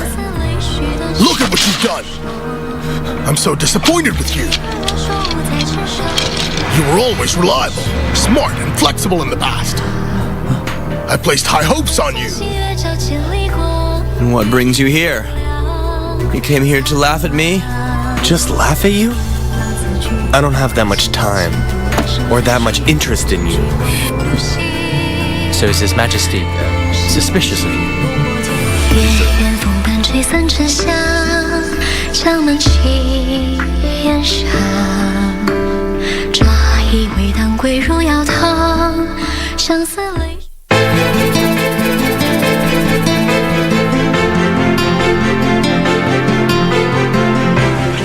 Look at what you've done! I'm so disappointed with you. You were always reliable, smart, and flexible in the past. I placed high hopes on you. And what brings you here? You came here to laugh at me? Just laugh at you? I don't have that much time, or that much interest in you. So is His Majesty suspicious of you?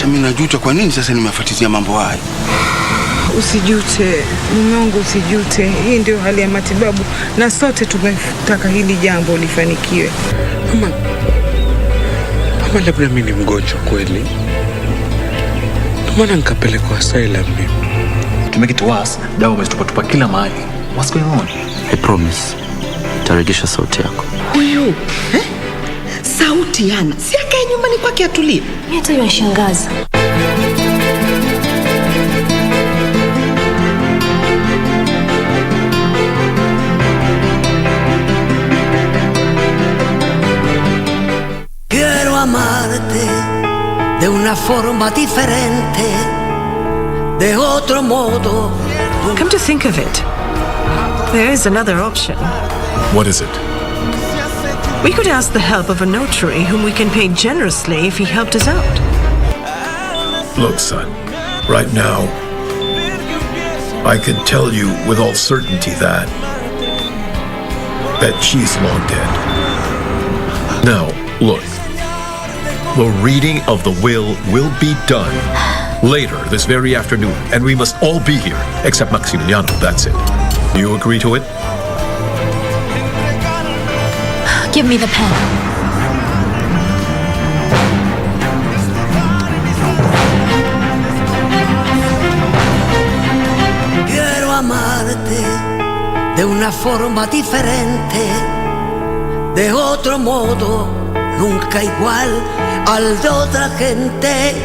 Mimi najuta kwa nini sasa nimefuatilia mambo haya. Usijute, mume wangu, usijute. Hii ndio hali ya matibabu na sote tumetaka hili jambo lifanikiwe. Mama, labda mimi ni mgonjwa kweli. Maana nikapelekwa asylum mimi. To make it worse, dawa umetupa kila mahali. What's going on? I promise. Tarejesha sauti yako. Huyu, sauti yana. Si akae nyumbani kwake atulie. Mimi hata yashangaza. Quiero amarte de una forma diferente, de otro modo. Come to think of it, there is another option. What is it? We could ask the help of a notary whom we can pay generously if he helped us out. Look, son, right now, I can tell you with all certainty that she's long dead. Now, look, the reading of the will be done later this very afternoon, and we must all be here, except Maximiliano, that's it. Do you agree to it? Give me the pen. Quiero amarte de una forma diferente, de otro modo, nunca igual al de otra gente.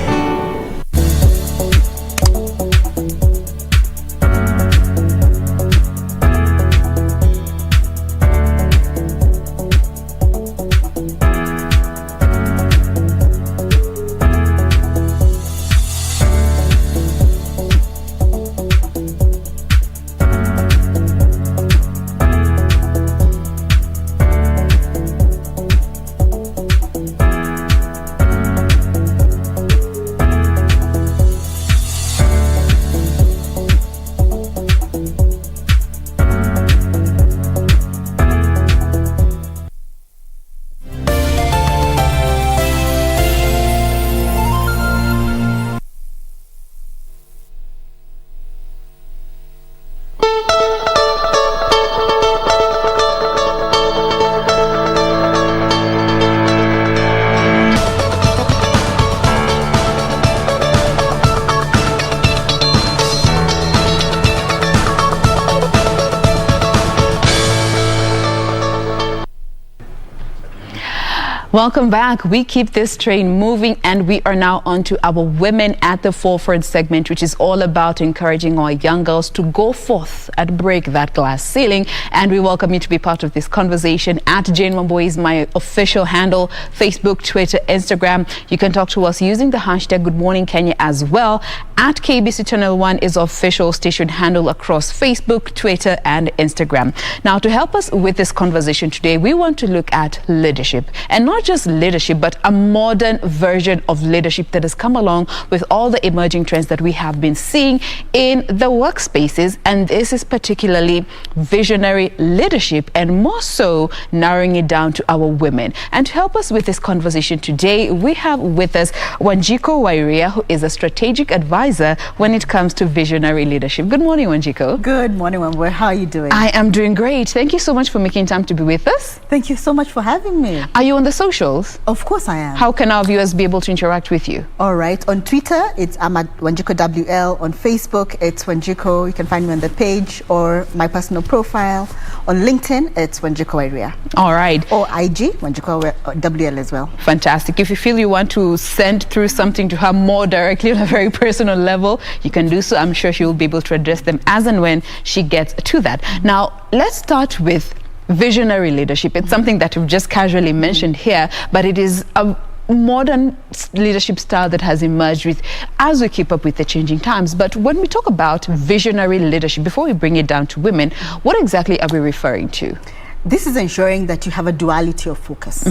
Welcome back. We keep this train moving, and we are now on to our Women at the Forefront segment, which is all about encouraging our young girls to go forth and break that glass ceiling. And we welcome you to be part of this conversation. At Jane Mamboy is my official handle, Facebook, Twitter, Instagram. You can talk to us using the hashtag Goodmorning Kenya as well. At KBC Channel 1 is official station handle across Facebook, Twitter, and Instagram. Now, to help us with this conversation today, we want to look at leadership, and not just leadership, but a modern version of leadership that has come along with all the emerging trends that we have been seeing in the workspaces. And this is particularly visionary leadership, and more so narrowing it down to our women. And to help us with this conversation today, we have with us Wanjiko Wairia, who is a strategic advisor when it comes to visionary leadership. Good morning, Wanjiko. Good morning, Wambwe. How are you doing? I am doing great. Thank you so much for making time to be with us. Thank you so much for having me. Are you on the social socials? Of course I am. How can our viewers be able to interact with you? All right. On Twitter, I'm at Wanjiko WL. On Facebook, it's Wanjiko. You can find me on the page or my personal profile. On LinkedIn, it's Wanjiko Area. All right. Or IG, Wanjiko WL as well. Fantastic. If you feel you want to send through something to her more directly on a very personal level, you can do so. I'm sure she will be able to address them as and when she gets to that. Now, let's start with visionary leadership. It's something that we've just casually mentioned here, but it is a modern leadership style that has emerged with as we keep up with the changing times. But when we talk about visionary leadership, before we bring it down to women, what exactly are we referring to? This is ensuring that you have a duality of focus.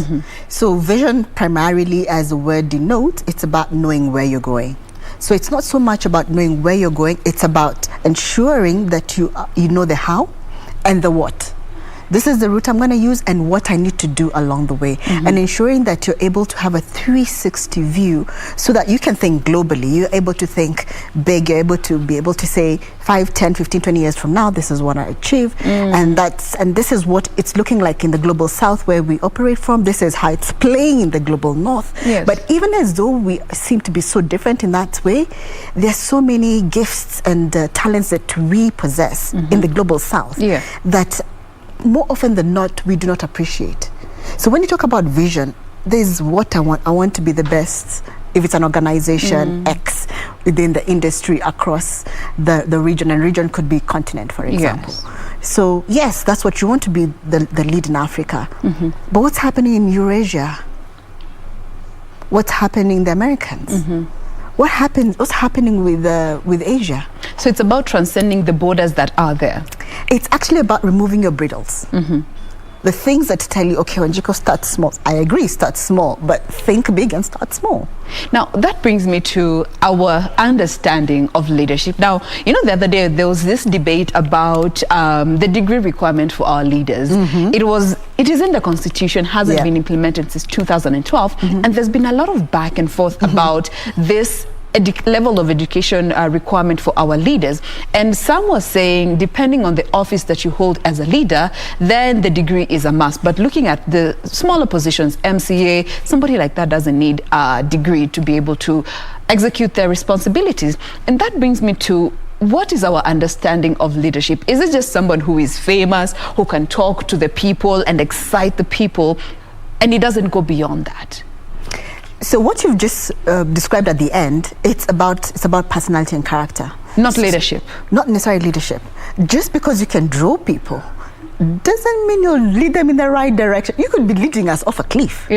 So vision, primarily, as the word denotes, it's about knowing where you're going. So it's not so much about knowing where you're going, it's about ensuring that you know the how and the what. This is the route I'm going to use and what I need to do along the way. And ensuring that you're able to have a 360 view so that you can think globally. You're able to think big. You're able to be able to say 5, 10, 15, 20 years from now, this is what I achieve. And this is what it's looking like in the global south where we operate from. This is how it's playing in the global north. But even as though we seem to be so different in that way, there's so many gifts and talents that we possess in the global south that more often than not, we do not appreciate. So when you talk about vision, this is what I want. I want to be the best. If it's an organization X within the industry across the region, and region could be continent, for example. So yes, that's what you want to be, the lead in Africa. But what's happening in Eurasia? What's happening in the Americans? What's happening with Asia? So it's about transcending the borders that are there. It's actually about removing your bridles. The things that tell you, okay, Wanjiko, start small. I agree, start small, but think big and start small. Now, that brings me to our understanding of leadership. Now, you know, the other day, there was this debate about the degree requirement for our leaders. It is in the Constitution, hasn't been implemented since 2012, and there's been a lot of back and forth about this level of education requirement for our leaders. And some were saying, depending on the office that you hold as a leader, then the degree is a must. But looking at the smaller positions, MCA, somebody like that doesn't need a degree to be able to execute their responsibilities. And that brings me to, what is our understanding of leadership? Is it just someone who is famous, who can talk to the people and excite the people, and it doesn't go beyond that? So what you've just described at the end, it's about personality and character. Not leadership. Not necessarily leadership. Just because you can draw people doesn't mean you'll lead them in the right direction. You could be leading us off a cliff.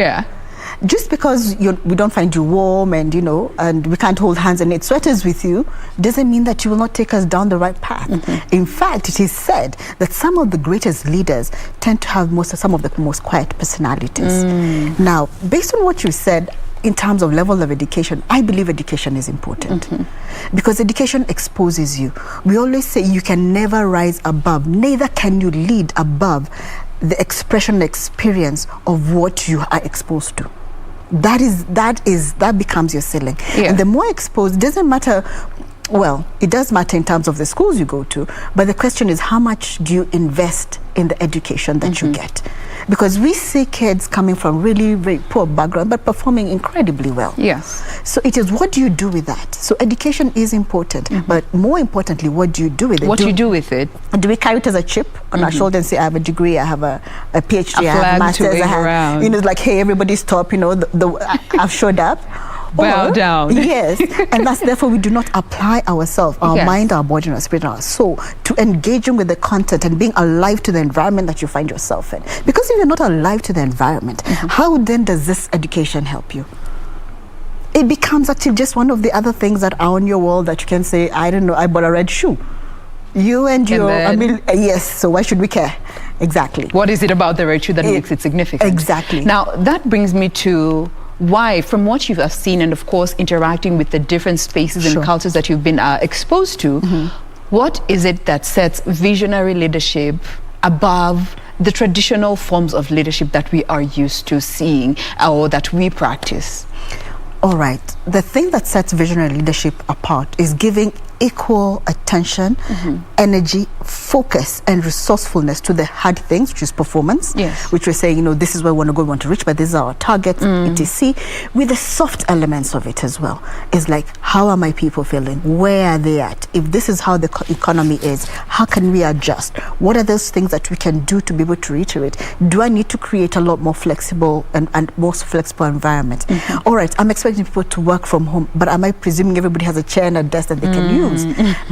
Just because we don't find you warm and we can't hold hands and knit sweaters with you, doesn't mean that you will not take us down the right path. In fact, it is said that some of the greatest leaders tend to have some of the most quiet personalities. Now, based on what you said, in terms of level of education, I believe education is important because education exposes you. We always say you can never rise above, neither can you lead above the expression experience of what you are exposed to. That becomes your ceiling. And the more exposed, it doesn't matter. Well, it does matter in terms of the schools you go to, but the question is, how much do you invest in the education that you get? Because we see kids coming from really very poor background but performing incredibly well. So it is, what do you do with that? So education is important, but more importantly, what do you do with it? What you do with it? Do we carry it as a chip on our shoulder and say, I have a degree, I have a PhD, I have a master's, it's like, hey, everybody stop, I've showed up. Bow down. Yes, and that's therefore we do not apply ourselves, our mind, our body, our spirit, our soul, to engaging with the content and being alive to the environment that you find yourself in. Because if you're not alive to the environment, how then does this education help you? It becomes actually just one of the other things that are on your wall that you can say, I don't know, I bought a red shoe. You and your, yes, so why should we care? Exactly. What is it about the red shoe that makes it significant? Exactly. Now, that brings me to why, from what you have seen and of course interacting with the different spaces and cultures that you've been exposed to, what is it that sets visionary leadership above the traditional forms of leadership that we are used to seeing or that we practice? All right. The thing that sets visionary leadership apart is giving equal attention, energy, focus, and resourcefulness to the hard things, which is performance, which we're saying, this is where we want to go, we want to reach, but this is our target, etc. With the soft elements of it as well. It's like, how are my people feeling? Where are they at? If this is how the economy is, how can we adjust? What are those things that we can do to be able to reiterate? Do I need to create a lot more flexible and more flexible environment? All right, I'm expecting people to work from home, but am I presuming everybody has a chair and a desk that they can use?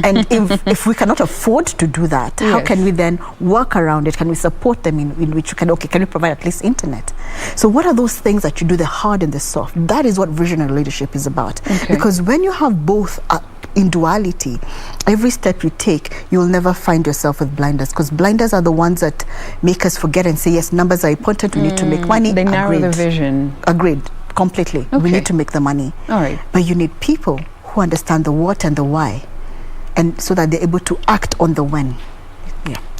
And if we cannot afford to do that, how can we then work around it? Can we support them in which you can we provide at least internet? So what are those things that you do, the hard and the soft? That is what visionary leadership is about. Because when you have both in duality, every step you take, you'll never find yourself with blinders, because blinders are the ones that make us forget and say, yes, numbers are important, we need to make money. They narrow the vision. Agreed, completely. We need to make the money. All right. But you need people who understand the what and the why, and so that they're able to act on the when.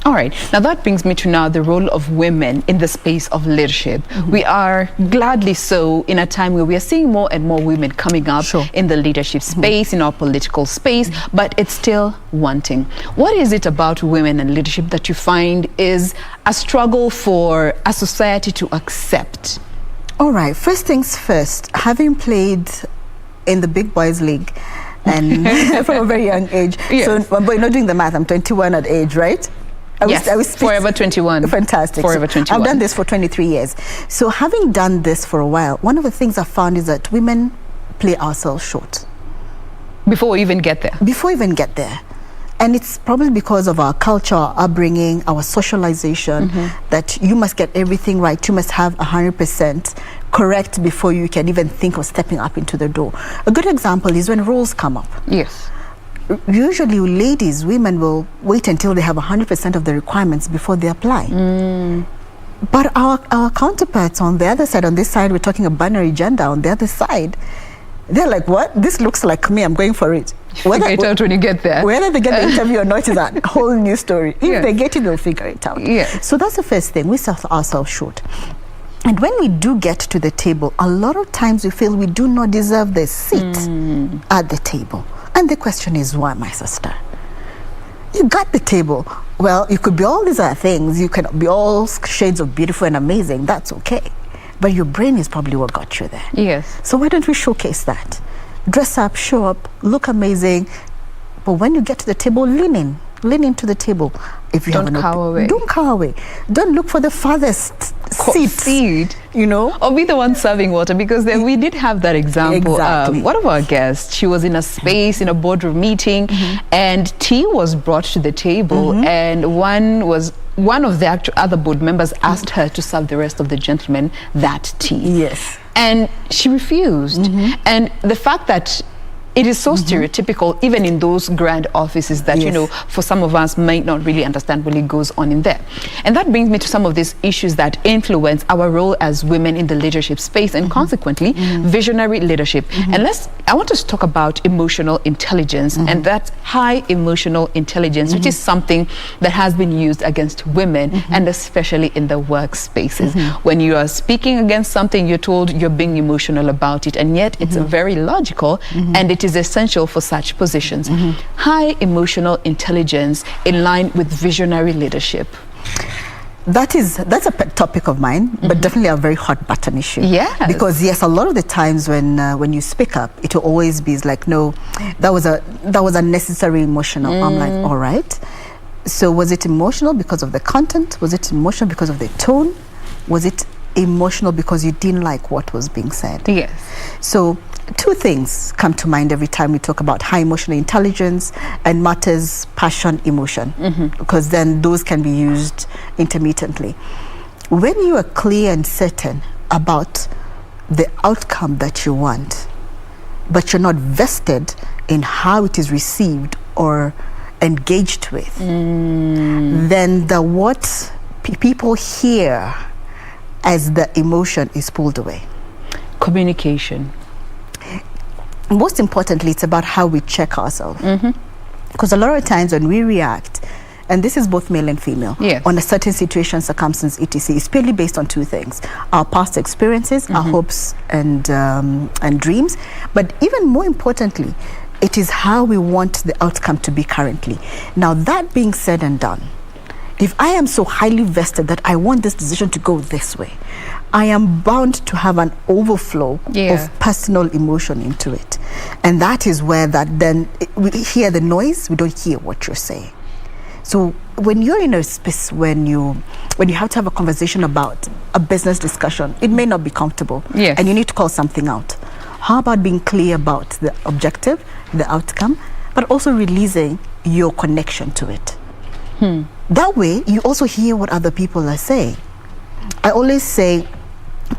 All right. Now that brings me to now the role of women in the space of leadership. We are gladly so in a time where we are seeing more and more women coming up in the leadership space, in our political space, but it's still wanting. What is it about women and leadership that you find is a struggle for a society to accept? All right. First things first, having played in the big boys league and from a very young age. So, but you're not doing the math. I'm 21 at age, right? I was forever 21. Fantastic. Forever 21. I've done this for 23 years. So having done this for a while, one of the things I found is that women play ourselves short. Before we even get there? Before we even get there. And it's probably because of our culture, our upbringing, our socialization, that you must get everything right. You must have 100% correct before you can even think of stepping up into the door. A good example is when roles come up. Yes. Usually women will wait until they have 100% of the requirements before they apply. But our counterparts on the other side, on this side, we're talking a binary gender. On the other side, they're like, what? This looks like me, I'm going for it. Figure it out when you get there. Whether they get the interview or not is a whole new story. If they get it, they'll figure it out. So that's the first thing. We sell ourselves short. And when we do get to the table, a lot of times we feel we do not deserve the seat at the table. And the question is, why, my sister? You got the table. Well, you could be all these other things. You can be all shades of beautiful and amazing. That's okay. But your brain is probably what got you there. Yes. So why don't we showcase that? Dress up, show up, look amazing. But when you get to the table, lean into the table. If you don't cower away. Don't cower away. Don't look for the farthest seat. Or be the one serving water, because then we did have that example. Exactly. One of our guests, she was in a space, in a boardroom meeting, and tea was brought to the table, and one of the other board members asked her to serve the rest of the gentlemen that tea. Yes. And she refused. And the fact that it is so stereotypical, even in those grand offices, that, for some of us might not really understand what really goes on in there. And that brings me to some of these issues that influence our role as women in the leadership space, and consequently, visionary leadership. And I want us to talk about emotional intelligence, and that high emotional intelligence, which is something that has been used against women, and especially in the workspaces. When you are speaking against something, you're told you're being emotional about it, and yet it's very logical, and it is essential for such positions. High emotional intelligence in line with visionary leadership. That's a pet topic of mine, but definitely a very hot button issue. Yes. Because yes, a lot of the times when you speak up, it will always be like, no, that was unnecessary emotional. I'm like, all right. So was it emotional because of the content? Was it emotional because of the tone? Was it emotional because you didn't like what was being said? Yes. So two things come to mind every time we talk about high emotional intelligence and matters passion, emotion, because then those can be used intermittently. When you are clear and certain about the outcome that you want, but you're not vested in how it is received or engaged with, then the what people hear as the emotion is pulled away. Communication. Most importantly, it's about how we check ourselves. Because a lot of times when we react, and this is both male and female, on a certain situation, circumstance, etc., it's purely based on two things: our past experiences, our hopes and dreams, but even more importantly, It is how we want the outcome to be currently. Now, that being said and done, if I am so highly vested that I want this decision to go this way, I am bound to have an overflow of personal emotion into it. And that is where we hear the noise, we don't hear what you're saying. So when you're in a space when you have to have a conversation about a business discussion, it may not be comfortable. Yes. And you need to call something out. How about being clear about the objective, the outcome, but also releasing your connection to it? That way, you also hear what other people are saying. I always say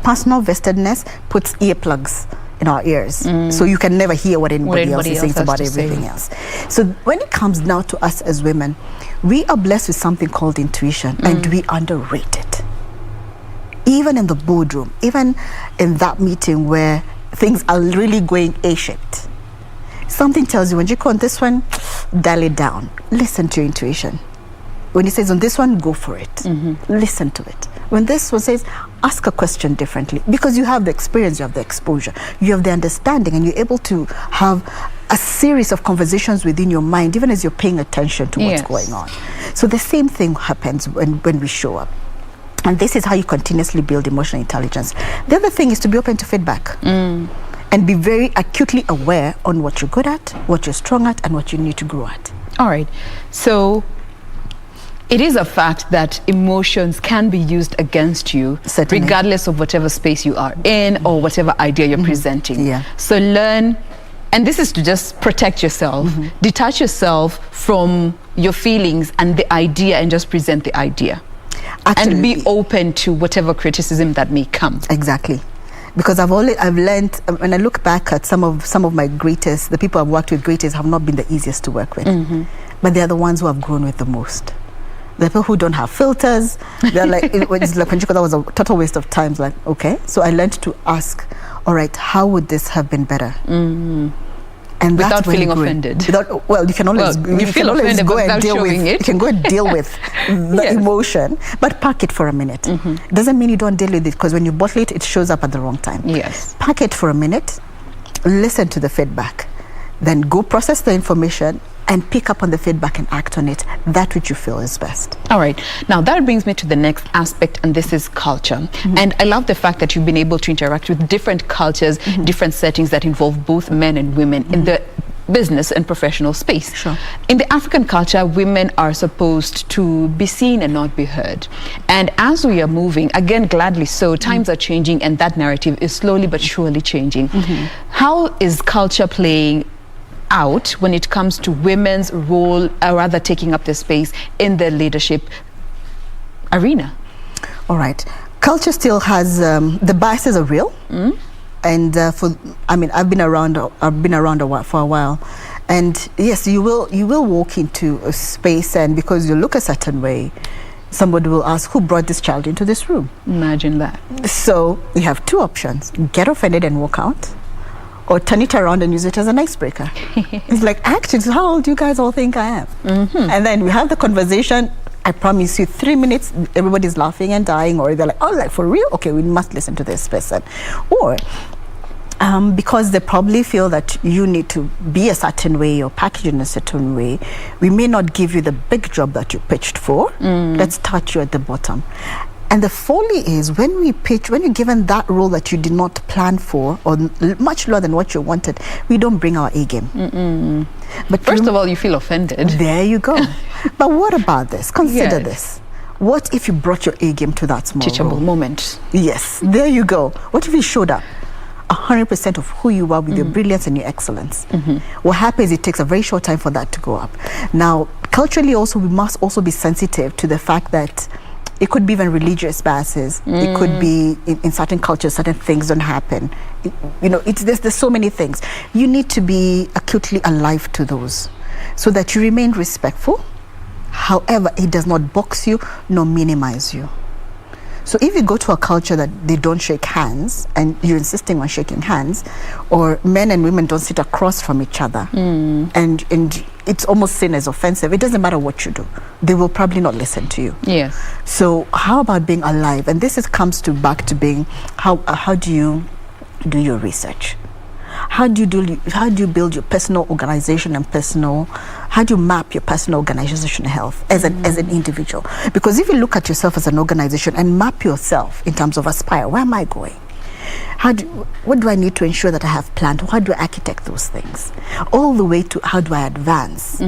personal vestedness puts earplugs in our ears. So you can never hear what anybody else is saying about everything else. So when it comes now to us as women, we are blessed with something called intuition, and we underrate it. Even in the boardroom, even in that meeting where things are really going A-shaped, something tells you, when you go on this one, dial it down. Listen to your intuition. When it says on this one, go for it. Listen to it. When this one says, ask a question differently, because you have the experience, you have the exposure, you have the understanding, and you're able to have a series of conversations within your mind, even as you're paying attention to what's going on. So the same thing happens when we show up. And this is how you continuously build emotional intelligence. The other thing is to be open to feedback. And be very acutely aware on what you're good at, what you're strong at, and what you need to grow at. All right. So it is a fact that emotions can be used against you, regardless of whatever space you are in or whatever idea you're presenting. So learn, and this is to just protect yourself, detach yourself from your feelings and the idea, and just present the idea. And be open to whatever criticism that may come. Exactly. Because I've learned, when I look back at some of my greatest, the people I've worked with greatest have not been the easiest to work with. But they're the ones who have grown with the most. The people who don't have filters, they're like, it's like, that was a total waste of time. It's like, okay. So I learned to ask, all right, how would this have been better? And without feeling offended. Well, you can always you feel offended go and without deal showing with it. You can go and deal with the emotion, but park it for a minute. Doesn't mean you don't deal with it, because when you bottle it, it shows up at the wrong time. Park it for a minute, listen to the feedback, then go process the information and pick up on the feedback and act on it, that which you feel is best. All right. Now that brings me to the next aspect, and this is culture. And I love the fact that you've been able to interact with different cultures, different settings that involve both men and women in the business and professional space. In the African culture, women are supposed to be seen and not be heard. And as we are moving, again, gladly so, times are changing, and that narrative is slowly but surely changing. How is culture playing out when it comes to women's role, or rather taking up the space in the leadership arena? All right. Culture still has, the biases are real. And I've been around for a while, and yes, you will walk into a space, and because you look a certain way, somebody will ask, who brought this child into this room? Imagine that. So you have two options: get offended and walk out, or turn it around and use it as an icebreaker. It's like, actually, how old do you guys all think I am? And then we have the conversation. I promise you, 3 minutes, everybody's laughing and dying, or they're like, oh, like, for real? Okay, we must listen to this person. Or because they probably feel that you need to be a certain way or package in a certain way, we may not give you the big job that you pitched for. Let's start you at the bottom. And the folly is, when you're given that role that you did not plan for, or much lower than what you wanted, we don't bring our A game. But first of all, you feel offended. There you go. But what about this? Consider this. What if you brought your A game to that small teachable role? moment? Yes, there you go. What if you showed up 100% of who you are with your brilliance and your excellence? What happens, it takes a very short time for that to go up. Now, culturally also, we must also be sensitive to the fact that it could be even religious biases. It could be in certain cultures, certain things don't happen. There's so many things. You need to be acutely alive to those, so that you remain respectful. However, it does not box you nor minimize you. So if you go to a culture that they don't shake hands, and you're insisting on shaking hands, or men and women don't sit across from each other, and it's almost seen as offensive, it doesn't matter what you do, they will probably not listen to you. Yes. So how about being alive? And this comes back to being, how do you do your research? how do you build your personal organization and how do you map your personal organization health as an individual? Because if you look at yourself as an organization and map yourself in terms of aspire, where am I going? What do I need to ensure that I have planned? How do I architect those things? All the way to how do I advance?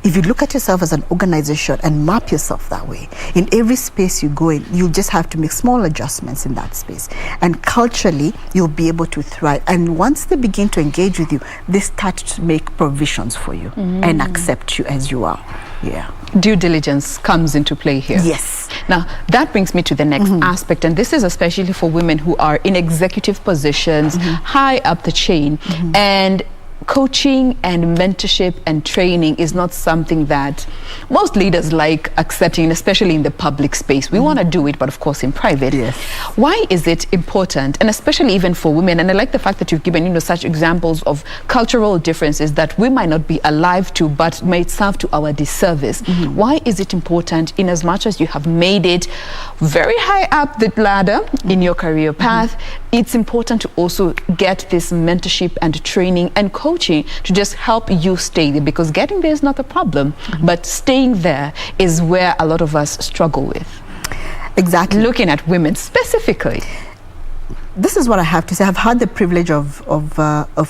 If you look at yourself as an organization and map yourself that way, in every space you go in, you just have to make small adjustments in that space. And culturally, you'll be able to thrive. And once they begin to engage with you, they start to make provisions for you and accept you as you are. Yeah. Due diligence comes into play here. Yes. Now, that brings me to the next aspect, and this is especially for women who are in executive positions, high up the chain, and coaching and mentorship and training is not something that most leaders like accepting, especially in the public space. We want to do it, but of course in private. Yes. Why is it important, and especially even for women? And I like the fact that you've given such examples of cultural differences that we might not be alive to, but may serve to our disservice. Why is it important, in as much as you have made it very high up the ladder in your career path? It's important to also get this mentorship and training and coaching to just help you stay there, because getting there is not a problem, but staying there is where a lot of us struggle with. Exactly. Looking at women specifically. This is what I have to say. I've had the privilege of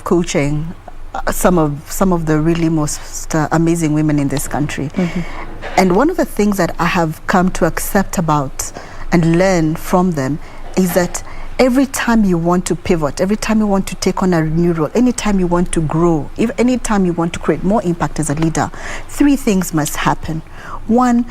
coaching some of the really most amazing women in this country. And one of the things that I have come to accept about and learn from them is that every time you want to pivot, every time you want to take on a new role, anytime you want to grow, anytime you want to create more impact as a leader, three things must happen. One,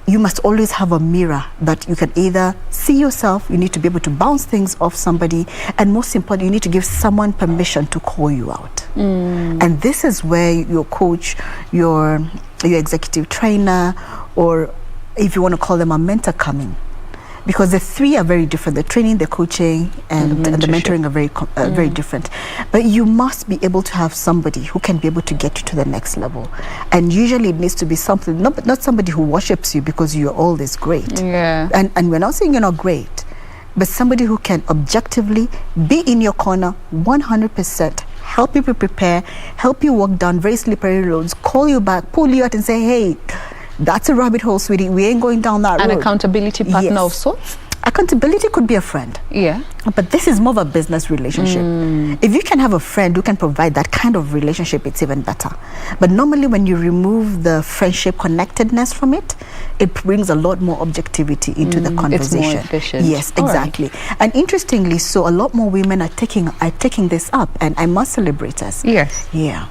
you must always have a mirror that you can either see yourself, you need to be able to bounce things off somebody, and most importantly, you need to give someone permission to call you out. And this is where your coach, your executive trainer, or if you want to call them a mentor, come in. Because the three are very different. The training, the coaching, and the mentoring are very different. But you must be able to have somebody who can be able to get you to the next level. And usually it needs to be something, not somebody who worships you because you're always great. Yeah. And we're not saying you're not great, but somebody who can objectively be in your corner 100%, help you prepare, help you walk down very slippery roads, call you back, pull you out and say, hey, that's a rabbit hole, sweetie. We ain't going down that road. An accountability partner of sorts? Accountability could be a friend. Yeah. But this is more of a business relationship. If you can have a friend who can provide that kind of relationship, it's even better. But normally when you remove the friendship connectedness from it, it brings a lot more objectivity into the conversation. It's more efficient. Yes, exactly. And interestingly, so a lot more women are taking this up, and I must celebrate us. Yes. Yeah.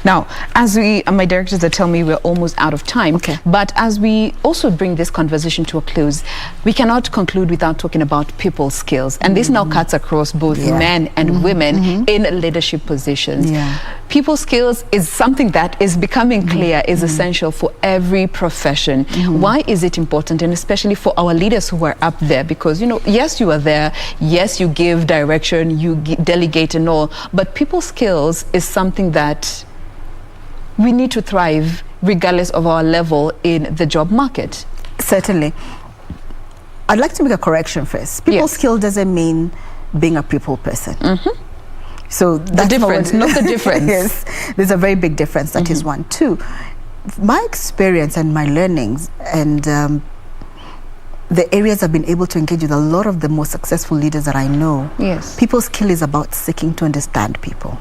Now, as my directors that tell me we're almost out of time, but as we also bring this conversation to a close, we cannot conclude without talking about people skills. And this now cuts across both men and women in leadership positions. People skills is something that is becoming clear is essential for every profession. Why is it important? And especially for our leaders who are up there, because, yes, you are there. Yes, you give direction, you delegate and all, but people skills is something that we need to thrive regardless of our level in the job market. Certainly. I'd like to make a correction first. People skill doesn't mean being a people person. So that's the difference, not the difference. Yes, there's a very big difference. That is one. Two, my experience and my learnings and the areas I've been able to engage with a lot of the most successful leaders that I know. Yes. People skill is about seeking to understand people.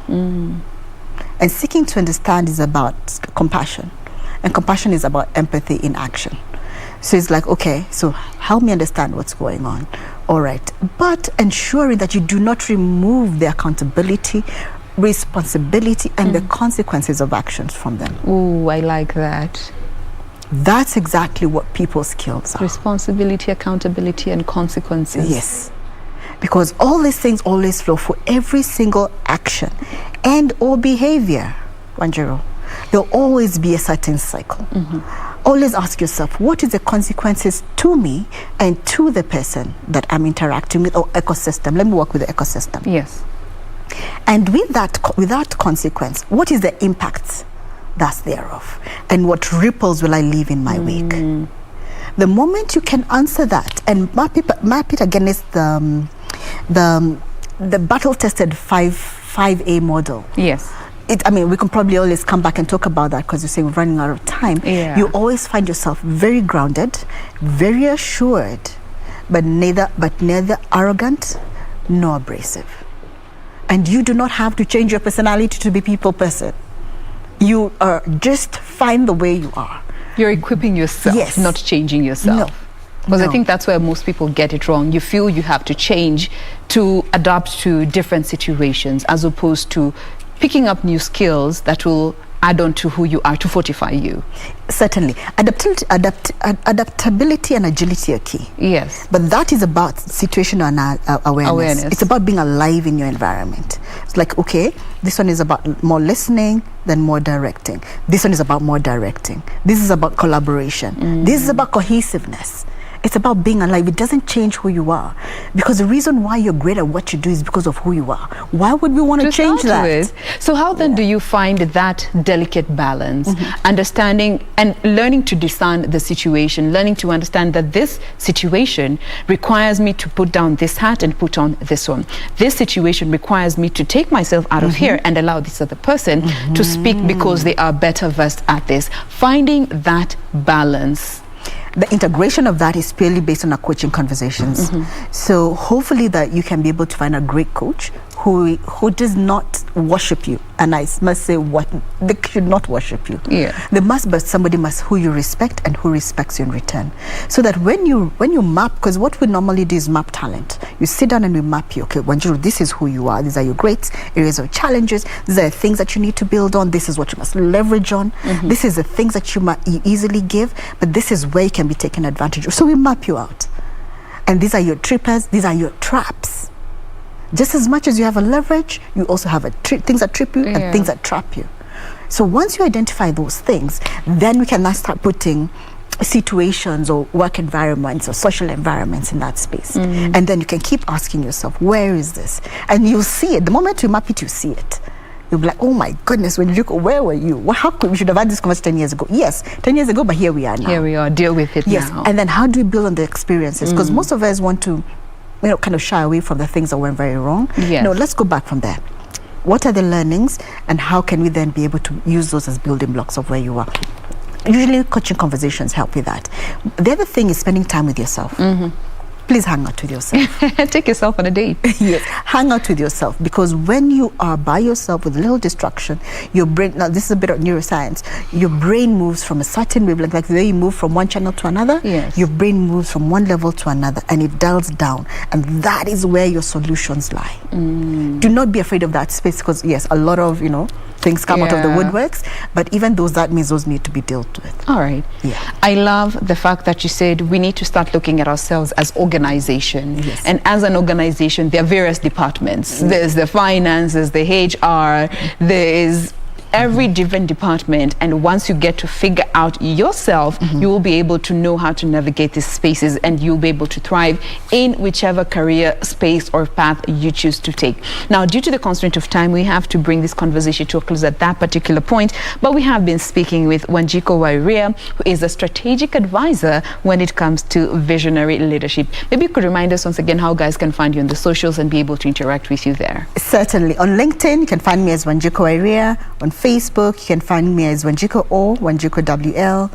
And seeking to understand is about compassion. And compassion is about empathy in action. So it's like, okay, so help me understand what's going on. All right. But ensuring that you do not remove the accountability, responsibility, and the consequences of actions from them. Ooh, I like that. That's exactly what people skills are. Responsibility, accountability, and consequences. Yes. Because all these things always flow for every single action and or behavior, Wanjiro. There'll always be a certain cycle. Always ask yourself, what is the consequences to me and to the person that I'm interacting with, or ecosystem? Let me work with the ecosystem. Yes. And with that consequence, what is the impact that's thereof? And what ripples will I leave in my wake? The moment you can answer that and map it against the battle-tested five 5A model. Yes. I mean, we can probably always come back and talk about that because you're saying we're running out of time. Yeah. You always find yourself very grounded, very assured, but neither arrogant nor abrasive. And you do not have to change your personality to be people person. You are just fine the way you are. You're equipping yourself, yes. not changing yourself. Because I think that's where most people get it wrong. You feel you have to change to adapt to different situations as opposed to picking up new skills that will add on to who you are, to fortify you. Certainly. Adaptability and agility are key. Yes. But that is about situational awareness. It's about being alive in your environment. It's like, okay, this one is about more listening than more directing. This one is about more directing. This is about collaboration. This is about cohesiveness. It's about being alive. It doesn't change who you are. Because the reason why you're great at what you do is because of who you are. Why would we want to change that? So how then do you find that delicate balance, understanding and learning to discern the situation, learning to understand that this situation requires me to put down this hat and put on this one. This situation requires me to take myself out of here and allow this other person to speak because they are better versed at this. Finding that balance. The integration of that is purely based on our coaching conversations. So hopefully that you can be able to find a great coach who does not worship you. And I must say, they should not worship you. But somebody who you respect and who respects you in return. So that when you map, because what we normally do is map talent. You sit down and we map you. Okay, Wanjiru, this is who you are. These are your greats, areas of challenges. These are the things that you need to build on. This is what you must leverage on. This is the things that you easily give, but this is where you can be taken advantage of. So we map you out. And these are your trippers. These are your traps. Just as much as you have a leverage, you also have things that trip you and things that trap you. So once you identify those things, then we can now start putting situations or work environments or social environments in that space. And then you can keep asking yourself, where is this? And you'll see it. The moment you map it, you see it. You'll be like, oh my goodness, where were you? How could we should have had this conversation 10 years ago? Yes, 10 years ago, but here we are now. Here we are, deal with it now. And then how do we build on the experiences? Because most of us want to kind of shy away from the things that went very wrong. No, let's go back from there. What are the learnings and how can we then be able to use those as building blocks of where you are? Usually coaching conversations help with that. The other thing is spending time with yourself. Please hang out with yourself. Take yourself on a date. Yes, hang out with yourself, because when you are by yourself with a little distraction, your brain, now this is a bit of neuroscience, your brain moves from a certain wavelength, like the way you move from one channel to another, your brain moves from one level to another and it dials down, and that is where your solutions lie. Do not be afraid of that space, because yes, a lot of things come out of the woodworks, but even those need to be dealt with. All right. I love the fact that you said we need to start looking at ourselves as organization. And as an organization, there are various departments. There's the finance, there's the HR, there is every different department, and once you get to figure out yourself, you will be able to know how to navigate these spaces, and you'll be able to thrive in whichever career space or path you choose to take. Now, due to the constraint of time, we have to bring this conversation to a close at that particular point, but we have been speaking with Wanjiru Wairia, who is a strategic advisor when it comes to visionary leadership. Maybe you could remind us once again how guys can find you on the socials and be able to interact with you there. Certainly. On LinkedIn, you can find me as Wanjiru Wairia. On Facebook, you can find me as Wanjiru O, Wanjiru WL,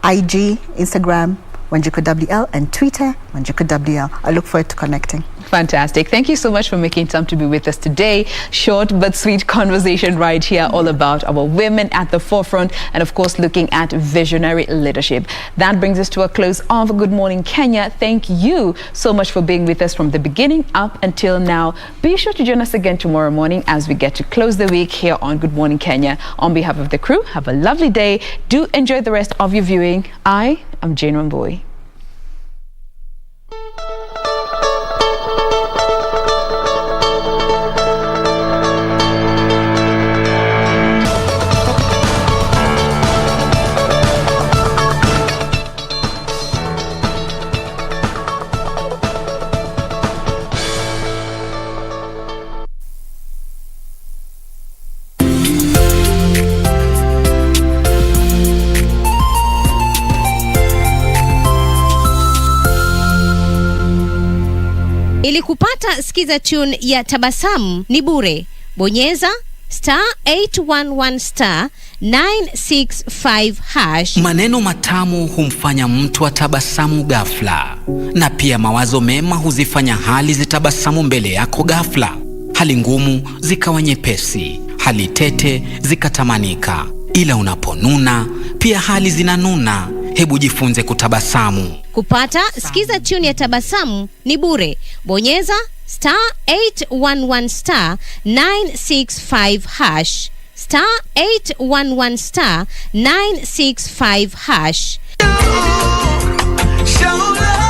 IG, Instagram, Wanjiru WL, and Twitter, Wanjiru WL. I look forward to connecting. Fantastic. Thank you so much for making time to be with us today. Short but sweet conversation right here, all about our women at the forefront and, of course, looking at visionary leadership. That brings us to a close of Good Morning Kenya. Thank you so much for being with us from the beginning up until now. Be sure to join us again tomorrow morning as we get to close the week here on Good Morning Kenya. On behalf of the crew, have a lovely day. Do enjoy the rest of your viewing. I am Jane Ramboy. Ili kupata skiza tune ya Tabasamu ni bure. bonyeza *811*965#. Maneno matamu humfanya mtu atabasamu ghafla, na pia mawazo mema huzifanya hali zitabasamu mbele yako ghafla. Hali ngumu zikawa nyepesi, hali tete zikatamanika. Ila unaponuna pia hali zinanuna. Hebu jifunze kutabasamu. Kupata sikiza tune ya tabasamu ni bure. Bonyeza *811*965#, *811*965#.